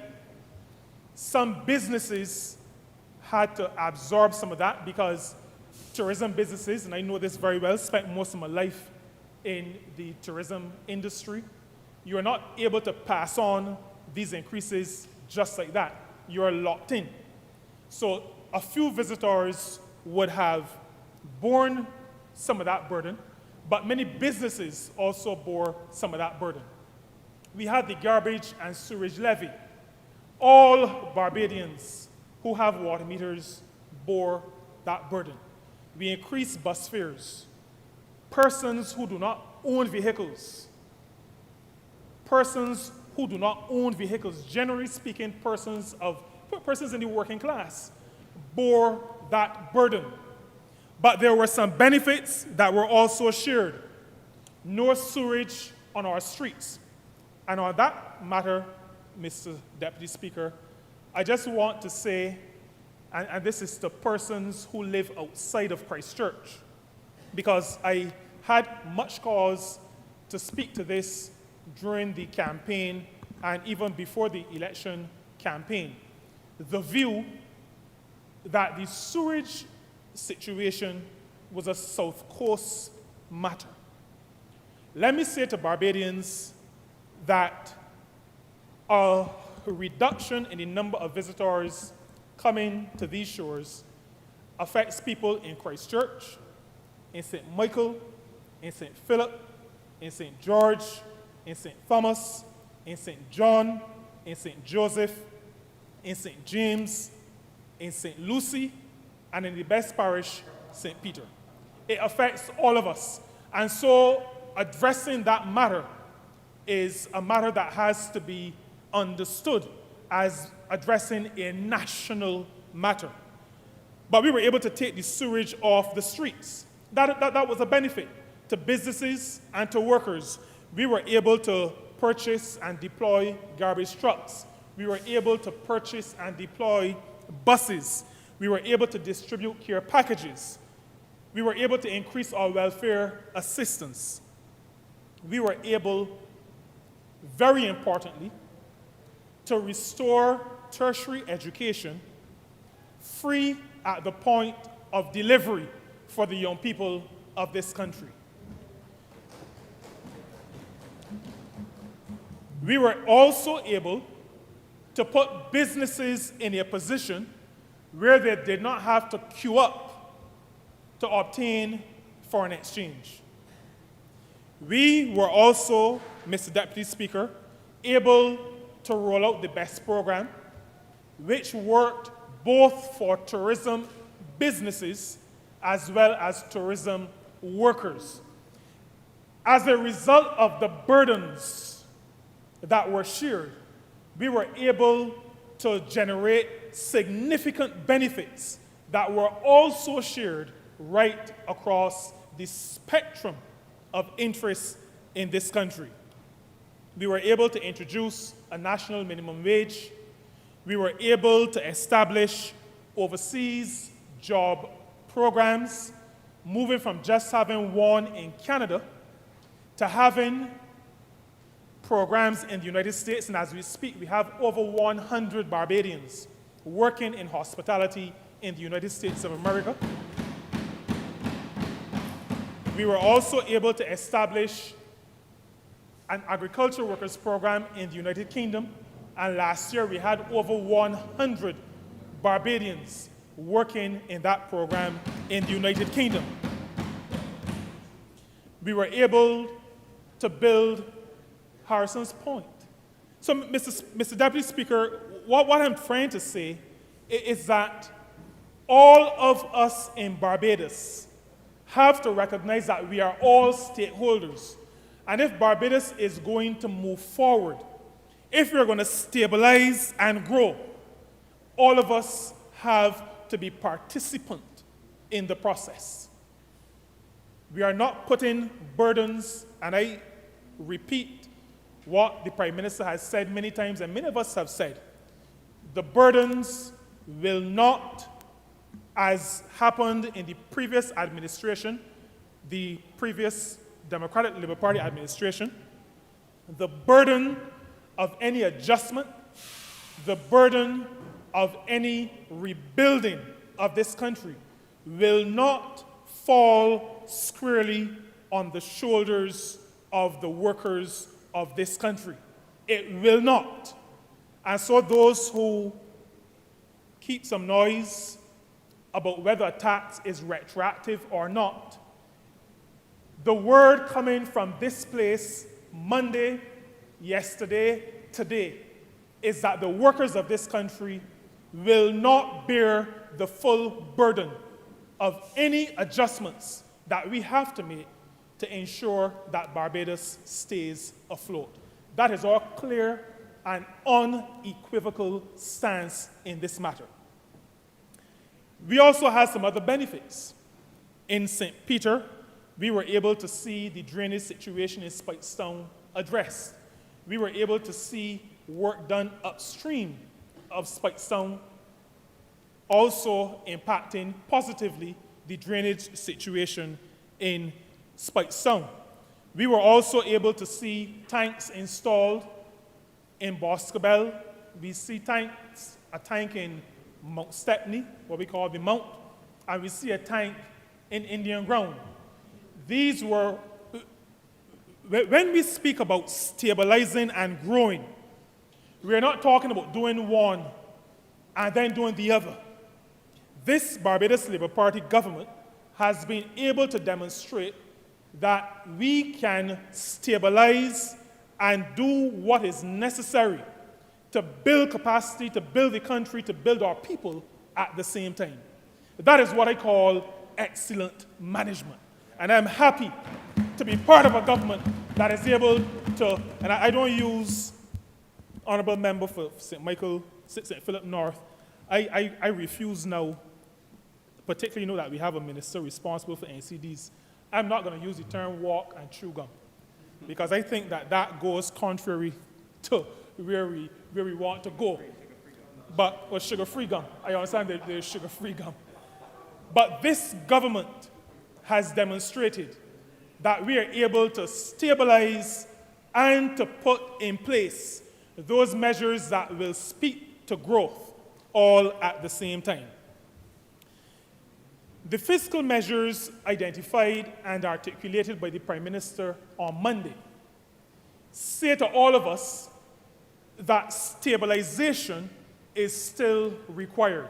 Some businesses had to absorb some of that because tourism businesses, and I know this very well, spent most of my life in the tourism industry. You are not able to pass on these increases just like that. You are locked in. So a few visitors would have borne some of that burden, but many businesses also bore some of that burden. We had the garbage and sewage levy. All Barbadians who have water meters bore that burden. We increased bus fares. Persons who do not own vehicles, generally speaking, persons in the working class, bore that burden. But there were some benefits that were also shared. No sewage on our streets. And on that matter, Mr. Deputy Speaker, I just want to say, and this is to persons who live outside of Christchurch, because I had much cause to speak to this during the campaign and even before the election campaign. The view that the sewage situation was a South Coast matter. Let me say to Barbadians that a reduction in the number of visitors coming to these shores affects people in Christchurch, in St. Michael, in St. Philip, in St. George, in St. Thomas, in St. John, in St. Joseph, in St. James, in St. Lucy, and in the best parish, St. Peter. It affects all of us. And so addressing that matter is a matter that has to be understood as addressing a national matter. But we were able to take the sewage off the streets. That was a benefit to businesses and to workers. We were able to purchase and deploy garbage trucks. We were able to purchase and deploy buses. We were able to distribute care packages. We were able to increase our welfare assistance. We were able, very importantly, to restore tertiary education free at the point of delivery for the young people of this country. We were also able to put businesses in a position where they did not have to queue up to obtain foreign exchange. We were also, Mr. Deputy Speaker, able to roll out the BEST program, which worked both for tourism businesses as well as tourism workers. As a result of the burdens that were shared, we were able to generate significant benefits that were also shared right across the spectrum of interests in this country. We were able to introduce a national minimum wage. We were able to establish overseas job programs, moving from just having one in Canada to having programs in the United States. And as we speak, we have over 100 Barbadians working in hospitality in the United States of America. We were also able to establish an agriculture workers program in the United Kingdom And last year, we had over 100 Barbadians working in that program in the United Kingdom. We were able to build Harrison's Point. So, Mr. Deputy Speaker, what I'm trying to say is that all of us in Barbados have to recognize that we are all stakeholders. And if Barbados is going to move forward, if we're going to stabilize and grow, all of us have to be participant in the process. We are not putting burdens, and I repeat what the Prime Minister has said many times, and many of us have said. The burdens will not, as happened in the previous administration, the previous Democratic Labour Party administration, the burden of any adjustment, the burden of any rebuilding of this country will not fall squarely on the shoulders of the workers of this country. It will not. And so those who keep some noise about whether a tax is retroactive or not, the word coming from this place Monday, yesterday, today, is that the workers of this country will not bear the full burden of any adjustments that we have to make to ensure that Barbados stays afloat. That is our clear and unequivocal stance in this matter. We also have some other benefits. In St. Peter, we were able to see the drainage situation in Speightstown addressed. We were able to see work done upstream of Speightstown, also impacting positively the drainage situation in Speightstown. We were also able to see tanks installed in Boscobel. We see a tank in Mount Stepney, what we call the Mount, and we see a tank in Indian Ground. These were, when we speak about stabilizing and growing, we're not talking about doing one and then doing the other. This Barbados Labour Party government has been able to demonstrate that we can stabilize and do what is necessary to build capacity, to build the country, to build our people at the same time. That is what I call excellent management. And I'm happy to be part of a government that is able to, and I don't use Honourable Member for St. Philip North. I refuse now, particularly that we have a minister responsible for NCDs. I'm not going to use the term walk and chew gum, because I think that goes contrary to where we want to go. But, or sugar-free gum. I understand that there's sugar-free gum. But this government has demonstrated that we are able to stabilize and to put in place those measures that will speak to growth all at the same time. The fiscal measures identified and articulated by the Prime Minister on Monday say to all of us that stabilization is still required.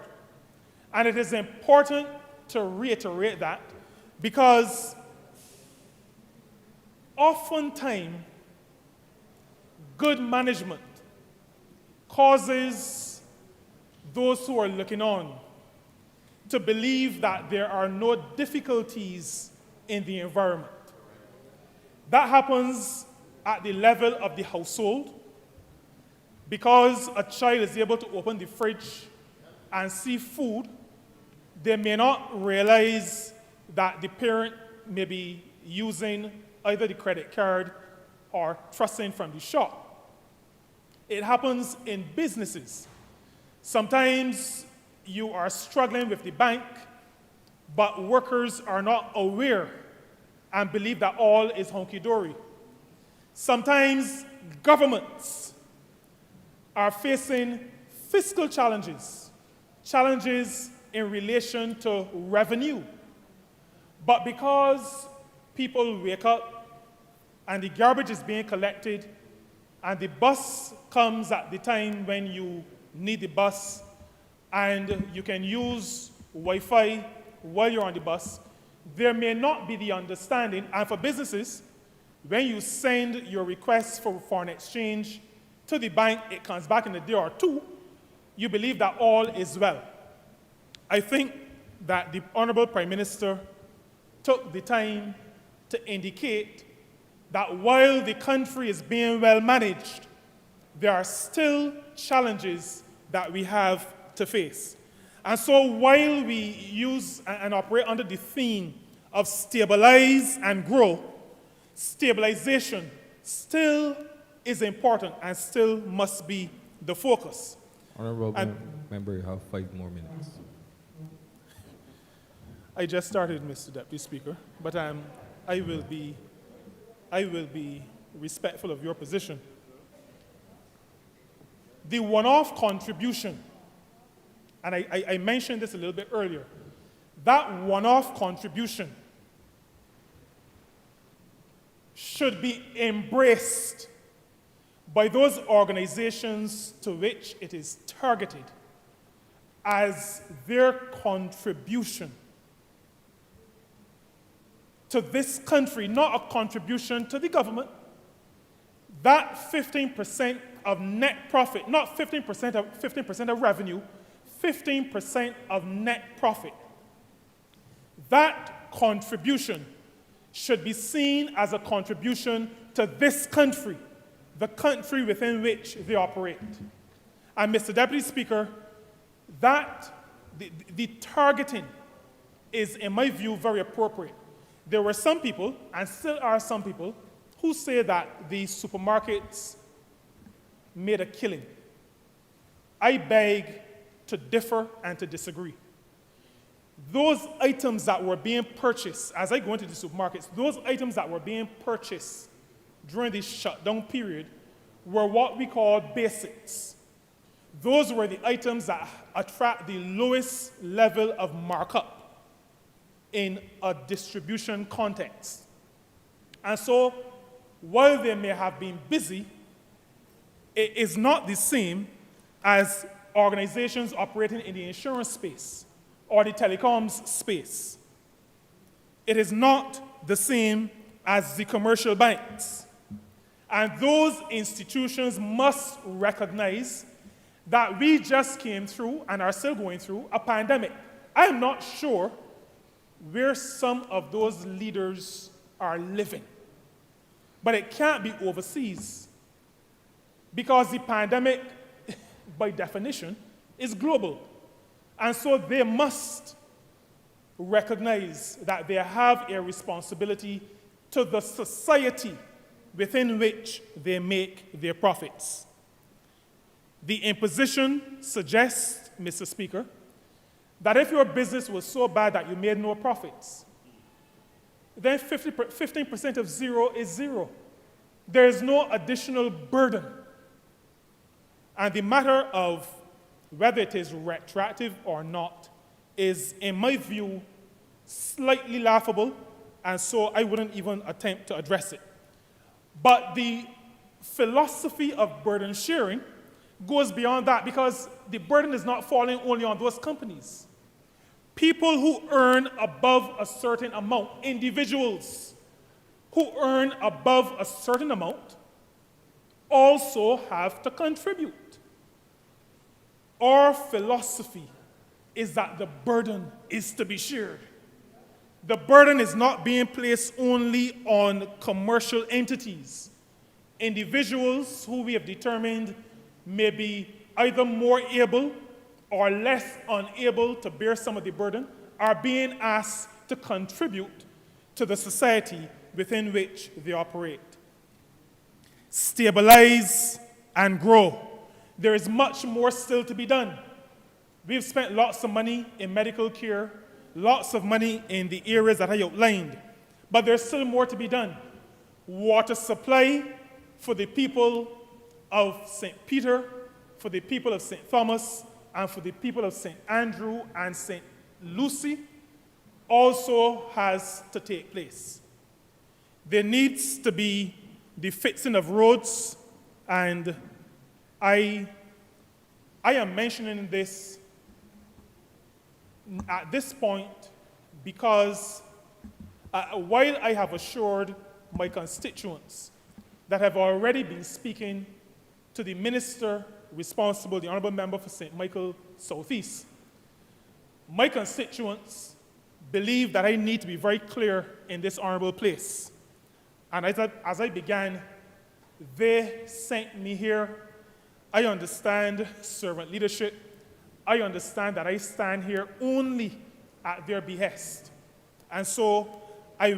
And it is important to reiterate that, because oftentimes good management causes those who are looking on to believe that there are no difficulties in the environment. That happens at the level of the household, because a child is able to open the fridge and see food. They may not realize that the parent may be using either the credit card or trusting from the shop. It happens in businesses. Sometimes you are struggling with the bank, but workers are not aware and believe that all is hunky-dory. Sometimes governments are facing fiscal challenges in relation to revenue. But because people wake up and the garbage is being collected and the bus comes at the time when you need the bus, and you can use Wi-Fi while you're on the bus, there may not be the understanding, and for businesses, when you send your request for foreign exchange to the bank, it comes back in a day or two, you believe that all is well. I think that the Honourable Prime Minister took the time to indicate that while the country is being well managed, there are still challenges that we have to face. And so while we use and operate under the theme of stabilize and grow, stabilization still is important and still must be the focus. Honourable And- member, you have 5 more minutes. I just started, Mr. Deputy Speaker, but I will be respectful of your position. The one-off contribution, and I mentioned this a little bit earlier, that one-off contribution should be embraced by those organizations to which it is targeted as their contribution to this country, not a contribution to the government. That 15% of net profit, not 15% of revenue, 15% of net profit. That contribution should be seen as a contribution to this country, the country within which they operate. And Mr. Deputy Speaker, that the targeting is, in my view, very appropriate. There were some people, and still are some people, who say that the supermarkets made a killing. I beg to differ and to disagree. Those items that were being purchased, as I go into the supermarkets, those items that were being purchased during the shutdown period were what we call basics. Those were the items that attract the lowest level of markup in a distribution context. And so, while they may have been busy, it is not the same as organizations operating in the insurance space or the telecoms space. It is not the same as the commercial banks. And those institutions must recognize that we just came through and are still going through a pandemic. I am not sure where some of those leaders are living, but it can't be overseas because the pandemic, by definition, is global. And so they must recognize that they have a responsibility to the society within which they make their profits. The imposition suggests, Mr. Speaker, that if your business was so bad that you made no profits, then 15% of zero is zero. There is no additional burden. And the matter of whether it is retroactive or not is, in my view, slightly laughable, and so I wouldn't even attempt to address it. But the philosophy of burden sharing goes beyond that because the burden is not falling only on those companies. People who earn above a certain amount, individuals who earn above a certain amount, also have to contribute. Our philosophy is that the burden is to be shared. The burden is not being placed only on commercial entities. Individuals who we have determined may be either more able or less unable to bear some of the burden are being asked to contribute to the society within which they operate. Stabilize and grow. There is much more still to be done. We've spent lots of money in medical care, lots of money in the areas that I outlined, but there's still more to be done. Water supply for the people of St. Peter, for the people of St. Thomas, and for the people of St. Andrew and St. Lucy also has to take place. There needs to be the fixing of roads And I am mentioning this at this point because while I have assured my constituents that have already been speaking to the minister responsible, the Honourable Member for St. Michael Southeast, my constituents believe that I need to be very clear in this honourable place. And as I began, they sent me here. I understand servant leadership. I understand that I stand here only at their behest. And so I will